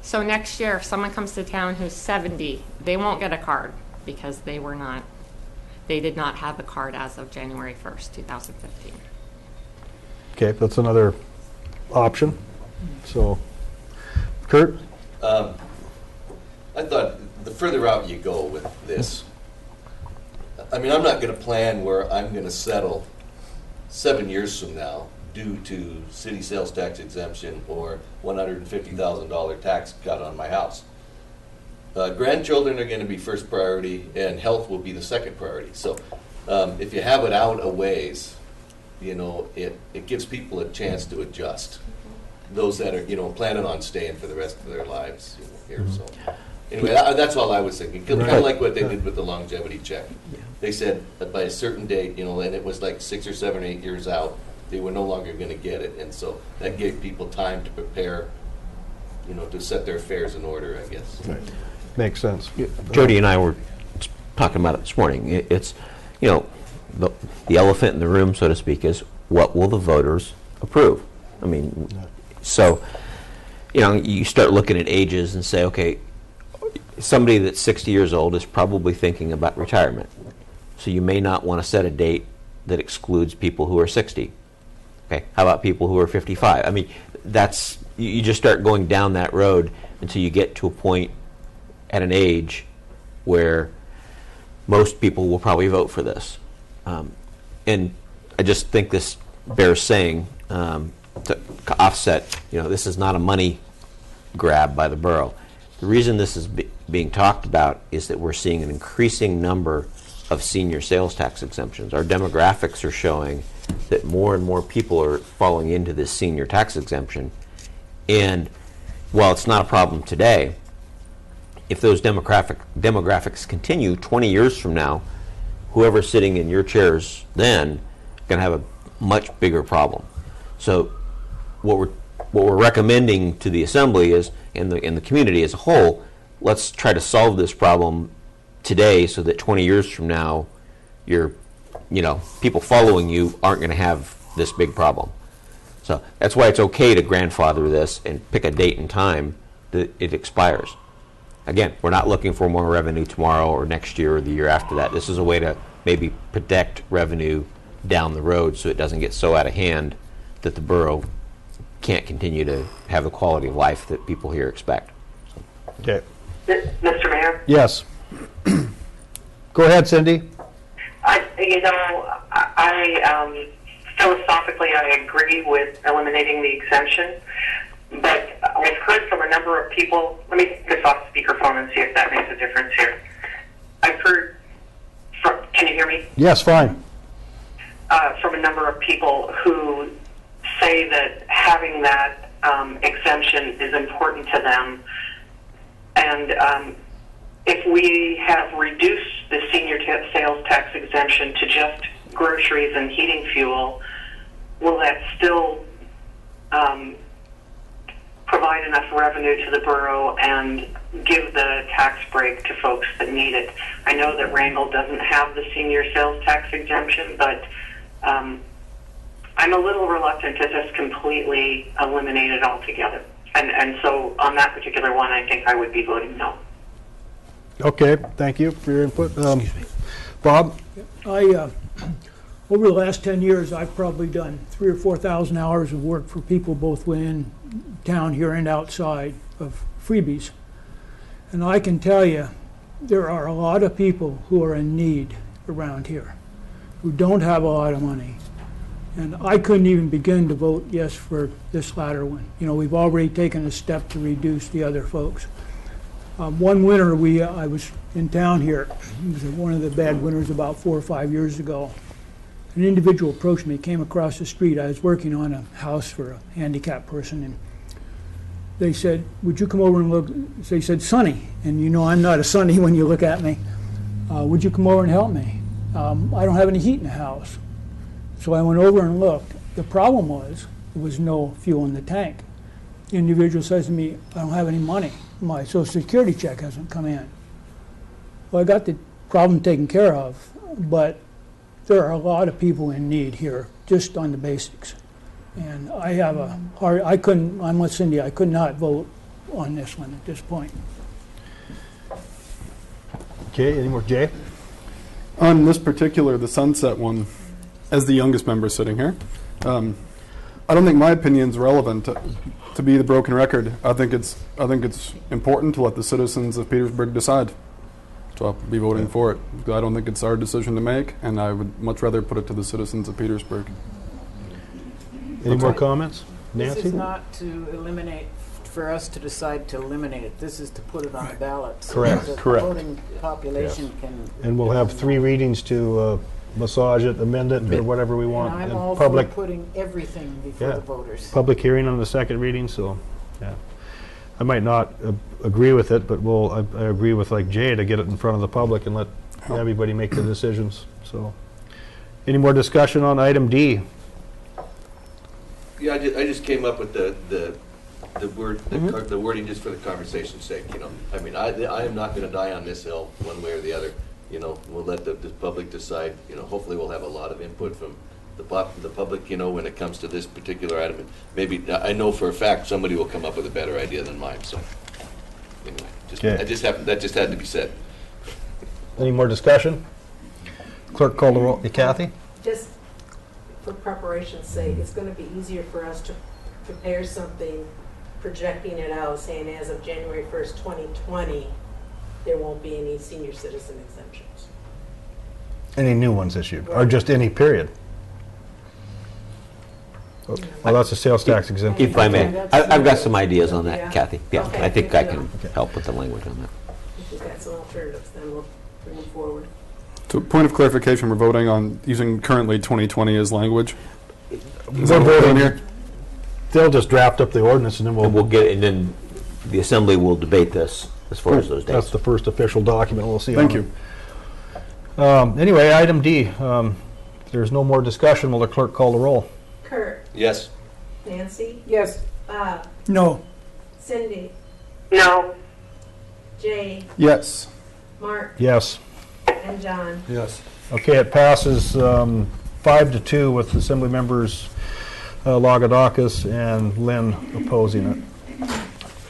So next year, if someone comes to town who's 70, they won't get a card because they did not have a card as of January 1st, 2015. Okay, that's another option. So, Kurt? I thought the further out you go with this, I mean, I'm not going to plan where I'm going to settle 7 years from now due to city sales tax exemption or $150,000 tax cut on my house. Grandchildren are going to be first priority, and health will be the second priority. So if you have it out a ways, you know, it gives people a chance to adjust. Those that are, you know, planning on staying for the rest of their lives, you know, here. So anyway, that's all I was thinking. Kind of like what they did with the longevity check. They said that by a certain date, you know, and it was like 6 or 7 or 8 years out, they were no longer going to get it, and so that gave people time to prepare, you know, to set their affairs in order, I guess. Right. Makes sense. Jody and I were talking about it this morning. It's, you know, the elephant in the room, so to speak, is what will the voters approve? I mean, so, you know, you start looking at ages and say, okay, somebody that's 60 years old is probably thinking about retirement. So you may not want to set a date that excludes people who are 60. Okay, how about people who are 55? I mean, that's, you just start going down that road until you get to a point at an age where most people will probably vote for this. And I just think this bears saying, to offset, you know, this is not a money grab by the borough. The reason this is being talked about is that we're seeing an increasing number of senior sales tax exemptions. Our demographics are showing that more and more people are falling into this senior tax exemption. And while it's not a problem today, if those demographics continue 20 years from now, whoever's sitting in your chairs then going to have a much bigger problem. So what we're recommending to the assembly is, in the community as a whole, let's try to solve this problem today so that 20 years from now, people following you aren't going to have this big problem. So that's why it's okay to grandfather this and pick a date and time that it expires. Again, we're not looking for more revenue tomorrow or next year or the year after that. This is a way to maybe protect revenue down the road so it doesn't get so out of hand that the borough can't continue to have the quality of life that people here expect. Okay. Mr. Mayor? Yes. Go ahead, Cindy. Philosophically, I agree with eliminating the exemption, but I've heard from a number of people, let me take this off speakerphone and see if that makes a difference here. I've heard can you hear me? Yes, fine. From a number of people who say that having that exemption is important to them, and if we have reduced the senior sales tax exemption to just groceries and heating fuel, will that still provide enough revenue to the borough and give the tax break to folks that need it? I know that Wrangell doesn't have the senior sales tax exemption, but I'm a little reluctant to just completely eliminate it altogether. And so on that particular one, I think I would be voting no. Okay, thank you for your input. Bob? Over the last 10 years, I've probably done 3,000 or 4,000 hours of work for people both within town here and outside of freebies. And I can tell you, there are a lot of people who are in need around here, who don't have a lot of money. And I couldn't even begin to vote yes for this latter one. You know, we've already taken a step to reduce the other folks. One winter, I was in town here. It was one of the bad winters about 4 or 5 years ago. An individual approached me, came across the street. I was working on a house for a handicapped person, and they said, would you come over and look? So they said, Sonny, and you know I'm not a Sonny when you look at me. Would you come over and help me? I don't have any heat in the house. So I went over and looked. The problem was there was no fuel in the tank. The individual says to me, I don't have any money. My Social Security check hasn't come in. well, I got the problem taken care of, but there are a lot of people in need here, just on the basics. And I have a hard, I'm with Cindy, I could not vote on this one at this point. Okay, any more, Jay? On this particular, the sunset one, as the youngest member sitting here, I don't think my opinion's relevant to be the broken record. I think it's important to let the citizens of Petersburg decide. So I'll be voting for it. I don't think it's our decision to make, and I would much rather put it to the citizens of Petersburg. Any more comments? Nancy? This is not to eliminate, for us to decide to eliminate it. This is to put it on the ballot. So Correct. that the Correct. voting population can. And we'll have 3 readings to massage it, amend it, or whatever we want. And I'm And all public, for putting everything before the voters. public hearing on the second reading, so, yeah. I might not agree with it, but I agree with like Jay to get it in front of the public and let everybody make the decisions, so. Any more discussion on item D? Yeah, I just came up with the wording just for the conversation's sake, you know. I mean, I am not gonna die on this hill one way or the other, you know. We'll let the public decide, you know. Hopefully we'll have a lot of input from the public, you know, when it comes to this particular item. And maybe, I know for a fact, somebody will come up with a better idea than mine, so. Anyway, that just had to be said. Any more discussion? Clerk call the roll. Kathy? Just for preparation's sake, it's going to be easier for us to prepare something, projecting it out, saying as of January 1st, 2020, there won't be any senior citizen exemptions. Any new ones issued, or just any period? Well, that's a sales tax exemption. If I may, I've got some ideas on that, Yeah. Kathy. Yeah, Okay, I think thank I you. can help with the language on that. If we've got some alternatives, then we'll bring them forward. So, point of clarification, we're voting on using currently 2020 as language. Is We're that what we're doing voting here? They'll just draft up the ordinance and then And we'll get, and then the assembly will debate this as far as those dates. That's the first official document we'll see. Thank on it. Anyway, item D. There's no more discussion. Will the clerk call the roll? Kurt? Yes. Nancy? Yes. Bob? No. Cindy? No. Jay? Yes. Mark? Yes. And John? Yes. Okay, it passes 5-2 with Assembly members Lagodakis and Lynn opposing it.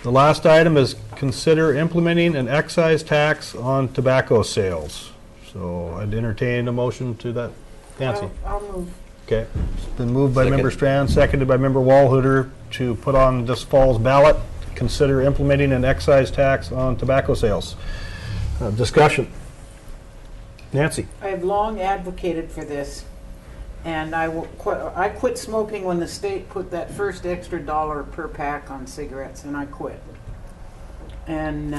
The last item is consider implementing an excise tax on tobacco sales. So I'd entertain a motion to that. Nancy? I'll move. Okay. It's been moved by Second. Member Strand, seconded by Member Walhooter to put on this fall's ballot, consider implementing an excise tax on tobacco sales. Discussion. Nancy? I have long advocated for this, and I quit smoking when the state put that first extra $1 per pack on cigarettes, and I quit. And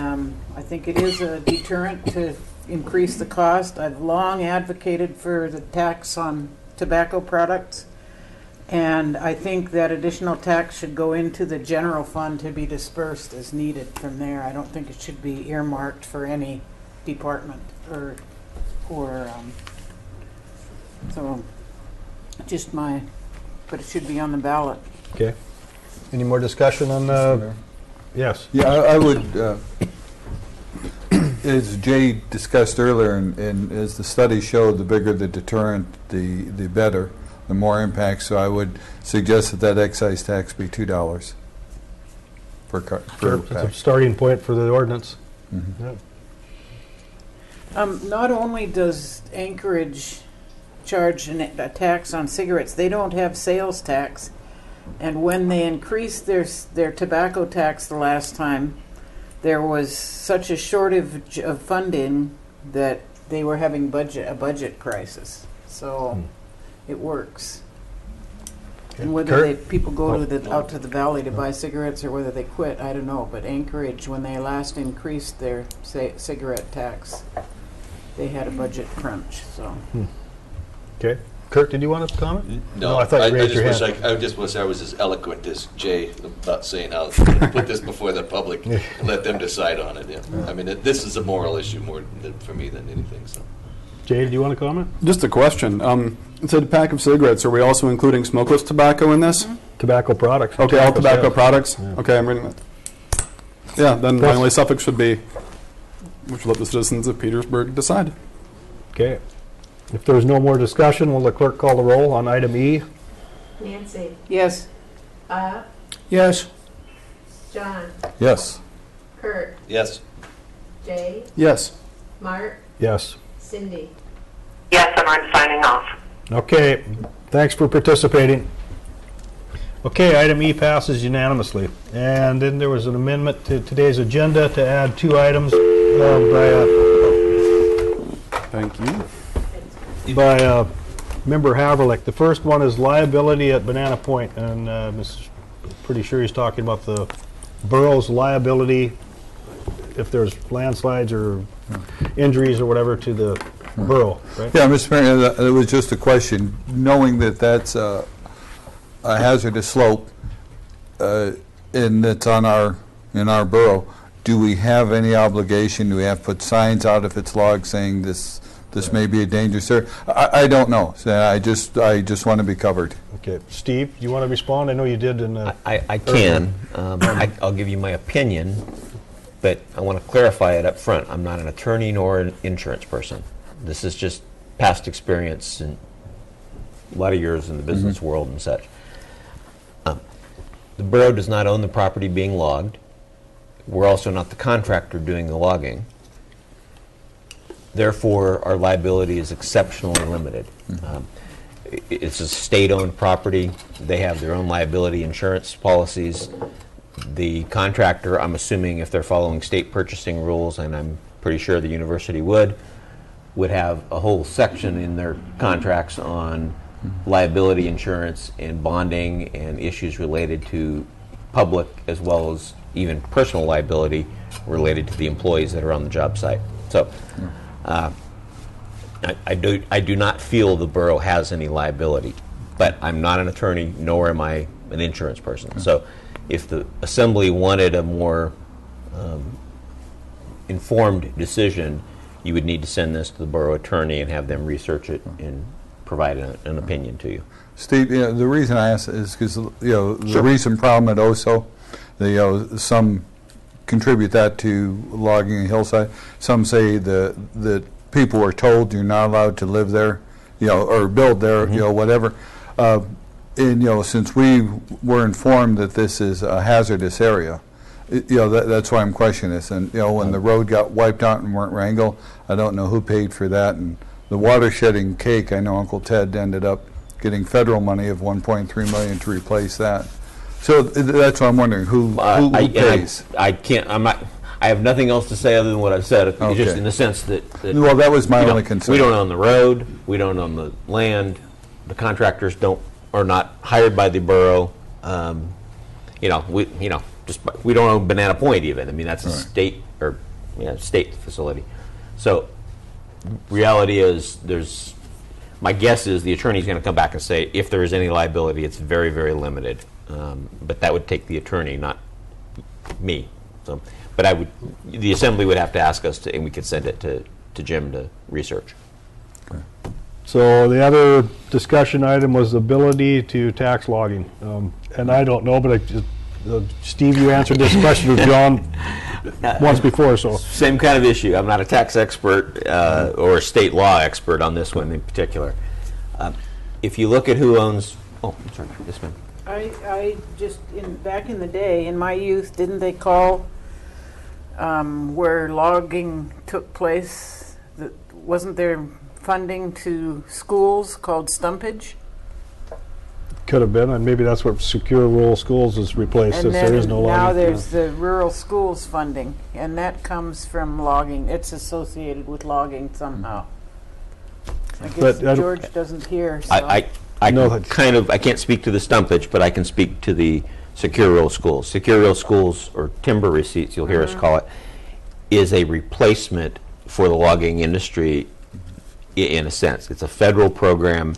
I think it is a deterrent to increase the cost. I've long advocated for the tax on tobacco products, and I think that additional tax should go into the general fund to be dispersed as needed from there. I don't think it should be earmarked for any department or so just but it should be on the ballot. Okay. Any more discussion on yes. Yeah, I would, as Jay discussed earlier, and as the study showed, the bigger the deterrent, the better, the more impact. So I would suggest that excise tax be $2 per Sure, pack. that's a starting point for the ordinance. Mhm. Yeah. Not only does Anchorage charge a tax on cigarettes, they don't have sales tax. And when they increased their tobacco tax the last time, there was such a shortage of funding that they were having a budget crisis. So it works. And whether people go out to the valley to buy cigarettes or whether they quit, I don't know. But Anchorage, when they last increased their cigarette tax, they had a budget crunch. So. Okay. Kurt, did you want to comment? No, I thought you raised your hand. I just wish I was as eloquent as Jay about saying how to put this before the public and let them decide on it. Yeah. I mean, this is a moral issue more for me than anything. So, Jay, do you want to comment? Just a question. It said a pack of cigarettes. Are we also including smokeless tobacco in this? Tobacco products. Okay, all tobacco sales. products? Yeah. Okay, I'm reading that. Yeah, then my only suffix should be which will let the citizens of Petersburg decide. Okay. If there's no more discussion, will the clerk call the roll on item E? Nancy, Yes. Bob, Yes. John, Yes. Kurt, Yes. Jay, Yes. Mark, Yes. Cindy. Yes, and I'm signing off. Okay, thanks for participating. Okay, item E passes unanimously. And then there was an amendment to today's agenda to add 2 items Thank you. by Member Haverlick. The first one is liability at Banana Point, and pretty sure he's talking about the borough's liability if there's landslides or injuries or whatever to the borough, right? Yeah, Mr. Mayor, it was just a question. Knowing that that's a hazardous slope and it's on in our borough, do we have any obligation? Do we have to put signs out if it's logged saying this may be a dangerous area? I don't know. So I just want to be covered. Okay, Steve, do you want to respond? I know you did in the... I can. I'll give you my opinion, but I want to clarify it up front. I'm not an attorney nor an insurance person. This is just past experience and a lot of years in the business world and such. The borough does not own the property being logged. We're also not the contractor doing the logging. Therefore, our liability is exceptionally limited. It's a state-owned property. They have their own liability insurance policies. The contractor, I'm assuming if they're following state purchasing rules, and I'm pretty sure the university would have a whole section in their contracts on liability insurance and bonding and issues related to public as well as even personal liability related to the employees that are on the job site. So I do not feel the borough has any liability, but I'm not an attorney nor am I an insurance person. So if the assembly wanted a more informed decision, you would need to send this to the borough attorney and have them research it and provide an opinion to you. Steve, the reason I ask is because the recent problem at Oso, some contribute that to logging a hillside. Some say that people were told you're not allowed to live there, or build there, whatever. And since we were informed that this is a hazardous area, that's why I'm questioning this. And when the road got wiped out in Wrangell, I don't know who paid for that. And the water shedding cake, I know Uncle Ted ended up getting federal money of $1.3 million to replace that. So that's why I'm wondering who pays. I can't. I'm not. I have nothing else to say other than what I've said. Okay. Just in the sense that well, that was my only concern. We don't own the road. We don't own the land. The contractors are not hired by the borough. We don't own Banana Point even. I mean, that's a state state facility. So reality is my guess is the attorney's going to come back and say if there is any liability, it's very, very limited. But that would take the attorney, not me. So, but the assembly would have to ask us to, and we could send it to Jim to research. Okay. So the other discussion item was ability to tax logging. And I don't know, but Steve, you answered this question with John once before. So same kind of issue. I'm not a tax expert or a state law expert on this one in particular. If you look at who owns, I'm sorry, this one. I just, back in the day, in my youth, didn't they call where logging took place, wasn't there funding to schools called stumpage? Could have been, and maybe that's what Secure Rural Schools is replaced, since there is no logging. Now there's the rural schools funding, and that comes from logging. It's associated with logging somehow. I guess George doesn't hear. So. I can't speak to the stumpage, but I can speak to the Secure Rural Schools. Secure Rural Schools, or timber receipts, you'll hear us call it, is a replacement for the logging industry in a sense. It's a federal program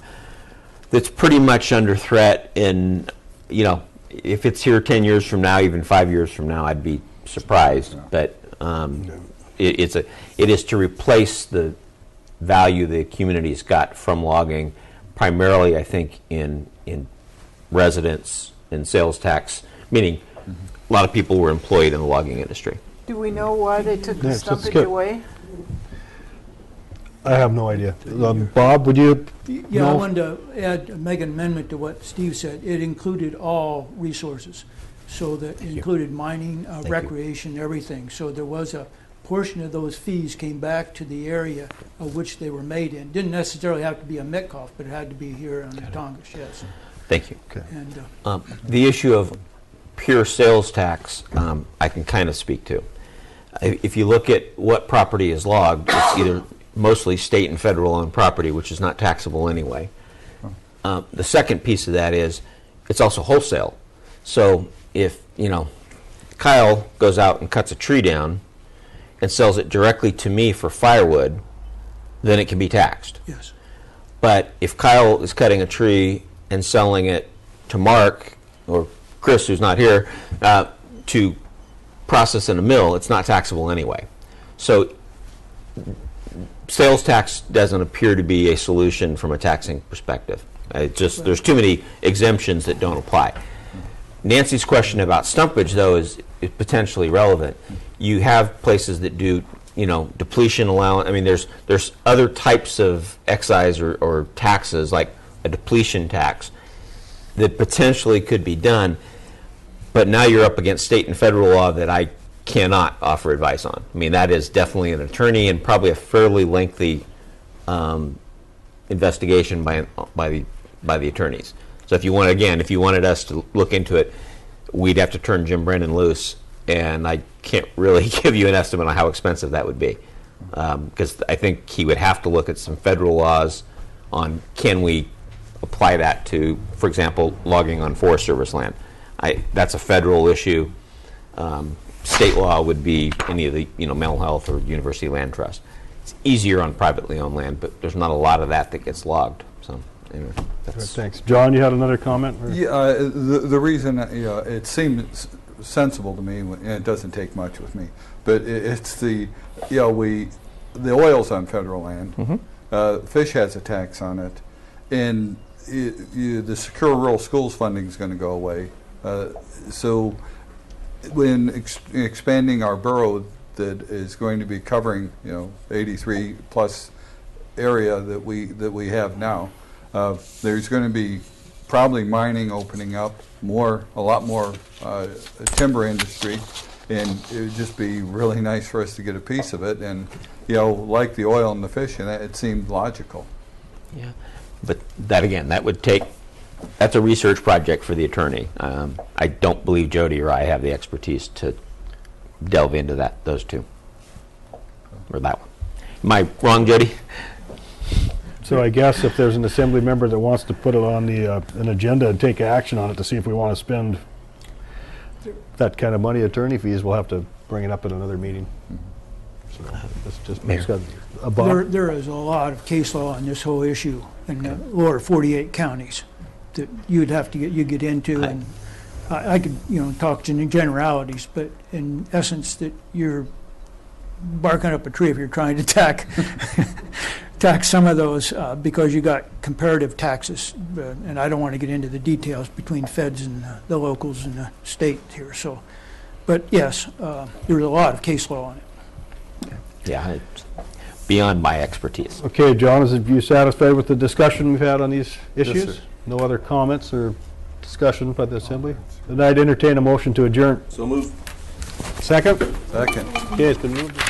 that's pretty much under threat. And if it's here 10 years from now, even 5 years from now, I'd be surprised. But it is to replace the value the community's got from logging, primarily, I think, in residence and sales tax, meaning a lot of people were employed in the logging industry. Do we know why they took the Next, let's stumpage skip. away? I have no idea. Bob, would you Yeah, I know? wanted to add, make an amendment to what Steve said. It included all resources. So that included mining, recreation, everything. So there was a portion of those fees came back to the area of which they were made in. Didn't necessarily have to be a Metcalf, but it had to be here on the Tongass, yes. Thank you. And The issue of pure sales tax, I can kind of speak to. If you look at what property is logged, it's either mostly state and federal owned property, which is not taxable anyway. The second piece of that is it's also wholesale. So if, Kyle goes out and cuts a tree down and sells it directly to me for firewood, then it can be taxed. yes. But if Kyle is cutting a tree and selling it to Mark or Chris, who's not here, to process in a mill, it's not taxable anyway. So sales tax doesn't appear to be a solution from a taxing perspective. There's too many exemptions that don't apply. Nancy's question about stumpage, though, is potentially relevant. You have places that do, depletion allowance. I mean, there's other types of excise or taxes, like a depletion tax, that potentially could be done. But now you're up against state and federal law that I cannot offer advice on. I mean, that is definitely an attorney and probably a fairly lengthy investigation by the attorneys. So if you wanted us to look into it, we'd have to turn Jim Brennan loose, and I can't really give you an estimate on how expensive that would be, because I think he would have to look at some federal laws on can we apply that to, for example, logging on Forest Service land. That's a federal issue. State law would be any of the mental health or university land trust. It's easier on privately owned land, but there's not a lot of that gets logged. So. Anyway, Thanks. John, you had another comment? Or? Yeah, the reason it seems sensible to me, and it doesn't take much with me, but it's the oil's on federal land. Mm-hmm. Fish has a tax on it, and the secure rural schools funding is going to go away. So when expanding our borough that is going to be covering 83 plus area that we have now. There's going to be probably mining opening up, a lot more timber industry, and it would just be really nice for us to get a piece of it. And like the oil and the fish, and it seemed logical. Yeah, but that's a research project for the attorney. I don't believe Jody or I have the expertise to delve into those two, or that one. Am I wrong, Jody? So I guess if there's an assembly member that wants to put it on an agenda and take action on it to see if we want to spend that kind of money, attorney fees, we'll have to bring it up at another meeting. So let's just discuss. There is a lot of case law on this whole issue in the lower 48 counties that you'd have to get into, and I could talk in generalities, but in essence that you're barking up a tree if you're trying to tax some of those because you got comparative taxes, and I don't want to get into the details between feds and the locals and the state here. So, but yes, there's a lot of case law on it. Yeah, it's beyond my expertise. Okay, John, are you satisfied with the discussion we've had on these issues? Yes, sir. No other comments or discussion by the assembly? Then I'd entertain a motion to adjourn. So moved. Second? Second. Okay, it's been moved.